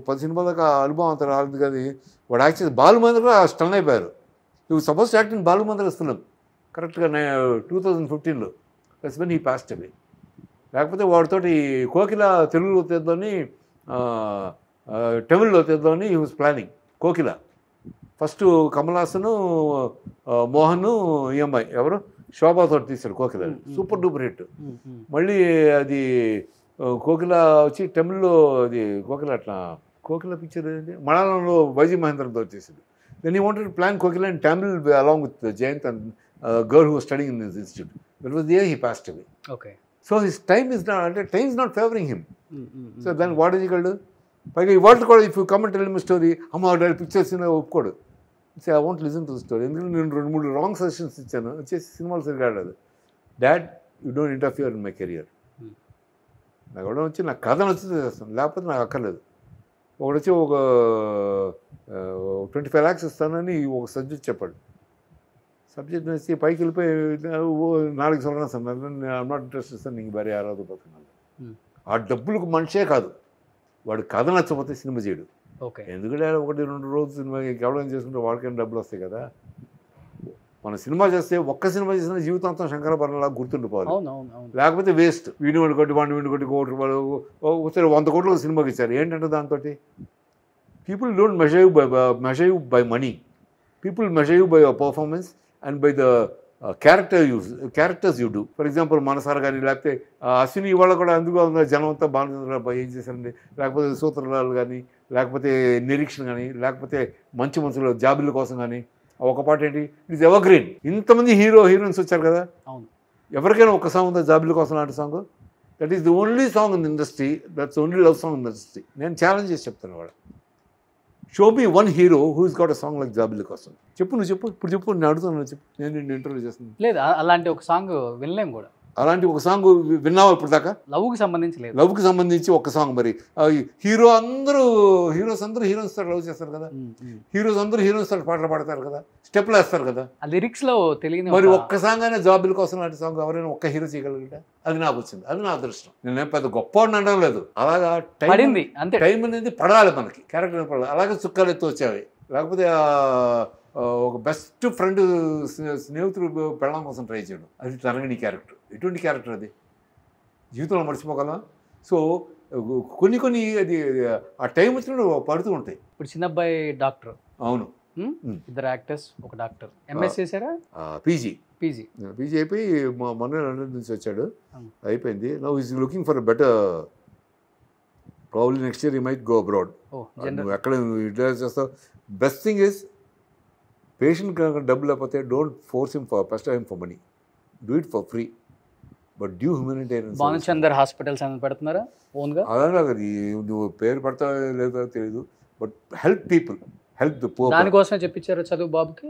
10 సినిమాల దాకా అనుభవం అంత రాలేదు, కానీ వాడు యాక్ట్ చేసి బాలుమందర కూడా స్టన్ అయిపోయారు. నువ్వు సపోజ్ యాక్టింగ్ బాలుమందర ఇస్తున్నాం కరెక్ట్గా 2015లో. That's when he passed away. లేకపోతే వాడితోటి కోకిల తెలుగులో తెద్దామని, తమిళ్లో తెద్దామని he was planning. Kokila first Kamal Haasan, Mohan, ఈఎంఐ ఎవరు శోభాతో తీశాడు కోకిల, సూపర్ డూపర్ హిట్. మళ్ళీ అది కోకిల వచ్చి తమిళ్లో అది కోకిల పిక్చర్ మలయాళంలో వైజీ మహేంద్రతో వచ్చేసింది. Then he wanted to plan Kokila and Tamil along with Jayanth and girl who was studying in this institute. That was the year he passed away. Okay, so his time is not favouring him. So దాన్ని what is equal to, పైగా ఇవాళ కూడా if you come and tell me story, అమ్మ pictures ఒప్పుకోడు. So I want listen to the story. ఎందుకంటే నేను 2-3 wrong suggestions ఇచ్చాను, వచ్చేసి సినిమాలు సరిగా ఆడలేదు. Dad, you don't interfere in my career. నాకు ఎవడో వచ్చి నాకు కథ నచ్చితే చేస్తాను, లేకపోతే నాకు అక్కర్లేదు. ఒకడు వచ్చి ఒక 25 lakhs ఇస్తానని ఒక సబ్జెక్ట్ చెప్పాడు. సబ్జెక్ట్ వేసి పైకి వెళ్ళిపోయి 4 సంవత్సరాలు sir I'm not interested sir, నీకు భారీ ఆరాధన పోతున్నాను. ఆ డబ్బులకు మనిషే కాదు, వాడు కథ నచ్చకపోతే సినిమా చేయడు. ఓకే, ఎందుకంటే 1-2 రోజులు సినిమా కేవలం చేసుకుంటే వాడికైనా డబ్బులు వస్తాయి కదా. మన సినిమా చేస్తే ఒక్క సినిమా చేసిన జీవితాంతం శంకరాభరణలా గుర్తుండిపోవాలి, లేకపోతే వేస్ట్. వీడిని కొట్టి 1 కోటి రూపాయలు ఒకసారి 100 కోట్లు సినిమాకి ఇచ్చారు. ఏంటంటే దాంతో people don't measure you by money, people measure you by your performance and by the characters you do. For example మనసార్ కానీ, లేకపోతే అశ్విని ఇవాళ కూడా అందుకు జనం అంతా బాగా ఏం చేశారండి, లేకపోతే సూత్రరాలు కానీ, లేకపోతే నిరీక్షణ కానీ, లేకపోతే మంచి మనుషులు జాబిల కోసం కానీ. ఒక పాట ఏంటి, ఇట్ ఈస్ ఎవర్ గ్రీన్. ఇంతమంది హీరోయిన్స్ వచ్చారు కదా, అవును, ఎవరికైనా ఒక సాంగ్ ఉందా జాబిల కోసం లాంటి song? That is the only song in industry, that's only love song in industry. నేను ఛాలెంజ్ చేసి చెప్తాను వాడు, show me one hero who is got a song like జాబిల కోసం. నువ్వు చెప్పు, ఇప్పుడు చెప్పు, నేను అడుగుతున్నాను, చెప్పు, నేను నిన్ను ఇంటర్వ్యూ చేస్తున్నాను. లేదు, అలాంటి ఒక సాంగ్ వినలేం కూడా. అలాంటి ఒక సాంగ్ విన్నావా ఇప్పుడు దాకా? లవ్కి సంబంధించి లేదు, లవ్కి సంబంధించి ఒక సాంగ్. మరి హీరోస్ అందరూ హీరోయిన్స్ లవ్ చేస్తారు కదా, హీరోస్ అందరూ హీరోయిన్స్ పాటలు పాడతారు కదా, స్టెప్లు వేస్తారు కదా, ఆ లిరిక్స్ లో తెలియని. మరి ఒక్క సాంగ్ అయినా జాబిల కోసం లాంటి సాంగ్ ఎవరైనా ఒక్క హీరో చేయగలిగితే అది నాకు వచ్చింది, అది నా అదృష్టం. నేనేం పెద్ద గొప్ప అనడం లేదు, అలాగా పడింది అంతే. టైం అనేది పడాలి మనకి, క్యారెక్టర్ పడాలి. అలాగే చుక్కాలు ఎత్తు వచ్చావి, లేకపోతే ఒక బెస్ట్ ఫ్రెండ్ స్నేహితుడు పెళ్ళం కోసం ట్రై చేయడం, అది తరగని క్యారెక్టర్. ఎటువంటి క్యారెక్టర్ అది జీవితంలో మర్చిపోగలం. సో కొన్ని అది ఆ టైం వచ్చినప్పుడు పడుతూ ఉంటాయి. ఇప్పుడు చిన్నబ్బాయి డాక్టర్, అవును, 2 యాక్టర్స్, ఒక డాక్టర్. ఎంఎస్ చేశారా? పీజీ అయిపోయి మొన్న లండన్ నుంచి వచ్చాడు, అయిపోయింది. Now is looking for better, probably next year he might go abroad. నువ్వు ఎక్కడ యూటిలైజ్ చేస్తావు. బెస్ట్ థింగ్ ఇస్ పేషెంట్ కనుక డబ్బు లేకపోతే don't force him first time for money, do it for free, but due humanitarian. Bhanuchander hospitals అని పెడుతున్నారా ఓన్గా? అదే అది నువ్వు పేరు పెడతావో లేదో తెలియదు, but help people, help the poor. దానికోసమే చెప్పించారా చదువు బాబుకి?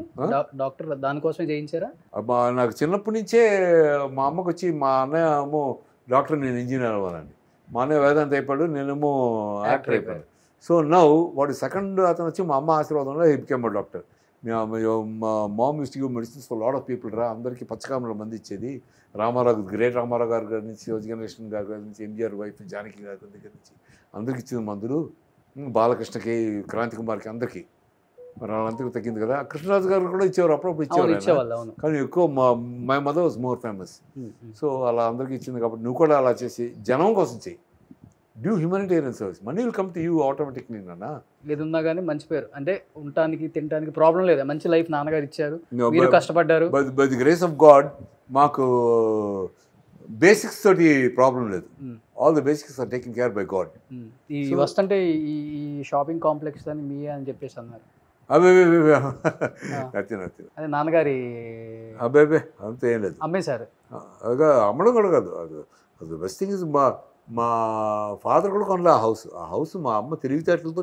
డాక్టర్ దానికోసమే చేయించారా? నాకు చిన్నప్పటి నుంచే మా అమ్మకు వచ్చి, మా అన్నయ్య ఏమో డాక్టర్, నేను ఇంజనీర్ అవ్వాలని. మా అన్నయ్య వేదాంత అయిపోయాడు, నేనేమో యాక్టర్ అయిపోయాను. సో నౌ వాడు సెకండ్ అతను వచ్చి మా అమ్మ ఆశీర్వాదంలో హీ బికేమ్ అ డాక్టర్. మా mom use to give medicines for lot of people రా, అందరికీ పచ్చకామల మంది ఇచ్చేది. రామారావు, గ్రేట్ రామారావు గారి నుంచి, శివజగణేశ్వన్ గారి నుంచి, ఎంజీఆర్ వైఫ్ జానకి గారి దగ్గర నుంచి అందరికి ఇచ్చింది మందులు. బాలకృష్ణకి, క్రాంతి కుమార్కి, అందరికీ. మరి వాళ్ళందరికీ తగ్గింది కదా. కృష్ణరాజు గారు కూడా ఇచ్చేవారు, అప్పుడప్పుడు ఇచ్చేవారు, కానీ ఎక్కువ my mother was more famous. So అలా అందరికీ ఇచ్చింది కాబట్టి నువ్వు కూడా అలా చేసి జనం కోసం చెయ్యి. Do humanitarian service, money will come to you automatically నాన్న. ఏదున్నా కానీ మంచి పేరు, అంటే ఉండటానికి తినడానికి ప్రాబ్లం లేదు, మంచి లైఫ్ నాన్నగారు ఇచ్చారు, మీరు కష్టపడ్డారు. By the grace of God మాకు బేసిక్స్ తోటి ప్రాబ్లం లేదు. All the basics are taking care by God. ఈ వస్తుంటే ఈ షాపింగ్ కాంప్లెక్స్ అని మీయే అని చెప్పేసి అన్నారు. అదే నాన్నగారి అబ్బాయి అంత ఏం లేదు, అమ్మేశారు. అదే అమ్మడం కూడా కాదు, అది బెస్ట్ థింగ్ ఇస్ మా ఫాదర్ కూడా కొనలే ఆ హౌస్ మా అమ్మ తెలివితేటలతో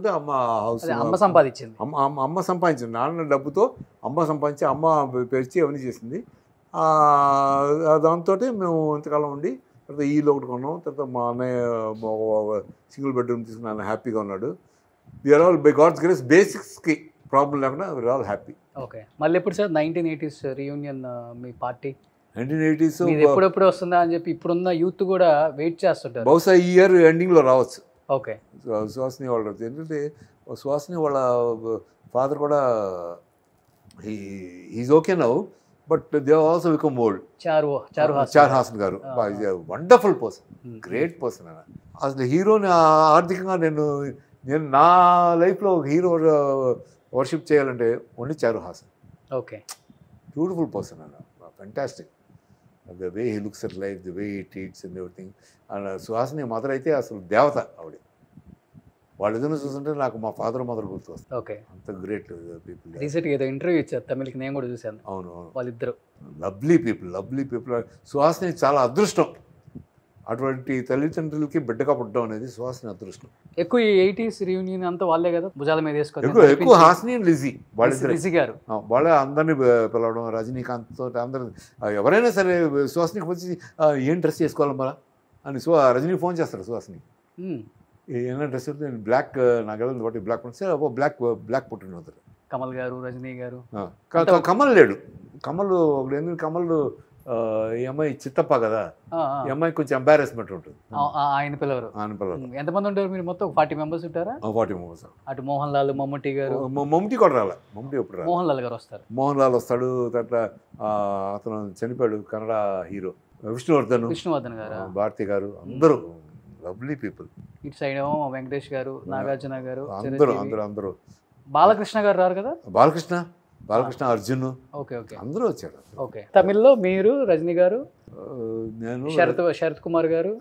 హౌస్ అమ్మ సంపాదించింది. అమ్మ సంపాదించింది, నాన్న డబ్బుతో అమ్మ సంపాదించి అమ్మ పెంచి అవన్నీ చేసింది. దాంతో మేము ఇంతకాలం ఉండి తర్వాత ఈలో ఒకటి కొన్నాం. తర్వాత మా అన్నయ్య సింగిల్ బెడ్రూమ్ తీసుకుని ఆయన హ్యాపీగా ఉన్నాడు. We're all by God's grace బేసిక్స్కి ప్రాబ్లం లేకుండా వీఆర్ ఆల్ హ్యాపీ. ఓకే, మళ్ళీ ఎప్పుడు సార్ 1980s రీయూనియన్ మీ పార్టీ? 1980s ఎప్పుడెప్పుడు వస్తుందా అని చెప్పి ఇప్పుడున్న యూత్ కూడా వెయిట్ చేస్తుంటారు. బహుశా ఈ ఇయర్ ఎండింగ్లో రావచ్చు. ఓకే, సుహాసిని వాళ్ళు ఎందుకంటే సుహాసిని వాళ్ళ ఫాదర్ కూడా he is okay now, but they also become old. Charu Haasan గారు వండర్ఫుల్ పర్సన్, గ్రేట్ పర్సన్. అసలు హీరోని ఆర్థికంగా నేను నా లైఫ్లో హీరో వర్షిప్ చేయాలంటే ఓన్లీ చారు హాసన్. ఓకే, బ్యూటిఫుల్ పర్సన్ అన్న, fantastic. The way he looks at life, the way he treats and everything. And Suhasini mother అయితే అసలు దేవత ఆవిడ. వాళ్ళు ఏదైనా చూస్తుంటే నాకు మా ఫాదర్ మదర్ గుర్తు వస్తుంది. ఓకే, అంత గ్రేట్ పీపుల్. రీసెంట్గా ఏదో ఇంటర్వ్యూ ఇచ్చారు తమిళకి, నేను కూడా చూశాను. అవును అవును, వాళ్ళిద్దరు లవ్లీ పీపుల్. సుహాసిని చాలా అదృష్టం, అటువంటి తల్లిదండ్రులకి బిడ్డగా పుట్టడం అనేది సుహాసిని అదృష్టం. ఎక్కువ ఈ 80s రీయూనియన్ అంతా వాళ్ళే కదా భుజాల మీద వేసుకొని, ఎక్కువ హాసిని అండ్ లిజీ లిజీ గారు వాళ్ళే అందరినీ పిలవడం. రజనీకాంత్ తోటి అందరు ఎవరైనా సరే సుహాసినికి వచ్చి ఏం డ్రెస్ చేసుకోవాలి మరా అని రజనీ ఫోన్ చేస్తారు సుహాసిని. ఏమైనా డ్రెస్ బ్లాక్ నాకు ఎవరు బట్టి బ్లాక్ బ్లాక్ పుట్టిన కమల్ గారు, రజనీ గారు. కమల్ లేడు, కమల్ ఎందుకు కమల్ ఈ అమ్మాయి చిత్తప్ప కదా, ఈ అమ్మాయి కొంచెం ఎంబారెస్మెంట్ ఉంటుంది, ఆయన పిల్లలు. ఎంతమంది ఉంటారు మీరు? మొత్తం 40 మెంబర్స్ ఉంటారా? 40 మెంబర్స్. అటు మోహన్ లాల్, మమ్ముట్టి గారు. మమ్ముట్టి కూడా రాలే, మమ్ముట్టి ఎప్పుడు మోహన్ లాల్ గారు వస్తారు. మోహన్ లాల్ వస్తాడు. అట్లా అతను చనిపోయాడు, కన్నడ హీరో విష్ణువర్ధన్ గారు, భారతి గారు, అందరూ లవ్లీ పీపుల్. ఇటు సైడ్ ఏమో వెంకటేష్ గారు, నాగార్జున గారు, అందరూ. బాలకృష్ణ గారు రారు కదా? బాలకృష్ణ అర్జున్, ఓకే ఓకే, అందరూ వచ్చారు. ఓకే, తమిళ్లో మీరు, రజనీ గారు, నేను, శరత్ కుమార్ గారు,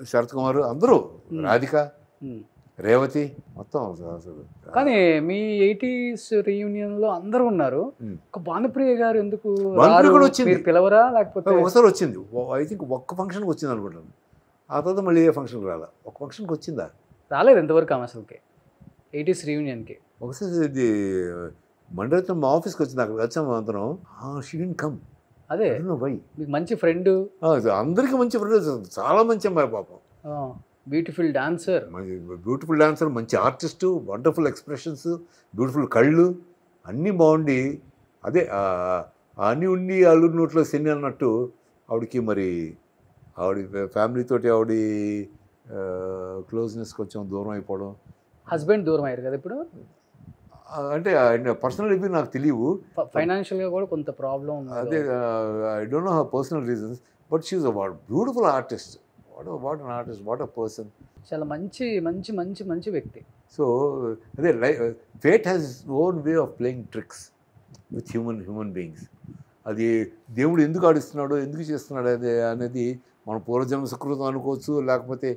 అందరూ, రాధిక, రేవతి, మొత్తం. కానీ మీ 80s రీయూనియన్ లో అందరూ ఉన్నారు. ఒక భానుప్రియ గారు ఎందుకు వచ్చింది? పిలవరా? లేకపోతే ఒకసారి వచ్చింది, ఐ థింక్ ఒక్క ఫంక్షన్కి వచ్చింది అనుకుంటాను. ఆ తర్వాత మళ్ళీ ఏ ఫంక్షన్కి రాలా. ఒక ఫంక్షన్కి వచ్చిందా? రాలేదు ఎంతవరకు ఆమె అసలుకి 80s రీయూనియన్కి. ఒకసారి ఇది మండలితో మా ఆఫీస్కి వచ్చింది, అక్కడికి వచ్చాము అందరం. She didn't come. అదే వై? మీకు మంచి ఫ్రెండ్, అందరికీ మంచి ఫ్రెండ్, చాలా మంచి అమ్మాయి పాపం. బ్యూటిఫుల్ డాన్సర్, మంచి ఆర్టిస్టు, వండర్ఫుల్ ఎక్స్ప్రెషన్స్, బ్యూటిఫుల్ కళ్ళు, అన్నీ బాగుండి. అదే అన్నీ ఉండి అల్లుడి నోట్లో శని అన్నట్టు ఆవిడకి మరి ఆవిడ ఫ్యామిలీతోటి ఆవిడ క్లోజ్నెస్ కొంచెం దూరం అయిపోవడం. హస్బెండ్ దూరం అయ్యారు కదా ఇప్పుడు? అంటే పర్సనల్ రివ్యూ నాకు తెలియవు, ఫైనాన్షియల్గా కూడా కొంత ప్రాబ్లం. అదే I don't know her personal reasons, but she is a beautiful artist. What an artist, what a person. చాలా మంచి మంచి మంచి మంచి వ్యక్తి. సో అదే fate has own way of playing tricks with human beings. అది దేవుడు ఎందుకు ఆడిస్తున్నాడో, ఎందుకు చేస్తున్నాడు అనేది మన పూర్వజన్మ సుకృతం అనుకోవచ్చు, లేకపోతే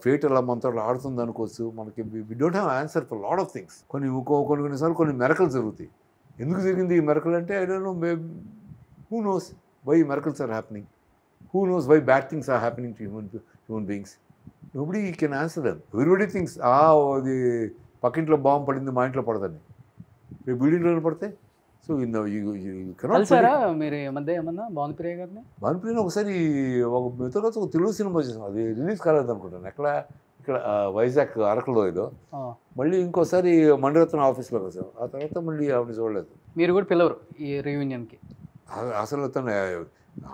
ఫేట్ అలా మనతో ఆడుతుంది అనుకోవచ్చు. మనకి we don't have answer for lot of things. కొన్నిసార్లు కొన్ని మెరకల్స్ జరుగుతాయి. ఎందుకు జరిగింది ఈ మెరకల్ అంటే I don't know, who knows why miracles are happening, who knows why bad things are happening to human beings. Nobody can answer them. Everybody things అది పక్కింట్లో bomb పడింది, మా ఇంట్లో పడదని, రేపు బిల్డింగ్లో పడితే. సో కలిసారా మీరు ఈ మధ్య ఏమన్నా భానుప్రియ గారిని? భానుప్రియని ఒకసారి మీతో కలిసి ఒక తెలుగు సినిమా చేసాం, అది రిలీజ్ కాలేదు అనుకుంటాను. ఇక్కడ వైజాగ్ అరకులో ఏదో. మళ్ళీ ఇంకోసారి మణిరత్నం ఆఫీస్లో కలిసాం. ఆ తర్వాత మళ్ళీ ఆవిడ చూడలేదు. మీరు కూడా పిలవరు ఈ రీయూనియన్కి? అసలు తను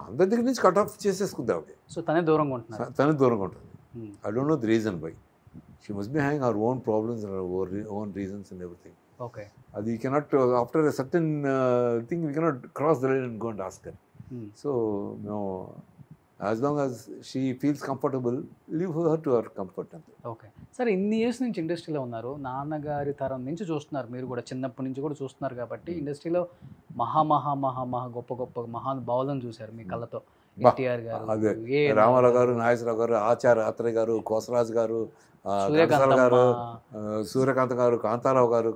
అందరి దగ్గర నుంచి కట్ ఆఫ్ చేసేసుకుంది ఆవిడ. సో తనే దూరంగా ఉంటుంది. I don't know the reason why. She must be having our own problems and own reasons and everything. Okay. You cannot, after a certain thing, we cannot cross the line and go and ask her. So, no, as long as she feels comfortable, leave her to her comfort అంతే. Okay sir, ఇన్ని years నుంచి ఇండస్ట్రీలో ఉన్నారు, నాన్నగారి తరం నుంచి చూస్తున్నారు, మీరు కూడా చిన్నప్పటి నుంచి కూడా చూస్తున్నారు కాబట్టి ఇండస్ట్రీలో మహా మహా మహా మహా గొప్ప గొప్ప మహానుభావులను చూశారు మీ కళ్ళతో. ఎన్టీఆర్ గారు, అదే రామారావు గారు, నాగేశ్వరరావు గారు, ఆచార్య ఆత్రేయ గారు, కోసరాజు గారు, ఘంటసాల గారు, సూర్యకాంత్ గారు, కాంతారావు గారు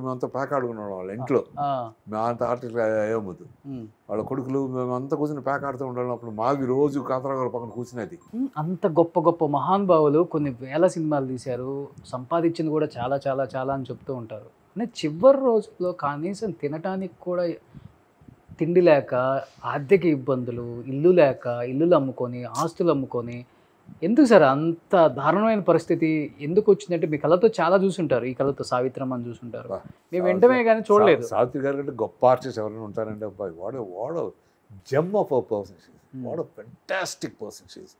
మేమంతా ప్యాక్ ఆడుకున్నాం వాళ్ళ ఇంట్లో. మేమంత ఆర్టిస్ట్ ఏమొద్దు, వాళ్ళ కొడుకులు మేమంతా కూర్చొని ప్యాక్ ఆడుతూ ఉండాలి. అప్పుడు మావి రోజు కాంతారావు గారు పక్కన కూర్చునేది. అంత గొప్ప గొప్ప మహానుభావులు కొన్ని వేల సినిమాలు తీశారు, సంపాదించింది కూడా చాలా చాలా చాలా అని చెప్తూ ఉంటారు. అంటే చివరి రోజుల్లో కనీసం తినటానికి కూడా తిండి లేక, ఆర్థిక ఇబ్బందులు, ఇల్లు లేక, ఇల్లులు అమ్ముకొని, ఆస్తులు అమ్ముకొని, ఎందుకు సార్ అంత దారుణమైన పరిస్థితి ఎందుకు వచ్చిందంటే మీ కళ్ళతో చాలా చూసుంటారు, ఈ కళ్ళతో సావిత్రమ్మని చూసుంటారు, మేము వెంటనే కానీ చూడలేదు. సావిత్రి గారు కంటే గొప్ప ఆర్టిస్ట్ ఎవరైనా ఉంటారంటే అబ్బాయి, వాడ జమ్ ఆఫ్ అ పర్సన్, వాడ ఫెంటాస్టిక్ పర్సన్ షీస్.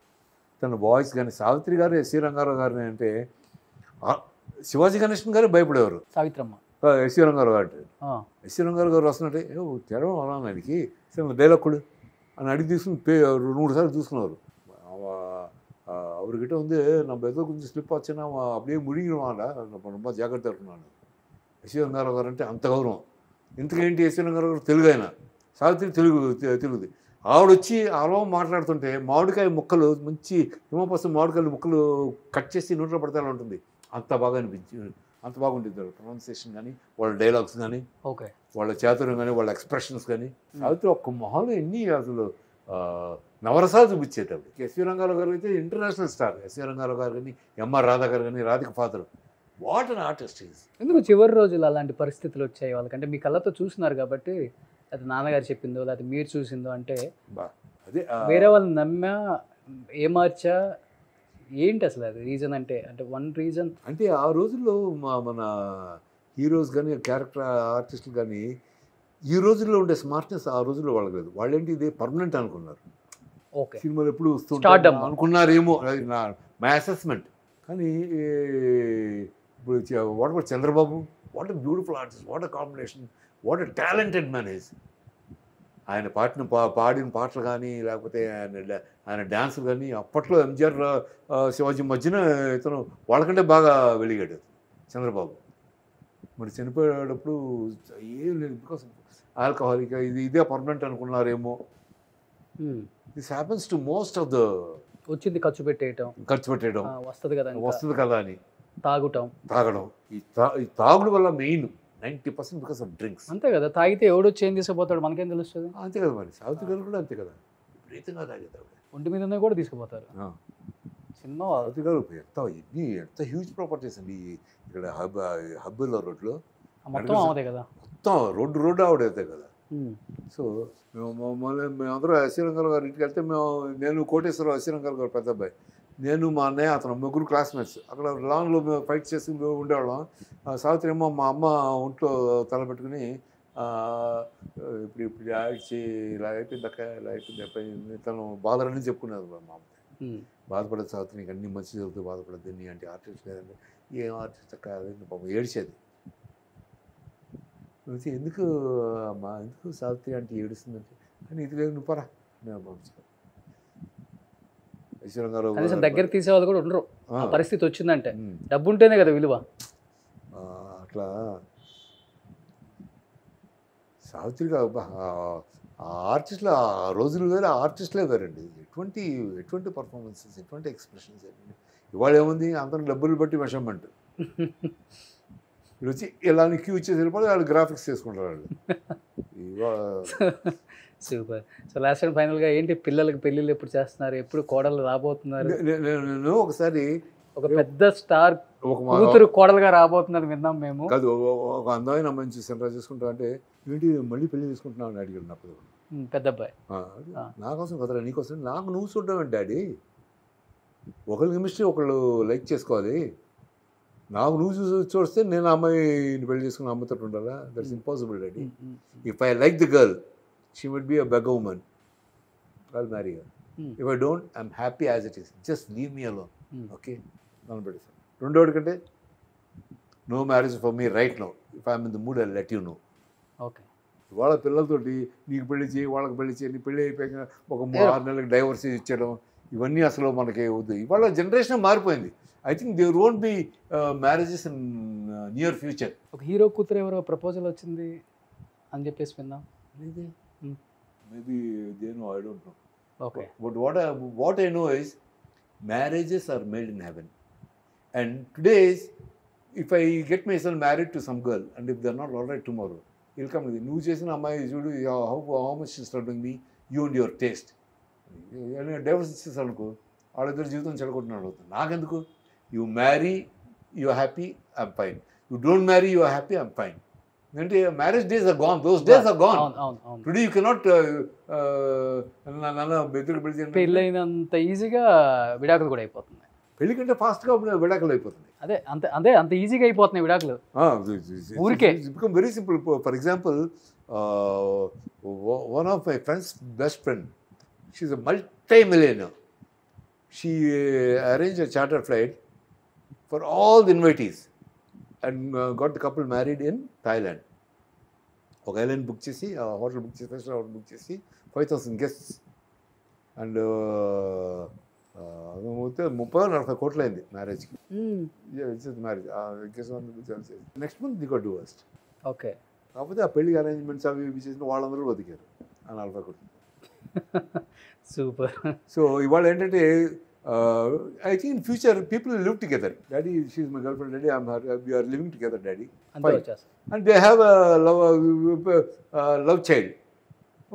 తన వాయిస్ కానీ, సావిత్రి గారు, ఎస్సీ రంగారావు గారిని అంటే శివాజీ గణేశన్ గారు భయపడేవారు. సావిత్రమ్మ ఎస్సీ రంగారావు గారు, ఎస్సీ రంగారావు గారు వస్తున్నట్టే తెరవం అలా ఆయనకి డైలాగ్ అని అడిగి తీసుకుని 2-3 సార్లు చూసుకున్నారు. அவர்கிட்ட வந்து நம்ம ஏதோ கொஞ்சம் ஸ்லிப் ஆச்சுன்னா அப்படியே మునిగినవాళ్ళ ரொம்ப జాగ్రత్త అనుకున్నాను. ఎస్సీ రంగారావు గారు అంటే అంత గౌరవం. ఇంతకేంటి ఎస్సీ రంగారావు గారు తెలుగు ఆయన, సావిత్రి తెలుగుది. ఆవిడొచ్చి అలా మాట్లాడుతుంటే మామిడికాయ ముక్కలు మంచి హిమపసం మామిడికాయలు ముక్కలు కట్ చేసి నోట్లో పడతానే ఉంటుంది. అంత బాగా అనిపించింది, అంత బాగుంటుంది వాళ్ళ ప్రొనౌన్సియేషన్ కానీ, వాళ్ళ డైలాగ్స్ కానీ, ఓకే వాళ్ళ చాతుర్యం కానీ, వాళ్ళ ఎక్స్ప్రెషన్స్ కానీ. సావిత్రి ఒక్క మొహాలు ఎన్ని అసలు నవరసాలు చూపించేటప్పుడు. ఎస్వీ రంగారావు గారు అయితే ఇంటర్నేషనల్ స్టార్. ఎస్వీ రంగారావు గారు కానీ, ఎంఆర్ రాధా గారు కానీ, Radhika father, what an artist is. ఎందుకు చివరి రోజులు అలాంటి పరిస్థితులు వచ్చాయి వాళ్ళకంటే? మీ కళ్ళతో చూస్తున్నారు కాబట్టి, అది నాన్నగారు చెప్పిందో లేకపోతే మీరు చూసిందో అంటే అదే వేరే వాళ్ళని నమ్మా ఏమార్చా ఏంటి అసలు అది రీజన్ అంటే వన్ రీజన్ అంటే ఆ రోజుల్లో మన హీరోస్ కానీ, క్యారెక్టర్ ఆర్టిస్టులు కానీ ఈ రోజుల్లో ఉండే స్మార్ట్నెస్ ఆ రోజుల్లో వాళ్ళకి లేదు. వాళ్ళేంటి ఇది పర్మనెంట్ అనుకున్నారు. ఓకే, సినిమాలు ఎప్పుడు వస్తుంటారు అనుకున్నారేమో, అది నా మై అసెస్మెంట్. కానీ ఇప్పుడు what about Chandrababu? What a beautiful artist, what a combination, what a talented man is. ఆయన పాడిన పాటలు కానీ, లేకపోతే ఆయన డ్యాన్సులు కానీ, అప్పట్లో ఎంజిఆర్ శివాజీ మధ్యన ఇతను వాళ్ళకంటే బాగా వెలిగాడు చంద్రబాబు. మరి చనిపోయేటప్పుడు ఏం లేదు, బికాస్ ఆల్కహాలిక్, ఇదే పర్మనెంట్ అనుకున్నారేమో. This happens to most of the. వచ్చింది ఖర్చు పెట్టేయటం వస్తుంది కదా అని తాగడం. ఈ తాగుడు వల్ల మెయిన్ 90% బికాస్ ఆఫ్ డ్రింక్స్. అంతే కదా, తాగితే ఎవడొచ్చి ఏం తీసుకుపోతాడు మనకేం తెలుస్తుంది. అంతే కదా, మరి సావిత్రి గారు కూడా అంతే కదా, విపరీతంగా తాగేతాడు. ఒంటి మీద కూడా తీసుకుపోతారు. సినిమా సావిత్రి గారు ఎంత హ్యూజ్ ప్రాపర్టీస్ అండి ఇక్కడ హబ్బుల్లో రోడ్లో. మొత్తం అవదే కదా, మొత్తం రోడ్డు ఆవిడైతే కదా. సో మేమందరం ఎస్సీ రంగారావు గారి ఇంటికి వెళ్తే నేను కోటేశ్వరరావు, ఎస్సీ రంగారావు గారు పెద్ద అబ్బాయి, నేను మా అన్నయ్య, అతను ముగ్గురు క్లాస్మేట్స్. అక్కడ లాన్లో మేము ఫైట్ చేసి ఉండేవాళ్ళం. సావిత్రి ఏమో మా అమ్మ ఒంట్లో తలపెట్టుకుని ఇప్పుడు ఆడిచి ఇలా అయిపోయింది అక్క, ఇలా అయిపోయింది తను బాధలన్నీ చెప్పుకునేది. మా అమ్మ బాధపడేది, సావిత్రి నీకు అన్ని మంచి చదువుతూ బాధపడద్దు, నీ అంటే ఆర్టిస్ట్ లేదండి. ఏం ఆర్టిస్ట్ అక్క పాపం ఏడిచేది. ఎందుకు మా ఎందుకు సావిత్రి అంటే ఏడుస్తుందంటే, కానీ ఇది లేదు నువ్వు పరా నేను పంపించాను. కనీసం దగ్గర తీసేవాళ్ళు కూడా ఉండరు. పరిస్థితి వచ్చిందంటే డబ్బు ఉంటేనే కదా విలువ. అట్లా సావిత్రి ఆర్టిస్టులు ఆ రోజులు వేరే, ఆర్టిస్టులే వేరండి. ఎటువంటి పర్ఫార్మెన్సెస్, ఎటువంటి ఎక్స్ప్రెషన్స్. ఇవాళ ఏముంది, అందరం డబ్బులు బట్టి మెషర్మెంట్. వచ్చి ఇలా క్యూ ఇచ్చేసి వెళ్ళిపోతే వాళ్ళు గ్రాఫిక్స్ చేసుకుంటారు వాళ్ళు. సూపర్. సో లాస్ట్ అండ్ ఫైనల్గా ఏంటి, పిల్లలకి పెళ్ళిళ్ళు ఎప్పుడు చేస్తున్నారు, ఎప్పుడు కోడలు రాబోతున్నారు? నేను ఒకసారి ఒక పెద్ద స్టార్ కూతురు కోడలుగా రాబోతున్నారు విన్నాం మేము. కాదు, ఒక అందమైన అమ్మాయిని చూసాను చేసుకుంటా అంటే, ఏంటి మళ్ళీ పెళ్లి చేసుకుంటున్నావు అని అడిగాడు నా పిల్లలు. పెద్ద అబ్బాయి, నా కోసం కదరా నీకోసం. నాకు నువ్వు చూడడం డాడీ, ఒకరి కెమిస్ట్రీ ఒకళ్ళు లైక్ చేసుకోవాలి. నాకు నువ్వు చూస్తే నేను అమ్మాయిని పెళ్లి చేసుకుని అమ్మతో ఉండాలా? That's impossible daddy. If I like the girl, she would be a beggar woman. I'll marry her. If I don't, I'm happy as it is. Just leave me alone. Okay? రెండోడికంటే no marriage for me right now. If I'm in the mood, I'll let you know. Okay. వాళ్ళ పిల్లలతోటి నీకు పెళ్లి చేయి వాళ్ళకి పెళ్లి చేయి, నీ పెళ్లి అయిపోయాక ఒక 6 నెలలకు డైవర్స్ ఇచ్చడం, ఇవన్నీ అసలు మనకి వద్దు. ఇవాళ జనరేషన్ మారిపోయింది. I think there won't be marriages in near future. ఒక హీరో కూతురు ఎవరో ప్రపోజల్ వచ్చింది అని చెప్పేసి విన్నాం. Maybe they know, I don't know. Okay. But what I know is marriages are made in heaven. And today's, if I get myself married to some girl and if they're not all right tomorrow, he'll come with me. నువ్వు చేసిన అమ్మాయి చూడు, how much is loving me, you and your taste. Divorce ఇచ్చేసి అనుకో, వాళ్ళిద్దరు జీవితం చెడగొట్టినాడు. నాకెందుకు? You marry, you are happy, I'm fine. You don't marry, you are happy, I'm fine. అంటే marriage days are gone, those days are gone. Today you cannot బెదురు పెళ్ళైనంత ఈజీగా విడాకులు కూడా అయిపోతుంది. పెళ్లి కంటే ఫాస్ట్గా విడాకులు అయిపోతుంది. అదే అంత ఈజీగా అయిపోతున్నాయి విడాకులు ఊరికే. Become very simple. For example, one of my friends best friend, she is a multi-millionaire. She arranged a charter flight for all the invitees and got the couple married in Thailand. ఒక island book చేసి, hotel book చేసి, pest hotel book చేసి 5,000 guests and 30-40 కోట్లు అయింది మ్యారేజ్కి. Marriage next month the got divorced. Okay. కాకపోతే ఆ పెళ్లి అరేంజ్మెంట్స్ అవి ఇవి చేసిన వాళ్ళందరూ బతికారు ఆ 40 కోట్లు. సూపర్. సో ఇవాళ ఏంటంటే, I think in future people live together. Daddy, she is my girlfriend, daddy I'm her, we are living together daddy, and they have love child.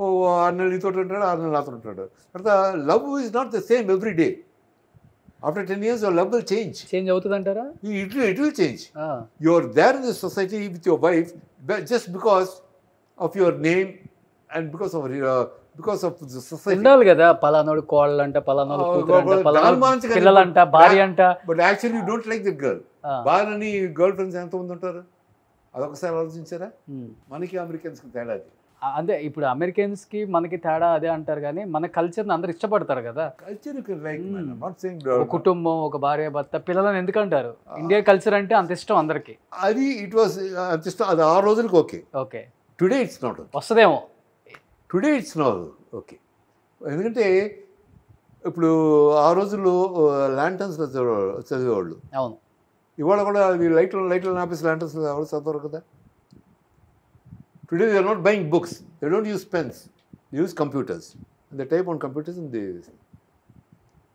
6 నెలలు నీతో ఉంటాడు, 6 నెలలు నాతో ఉంటాడు. తర్వాత love is not the same every day. After 10 years your love will change అవుతుంది అంటారా? It will change. You are there in the society with your wife just because of your name and because of the society. ఉండాలి కదా, పలానోడు కోళ్ళంట, పలానోడు కూతురంట, పలానోడు పిల్లలంట, భార్య అంట. But actually you don't like that girl. భార్యని girl friends ఎంతమంది ఉంటారు? అదొకసారి ఆలోచించారా? మనకి అమెరికన్స్కి తేడా అది. అదే ఇప్పుడు అమెరికన్స్ కి మనకి తేడా అదే అంటారు, కానీ మన కల్చర్ని అందరు ఇష్టపడతారు కదా. కల్చర్ కుటుంబం, ఒక భార్య భర్త, పిల్లలని ఎందుకంటారు? ఇండియా కల్చర్ అంటే అంత ఇష్టం అందరికి. అది ఇట్ వాస్ అంత ఇష్టం, అది ఆ రోజులకి okay. Okay. Today it's not. వస్తుందేమో. Today it's not okay. ఎందుకంటే ఇప్పుడు ఆ రోజుల్లో ల్యాంటర్న్స్ చదివేవాళ్ళు. అవును. ఇవాళ కూడా అది లైట్లు ఆఫీస్ ల్యాంటర్న్స్ ఎవరు చదవరు కదా. Today they are not buying books. They don't use pens. They use computers. And they type on computers and they...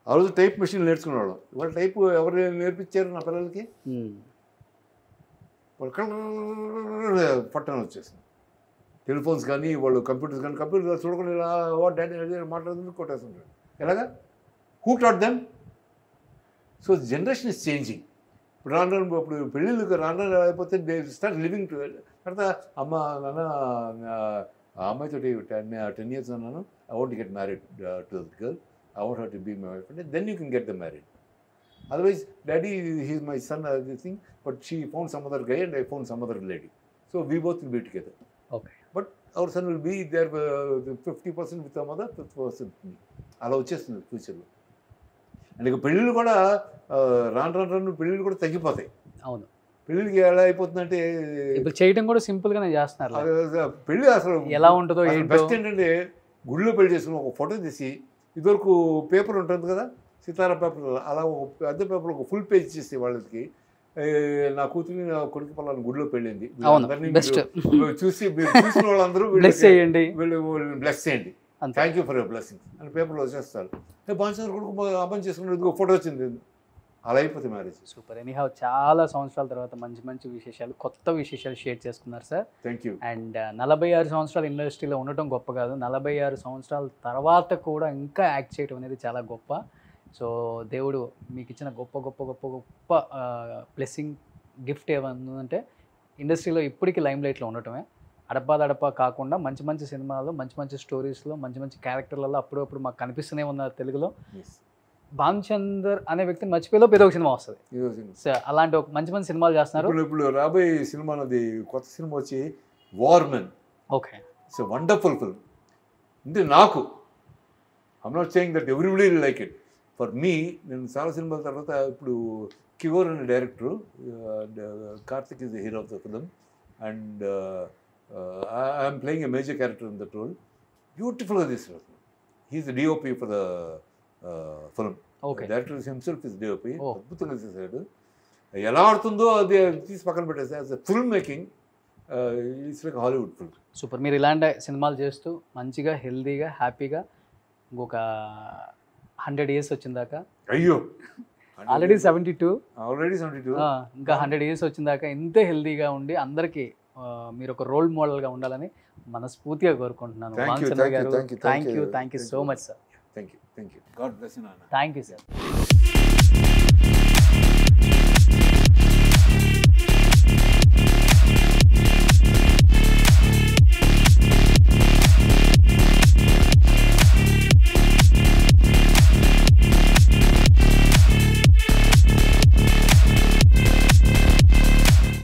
ఆ రోజు టైప్ మెషిన్ నేర్చుకునేవాళ్ళం. ఇవాళ టైప్ ఎవరు నేర్పించారు నా పిల్లలకి? పట్టణం వచ్చేసింది. టెలిఫోన్స్ కానీ వాళ్ళు కంప్యూటర్స్ కానీ, కంప్యూటర్ చూడకుండా ఇలా డాడీ మాట్లాడుతుంటే కొట్టేస్తుంటారు. ఎలాగా? Who taught them? So generation is changing. ఇప్పుడు ఇప్పుడు పెళ్ళిళ్ళకి రాను అయిపోతే దే స్టార్ట్ లివింగ్ టు. తర్వాత అమ్మ నాన్న ఆ అమ్మాయితో 10 years అన్నాను, I want get married to that girl, I want her to be my wife, అంటే then you can get the married. Otherwise daddy he's my son this thing, but she found some other guy and I found some other lady, so we both will be together. Okay. But our son will be there 50% with our mother, 50% with me. అలా వచ్చేస్తుంది ఫ్యూచర్లో. And ఇక పెళ్ళిళ్ళు కూడా రాను పెళ్ళిళ్ళు కూడా తగ్గిపోతాయి. అవును. పెళ్ళికి ఎలా అయిపోతుందంటే ఇప్పుడు చేయడం కూడా సింపుల్గానే చేస్తున్నారు. పెళ్ళి అసలు ఎలా ఉంటుందో బెస్ట్ ఏంటంటే, గుడిలో పెళ్లి చేసుకుని ఒక ఫోటో తీసి, ఇదివరకు పేపర్ ఉంటుంది కదా, సితారా పేపర్, అలా ఒక అద్దె పేపర్ ఒక ఫుల్ పేజ్ చేసి వాళ్ళకి, నా కూతురు నా కొడుకు పలానా గుడిలో పెళ్ళింది, చూసి మీరు చూసిన వాళ్ళందరూ బ్లెస్ చేయండి, బ్లెస్ చేయండి, thank you for your blessings అని పేపర్లో వచ్చేస్తారు. బాగా కొడుకు అబ్బని చేసుకున్న ఫోటో వచ్చింది, అలా అయిపోతుంది మ్యారేజ్. సూపర్. ఎనీహౌ చాలా సంవత్సరాల తర్వాత మంచి విశేషాలు, కొత్త విశేషాలు షేర్ చేసుకున్నారు సార్. Thank you. అండ్ 46 సంవత్సరాలు ఇండస్ట్రీలో ఉండటం గొప్ప కాదు, 46 సంవత్సరాల తర్వాత కూడా ఇంకా యాక్ట్ చేయడం అనేది చాలా గొప్ప. సో దేవుడు మీకు ఇచ్చిన గొప్ప బ్లెస్సింగ్ గిఫ్ట్ ఏమన్నంటే ఇండస్ట్రీలో ఇప్పటికీ లైమ్ లైట్లో ఉండటమే. అడపా కాకుండా మంచి సినిమాలు, మంచి స్టోరీస్లో, మంచి క్యారెక్టర్లలో అప్పుడప్పుడు మాకు కనిపిస్తూనే ఉన్నారు తెలుగులో. భానుచందర్ అనే వ్యక్తిని మర్చిపోయేలో ఏదో ఒక సినిమా వస్తుంది. సో అలాంటి ఒక మంచి సినిమాలు చేస్తున్నారు. ఇప్పుడు రాబోయే సినిమా అనేది కొత్త సినిమా వచ్చి వార్మెన్. Okay. It's a wonderful film. అంటే నాకు, I'm not saying that everybody will like it. For me, నేను చాలా సినిమాల తర్వాత ఇప్పుడు కివోర్ అనే director, Karthik is the hero of the film, and I'm playing a major character in that role. బ్యూటిఫుల్గా తీశారు. He's the DOP for the film. Director himself is DOP. అద్భుతంగా తీశాడు. ఎలా ఆడుతుందో అది తీసి పక్కన పెట్టేసి as a film making it's like Hollywood film. Super. మీరు ఇలాంటి సినిమాలు చేస్తూ మంచిగా హెల్దీగా హ్యాపీగా ఇంకొక 100 years వచ్చిన దాకా, అయ్యో ఆల్రెడీ 72 ఇంకా 100 years వచ్చిన దాకా ఇంతే హెల్దీగా ఉండి అందరికీ మీరు ఒక రోల్ మోడల్గా ఉండాలని మనస్ఫూర్తిగా కోరుకుంటున్నాను. Thank you, Bhanuchander thank you, గారు, thank you, thank thank you, you thank so you. Much sir. Thank you. God bless you నాన్న. Thank you sir.